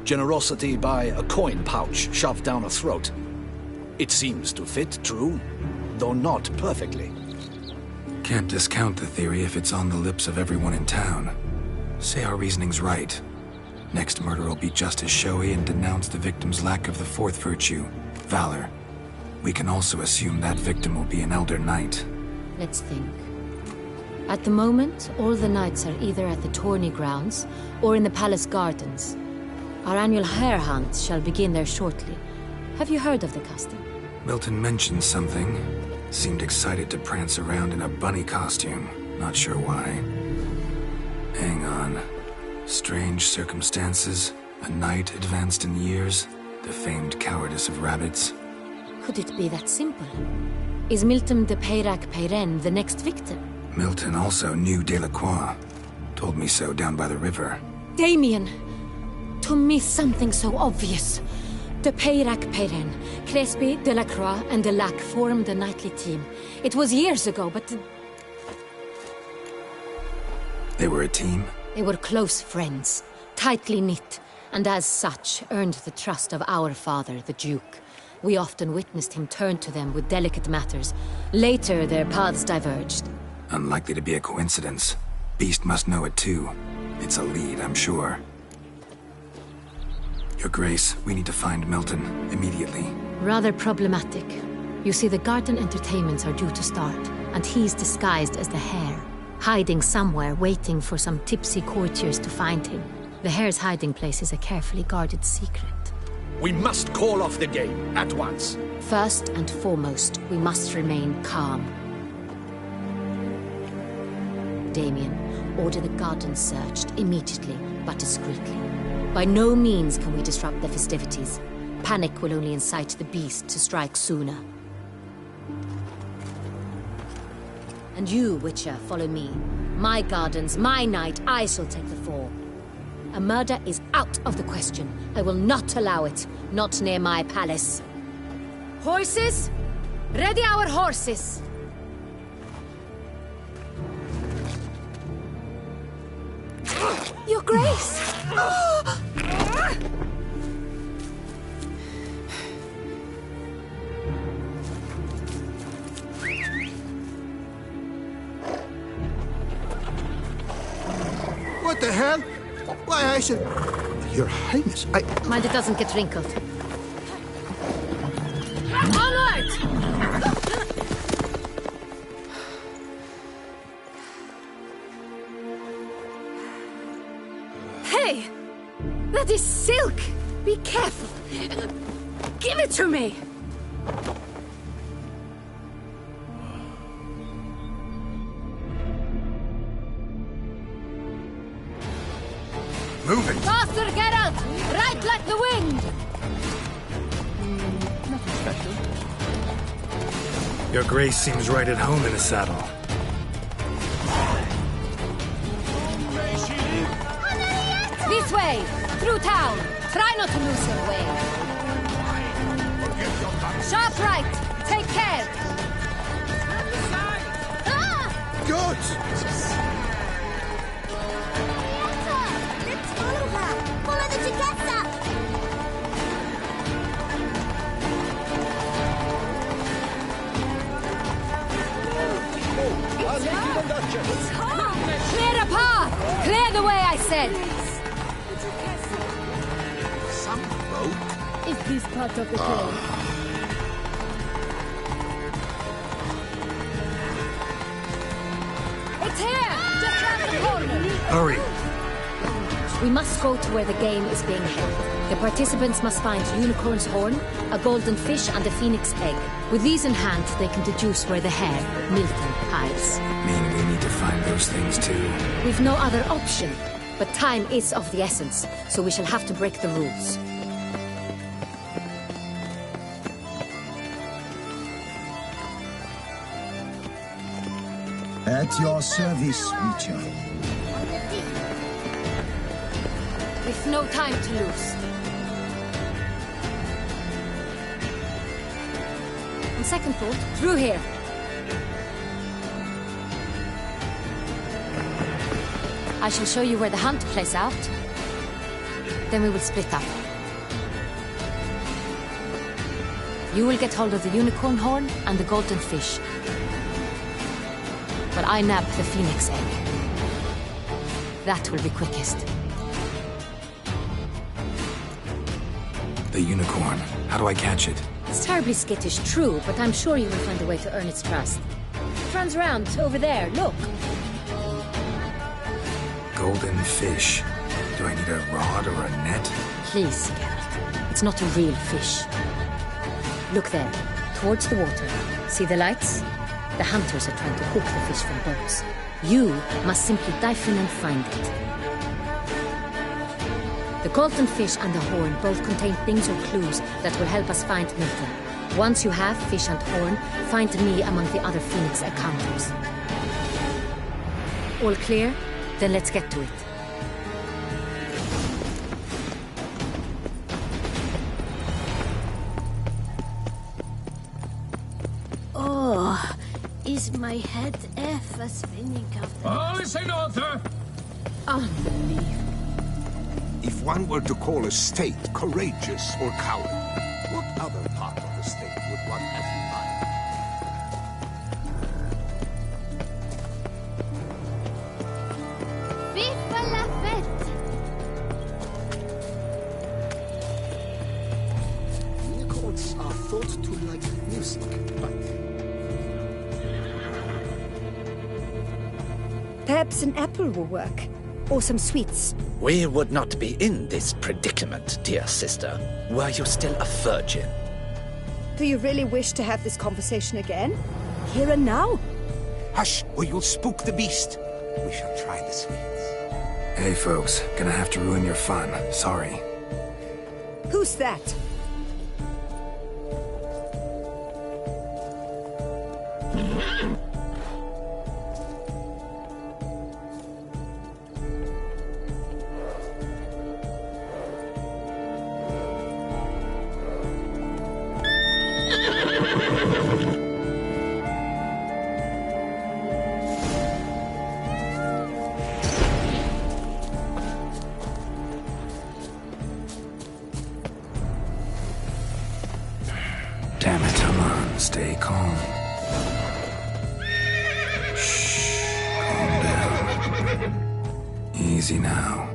S18: Generosity by a coin pouch shoved down a throat. It seems to fit, true, though not perfectly.
S5: Can't discount the theory if it's on the lips of everyone in town. Say our reasoning's right. Next murder will be just as showy and denounce the victim's lack of the 4th virtue, valor. We can also assume that victim will be an elder knight.
S1: Let's think. At the moment, all the knights are either at the tourney grounds or in the palace gardens. Our annual hare hunt shall begin there shortly. Have you heard of the custom?
S5: Milton mentioned something. Seemed excited to prance around in a bunny costume. Not sure why. Hang on. Strange circumstances. A knight advanced in years. The famed cowardice of rabbits.
S1: Could it be that simple? Is Milton de Peyrac-Peyren the next victim?
S5: Milton also knew Delacroix. Told me so down by the river.
S1: Damien! To me, something so obvious. De Peyrac-Peyren, Crespi, Delacroix, and Delac formed a knightly team. It was years ago, but...
S5: They were a team?
S1: They were close friends, tightly knit, and as such earned the trust of our father, the Duke. We often witnessed him turn to them with delicate matters. Later, their paths diverged.
S5: Unlikely to be a coincidence. Beast must know it too. It's a lead, I'm sure. Your Grace, we need to find Milton, immediately.
S1: Rather problematic. You see, the garden entertainments are due to start, and he's disguised as the hare, hiding somewhere, waiting for some tipsy courtiers to find him. The hare's hiding place is a carefully guarded secret.
S18: We must call off the game, at once.
S1: First and foremost, we must remain calm. Damien, order the garden searched immediately, but discreetly. By no means can we disrupt the festivities. Panic will only incite the beast to strike sooner. And you, Witcher, follow me. My gardens, my night, I shall take the fall. A murder is out of the question. I will not allow it. Not near my palace. Horses? Ready our horses!
S11: Your Grace!
S18: What the hell? Why, I said... Your Highness,
S1: Mind it doesn't get wrinkled. Onward!
S11: Hey! That is silk! Be careful! Give it to me!
S5: Moving!
S1: Faster, Geralt! Right like the wind!
S5: Nothing special. Your Grace seems right at home in a saddle.
S1: This way! Through town! Try not to lose your way!
S11: Sharp right! Take care!
S3: Good!
S9: Let's follow her! Follow the Chiketsa!
S11: It's hard! Clear the path! Clear the way, I said!
S18: Some rope?
S11: Is this part of the plan? It's here! Just round the corner!
S5: Hurry!
S1: We must go to where the game is being held. The participants must find unicorn's horn, a golden fish, and a phoenix egg. With these in hand, they can deduce where the hare, Milton, hides.
S5: Mean we need to find those things too?
S1: We've no other option. But time is of the essence, so we shall have to break the rules.
S12: At your service, Witcher.
S1: We've no time to lose. On second thought, through here. I shall show you where the hunt plays out. Then we will split up. You will get hold of the unicorn horn and the golden fish. But I nab the phoenix egg. That will be quickest.
S5: The unicorn. How do I catch it?
S1: It's terribly skittish, true, but I'm sure you will find a way to earn its trust. It runs around over there, look.
S5: Golden fish. Do I need a rod or a net?
S1: Please, Geralt. It's not a real fish. Look there, towards the water. See the lights? The hunters are trying to hook the fish from boats. You must simply dive in and find it. The golden fish and the horn both contain things or clues that will help us find Milton. Once you have fish and horn, find me among the other Phoenix egg hunters. All clear? Then let's get to it.
S11: Oh, is my head ever spinning after?
S21: All is in order!
S11: Unbelievable.
S18: If one were to call a state courageous or coward, what other part of the state would one have in mind?
S11: Viva la fête!
S18: Unicorns are thought to like music, but...
S22: Perhaps an apple will work. Or some sweets.
S23: We would not be in this predicament, dear sister, were you still a virgin.
S22: Do you really wish to have this conversation again? Here and now?
S18: Hush, or you'll spook the beast. We shall try the sweets.
S5: Hey, folks. Gonna have to ruin your fun. Sorry.
S22: Who's that?
S5: Damn it, come on. Stay calm. Shh. Calm down. Easy now.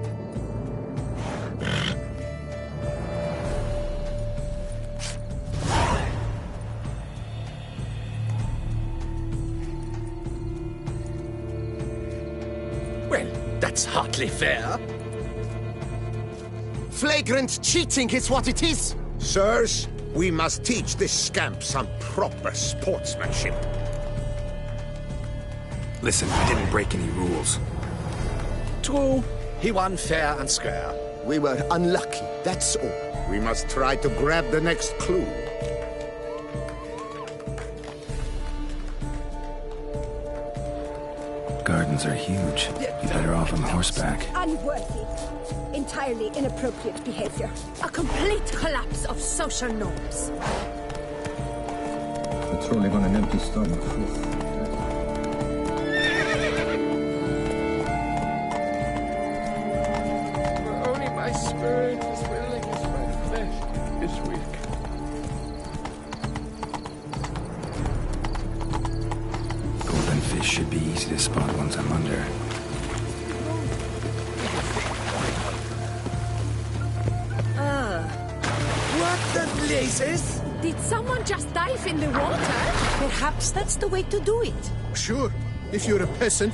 S7: Well, that's hardly fair.
S19: Flagrant cheating is what it is! Sirs, we must teach this scamp some proper sportsmanship.
S5: Listen, I didn't break any rules.
S7: True. He won fair and square.
S19: We were unlucky, that's all. We must try to grab the next clue.
S5: Gardens are huge. You're better off on horseback.
S22: Unworthy. Entirely inappropriate behavior.
S11: A complete collapse of social norms.
S12: trolling on an empty stomach.
S21: Only my spirit is willing as my flesh is weak.
S5: Golden fish should be easy to spot once I'm under.
S18: What the blazes?
S11: Did someone just dive in the water?
S9: Perhaps that's the way to do it.
S3: Sure, if you're a peasant.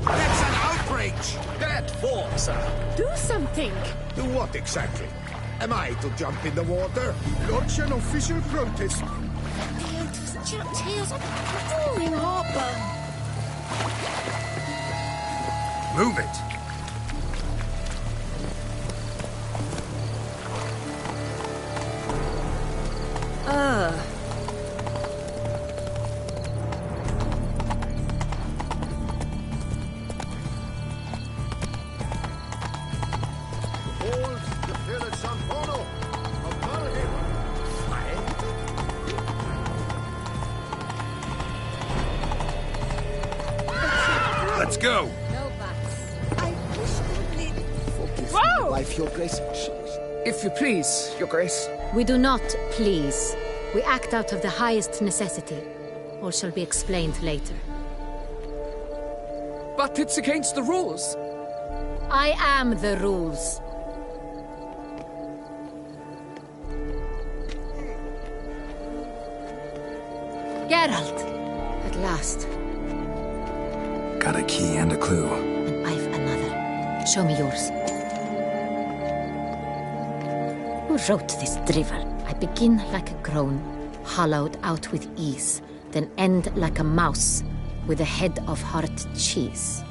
S18: That's an outrage! That for, sir.
S11: Do something!
S18: Do what exactly? Am I to jump in the water? Lodge an official protest.
S5: Move it!
S18: Hold the village on Bono.
S5: Let's go!
S11: No buts.
S9: I wish only...
S18: Forgive
S11: Whoa!
S18: my wife, Your Grace.
S4: If you please, Your Grace.
S1: We do not please. We act out of the highest necessity. All shall be explained later.
S4: But it's against the rules.
S1: I am the rules. Geralt! At last.
S5: Got a key and a clue.
S1: And I've another. Show me yours. Who wrote this drivel? I begin like a groan, hollowed out with ease, then end like a mouse with a head of hard cheese.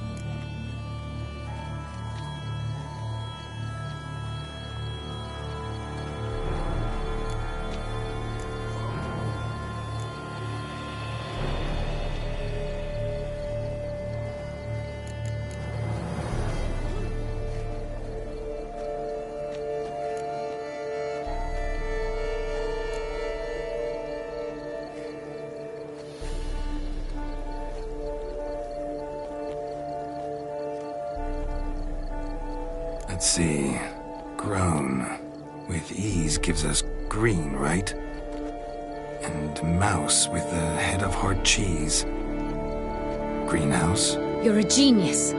S5: Let's see. Grown. With ease gives us green, right? And mouse with the head of hard cheese. Greenhouse?
S1: You're a genius.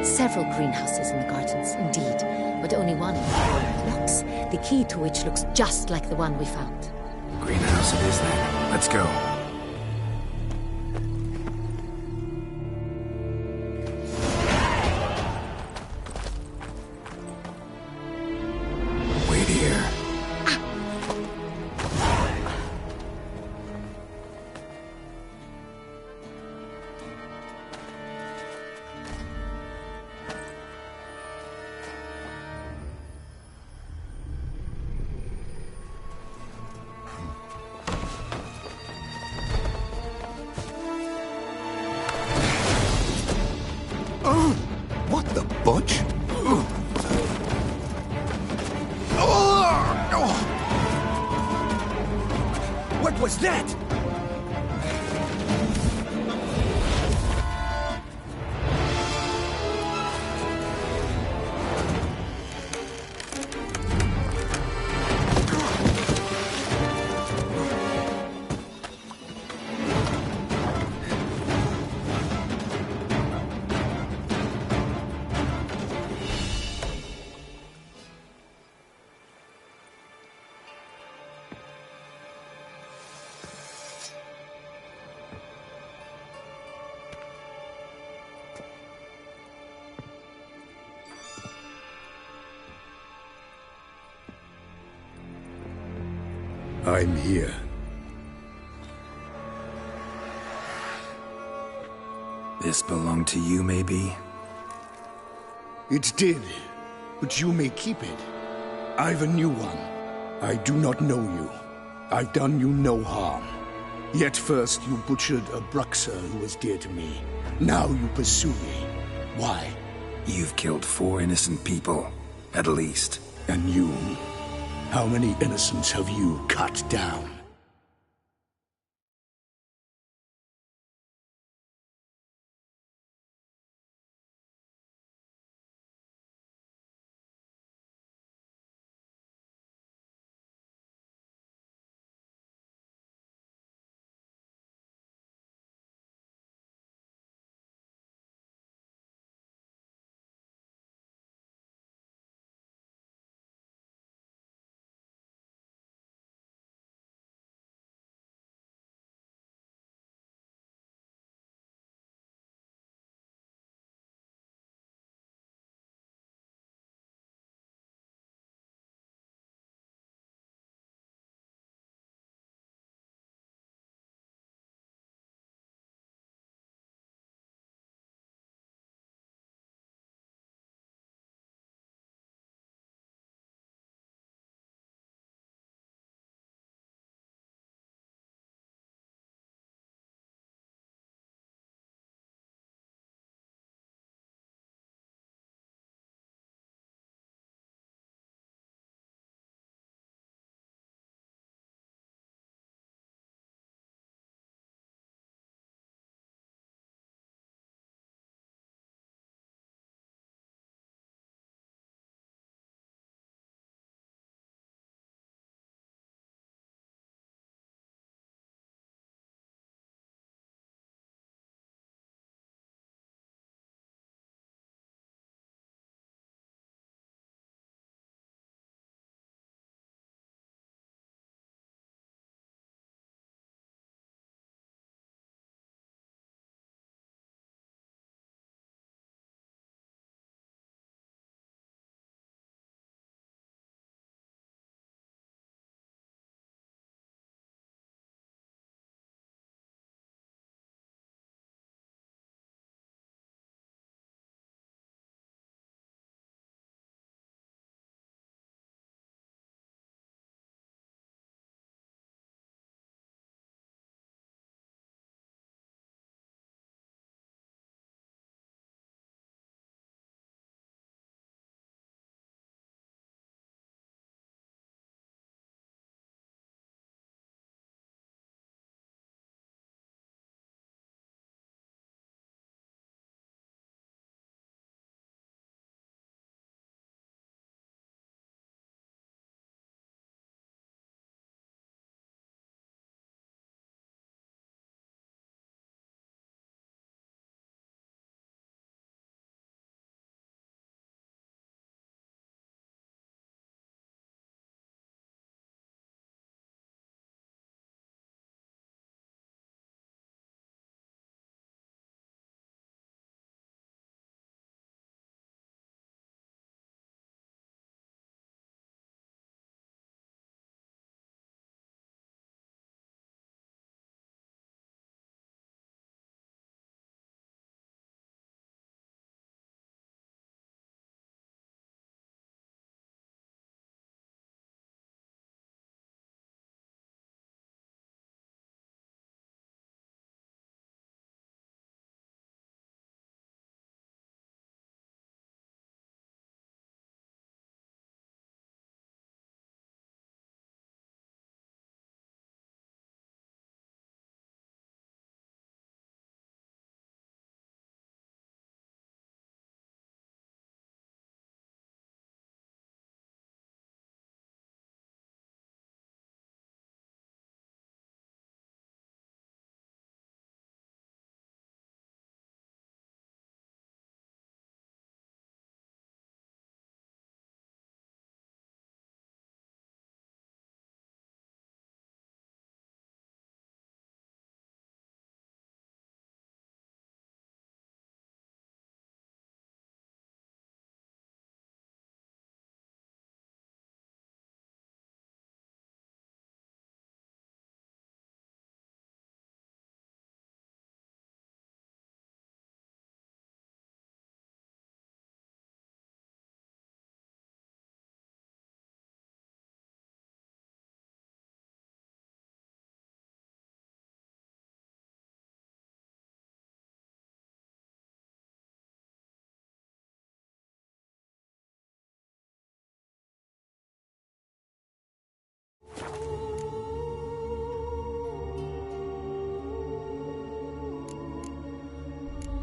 S1: Several greenhouses in the gardens, indeed, but only one locks, the key to which looks just like the one we found.
S5: Greenhouse it is then. Let's go. Wait here.
S19: Oh, what the butch?
S18: What was that?
S3: I'm here.
S5: This belonged to you, maybe?
S3: It did, but you may keep it. I've a new one. I do not know you. I've done you no harm. Yet first you butchered a Bruxer who was dear to me. Now you pursue me. Why?
S5: You've killed 4 innocent people, at least.
S3: And you? How many innocents have you cut down?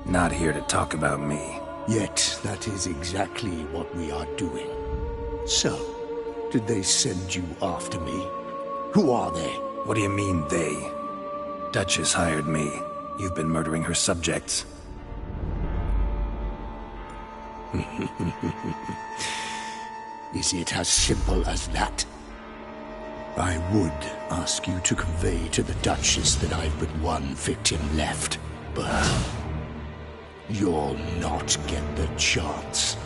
S5: Not here to talk about me.
S18: Yet that is exactly what we are doing. So, did they send you after me? Who are they?
S5: What do you mean, they? Duchess hired me. You've been murdering her subjects.
S18: Is it as simple as that? I would ask you to convey to the Duchess that I've but one victim left, but you'll not get the chance.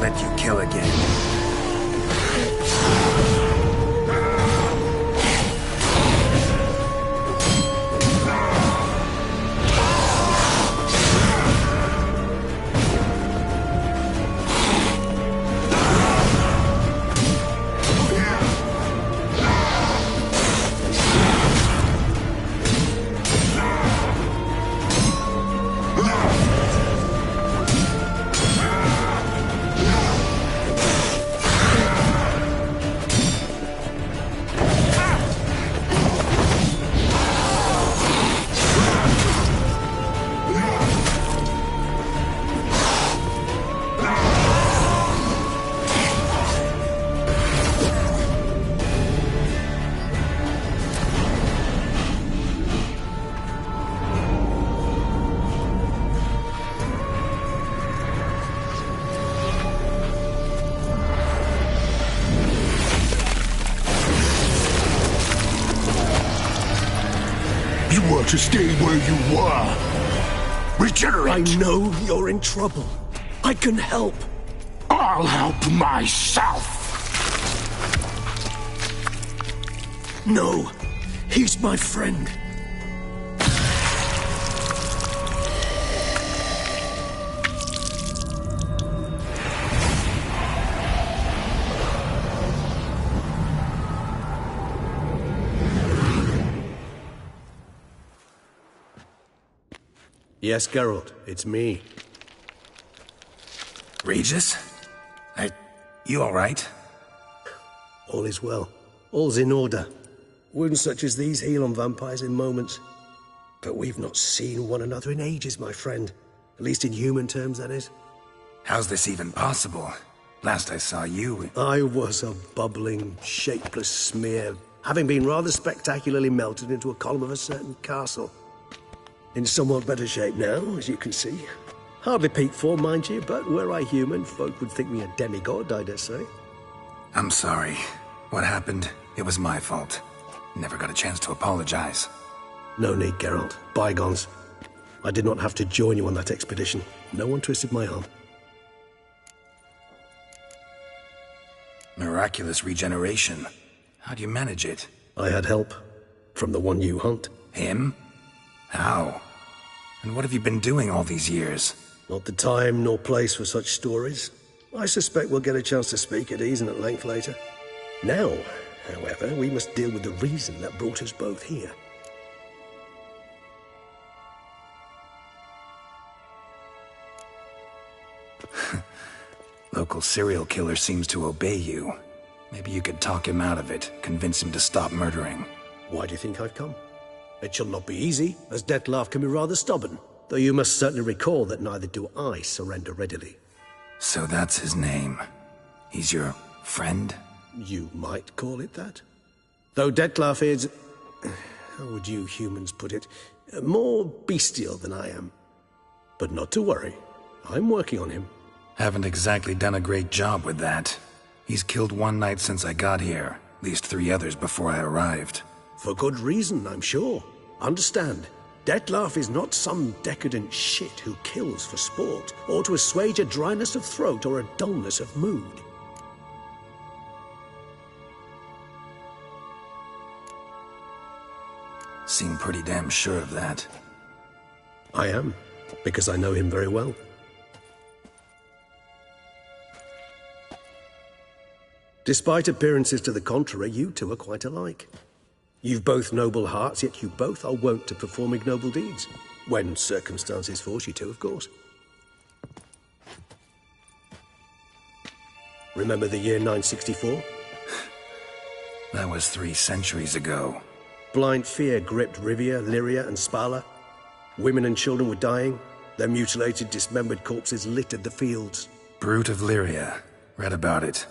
S5: Let you kill again.
S18: You were to stay where you were. Regenerate!
S6: I know you're in trouble. I can help.
S18: I'll help myself!
S6: No, he's my friend.
S13: Yes, Geralt, it's me.
S5: Regis? You all right?
S13: All is well. All's in order. Wounds such as these heal on vampires in moments. But we've not seen one another in ages, my friend. At least in human terms, that is.
S5: How's this even possible? Last I saw you...
S13: I was a bubbling, shapeless smear, having been rather spectacularly melted into a column of a certain castle. In somewhat better shape now, as you can see. Hardly peak form, mind you, but were I human, folk would think me a demigod, I dare say.
S5: I'm sorry. What happened, it was my fault. Never got a chance to apologize.
S13: No need, Geralt. Bygones. I did not have to join you on that expedition. No one twisted my arm.
S5: Miraculous regeneration. How do you manage it?
S13: I had help. From the one you hunt.
S5: Him? How? And what have you been doing all these years?
S13: Not the time nor place for such stories. I suspect we'll get a chance to speak at ease and at length later. Now, however, we must deal with the reason that brought us both here.
S5: Local serial killer seems to obey you. Maybe you could talk him out of it, convince him to stop murdering.
S13: Why do you think I've come? It shall not be easy, as Dettlaff can be rather stubborn. Though you must certainly recall that neither do I surrender readily.
S5: So that's his name. He's your friend?
S13: You might call it that. Though Dettlaff is... how would you humans put it? More bestial than I am. But not to worry. I'm working on him.
S5: Haven't exactly done a great job with that. He's killed one knight since I got here. At least 3 others before I arrived.
S13: For good reason, I'm sure. Understand, Dettlaff is not some decadent shit who kills for sport, or to assuage a dryness of throat or a dullness of mood.
S5: Seem pretty damn sure of that.
S13: I am, because I know him very well. Despite appearances to the contrary, you two are quite alike. You've both noble hearts, yet you both are wont to perform ignoble deeds. When circumstances force you to, of course. Remember the year 964?
S5: That was 3 centuries ago.
S13: Blind fear gripped Rivia, Lyria, and Spala. Women and children were dying. Their mutilated, dismembered corpses littered the fields.
S5: Brute of Lyria. Read about it.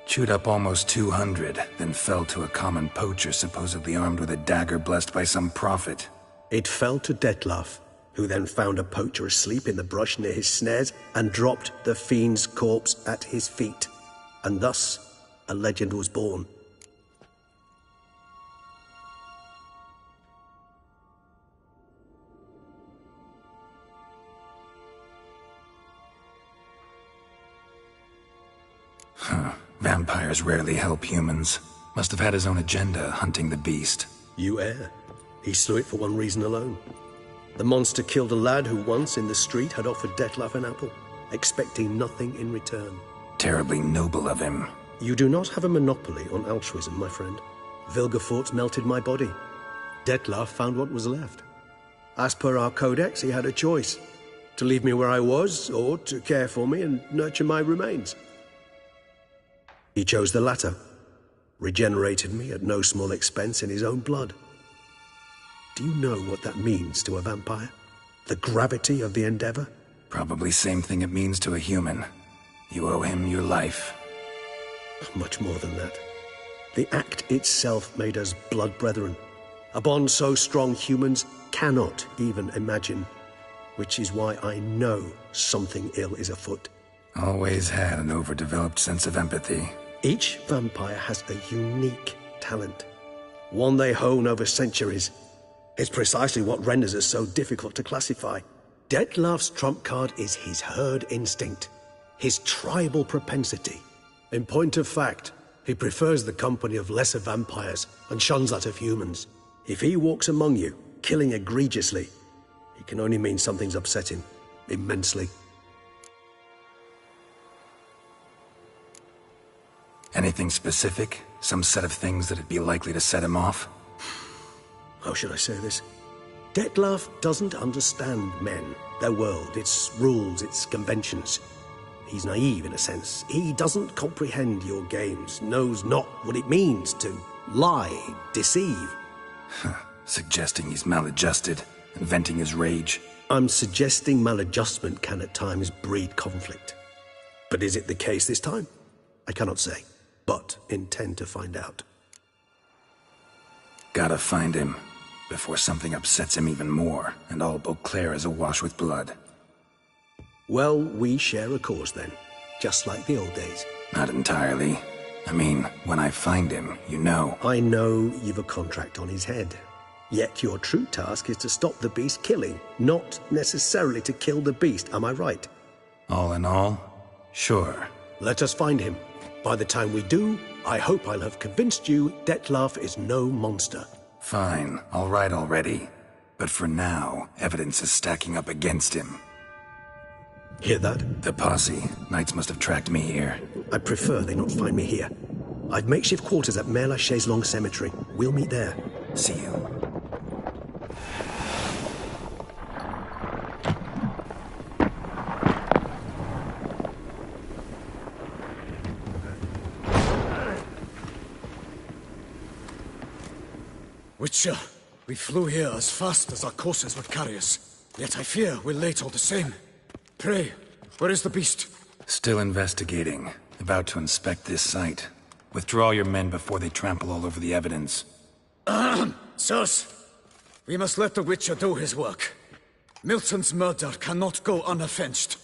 S5: Chewed up almost 200, then fell to a common poacher supposedly armed with a dagger blessed by some prophet.
S13: It fell to Detlaf, who then found a poacher asleep in the brush near his snares and dropped the fiend's corpse at his feet. And thus, a legend was born.
S5: Vampires rarely help humans. Must have had his own agenda, hunting the beast.
S13: You err. He slew it for one reason alone. The monster killed a lad who once, in the street, had offered Detlaf an apple, expecting nothing in return.
S5: Terribly noble of him.
S13: You do not have a monopoly on altruism, my friend. Vilgefortz melted my body. Detlaf found what was left. As per our codex, he had a choice. To leave me where I was, or to care for me and nurture my remains. He chose the latter, regenerated me at no small expense in his own blood. Do you know what that means to a vampire? The gravity of the endeavor?
S5: Probably same thing it means to a human. You owe him your life.
S13: Much more than that. The act itself made us blood brethren. A bond so strong humans cannot even imagine. Which is why I know something ill is afoot.
S5: Always had an overdeveloped sense of empathy.
S13: Each vampire has a unique talent. One they hone over centuries. It's precisely what renders us so difficult to classify. Detlaf's trump card is his herd instinct. His tribal propensity. In point of fact, he prefers the company of lesser vampires and shuns that of humans. If he walks among you, killing egregiously, it can only mean something's upset him. Immensely.
S5: Anything specific? Some set of things that'd be likely to set him off?
S13: How should I say this? Detlaf doesn't understand men, their world, its rules, its conventions. He's naive in a sense. He doesn't comprehend your games, knows not what it means to lie, deceive.
S5: Suggesting he's maladjusted and venting his rage.
S13: I'm suggesting maladjustment can at times breed conflict. But is it the case this time? I cannot say, but intend to find out.
S5: Gotta find him, before something upsets him even more, and all Beauclair is awash with blood.
S13: Well, we share a cause then, just like the old days.
S5: Not entirely. I mean, when I find him, you know.
S13: I know you've a contract on his head. Yet your true task is to stop the beast killing, not necessarily to kill the beast, am I right?
S5: All in all, sure.
S13: Let us find him. By the time we do, I hope I'll have convinced you Detlaf is no monster.
S5: Fine, all right already. But for now, evidence is stacking up against him.
S13: Hear that?
S5: The posse. Knights must have tracked me here.
S13: I prefer they not find me here. I've makeshift quarters at Mère Lachaise Long Cemetery. We'll meet there.
S5: See you.
S15: Witcher, we flew here as fast as our courses would carry us. Yet I fear we're late all the same. Pray, where is the beast?
S5: Still investigating. About to inspect this site. Withdraw your men before they trample all over the evidence.
S15: Sirs, we must let the Witcher do his work. Milton's murder cannot go unavenged.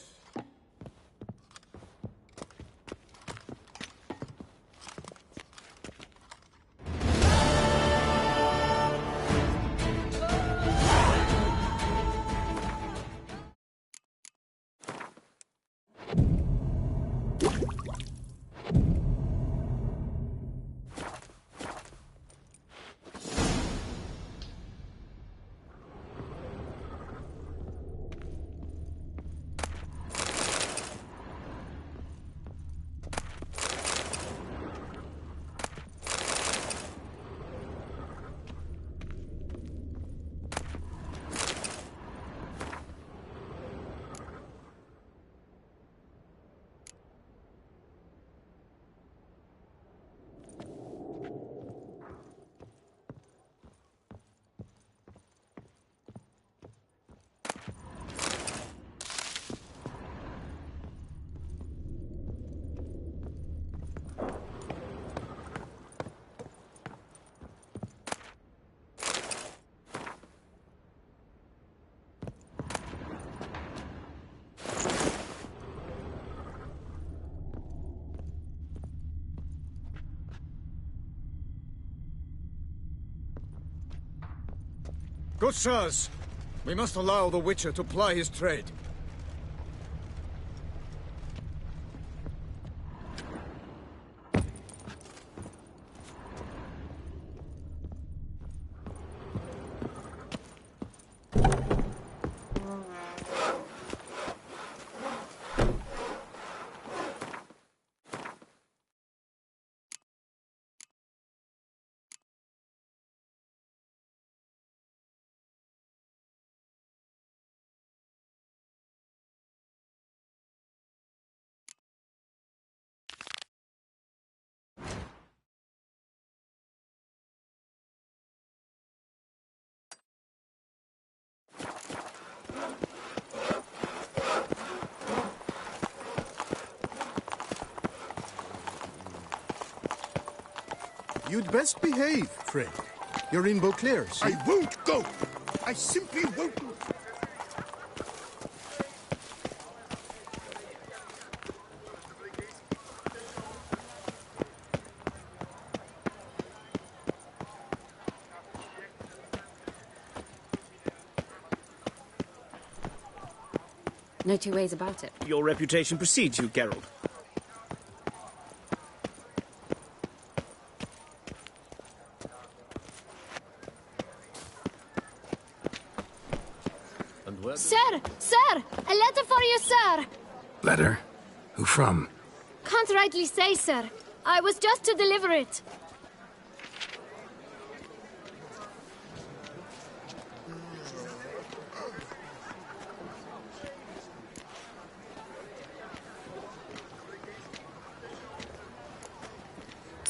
S10: Good sirs, we must allow the Witcher to ply his trade.
S14: You'd best behave, friend. You're in Beauclair, see?
S3: I won't go! I simply won't!
S2: No two ways about it.
S16: Your reputation precedes you, Geralt.
S11: Sir! Sir! A letter for you, sir!
S5: Letter? Who from?
S11: Can't rightly say, sir. I was just to deliver it.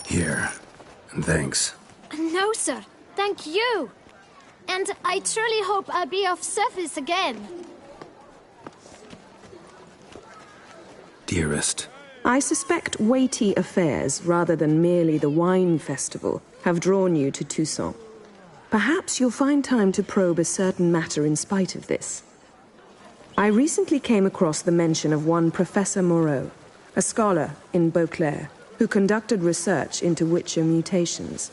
S5: Here. And thanks.
S11: No, sir. Thank you. And I truly hope I'll be of service again.
S5: Dearest.
S17: I suspect weighty affairs, rather than merely the wine festival, have drawn you to Toussaint. Perhaps you'll find time to probe a certain matter in spite of this. I recently came across the mention of one Professor Moreau, a scholar in Beauclair, who conducted research into Witcher mutations.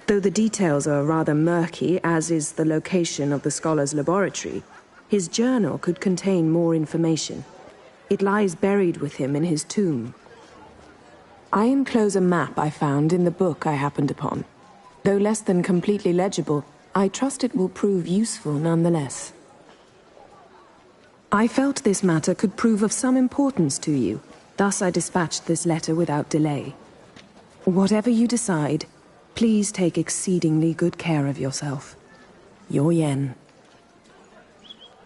S17: Though the details are rather murky, as is the location of the scholar's laboratory, his journal could contain more information. It lies buried with him in his tomb. I enclose a map I found in the book I happened upon. Though less than completely legible, I trust it will prove useful nonetheless. I felt this matter could prove of some importance to you, thus I dispatched this letter without delay. Whatever you decide, please take exceedingly good care of yourself. Your Yen.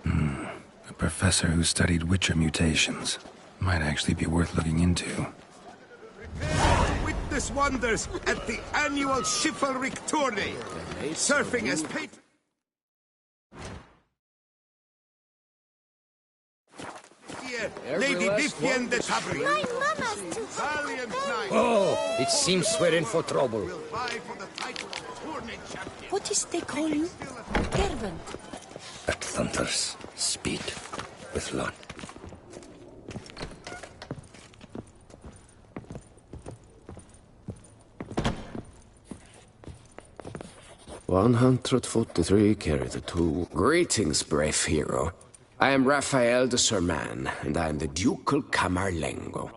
S5: A professor who studied Witcher mutations. Might actually be worth looking into.
S21: Witness wonders at the annual chivalric tourney. Surfing as patron. Lady Vivienne de Tabry.
S9: My mama's too
S21: Valiant knight.
S24: Oh, it seems we're in for trouble.
S9: What is they call you? Gervin.
S24: At thunders, speed with Lon. $143 carry the two. Greetings, brave hero. I am Raphael de Serman, and I am the Ducal Camarlengo.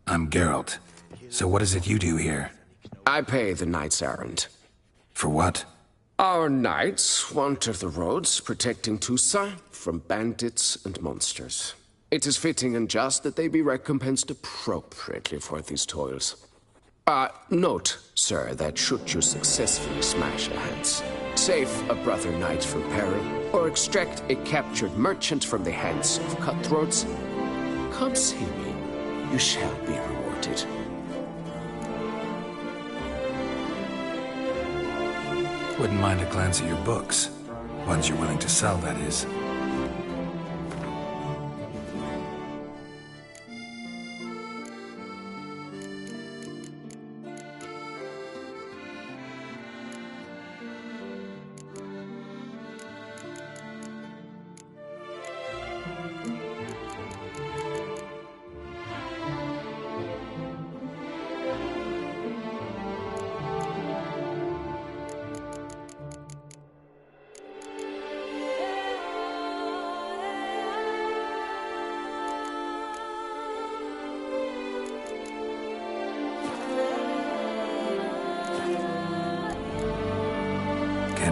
S5: I'm Geralt. So what is it you do here?
S24: I pay the knight's errand.
S5: For what?
S24: Our knights wander the roads, protecting Toussaint from bandits and monsters. It is fitting and just that they be recompensed appropriately for these toils. Note, sir, that should you successfully smash a hands, save a brother knight from peril, or extract a captured merchant from the hands of cutthroats, come see me. You shall be rewarded.
S5: Wouldn't mind a glance at your books. Ones you're willing to sell, that is.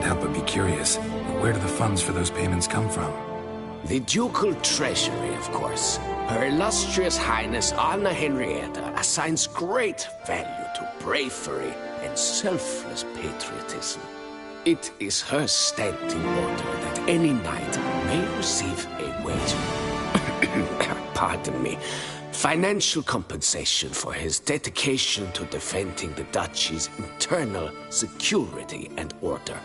S5: help but be curious. Where do the funds for those payments come from?
S24: The ducal treasury, of course. Her illustrious Highness Anna Henrietta assigns great value to bravery and selfless patriotism. It is her standing order that any knight may receive a wage. Pardon me. Financial compensation for his dedication to defending the duchy's internal security and order.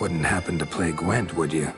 S5: Wouldn't happen to play Gwent, would you?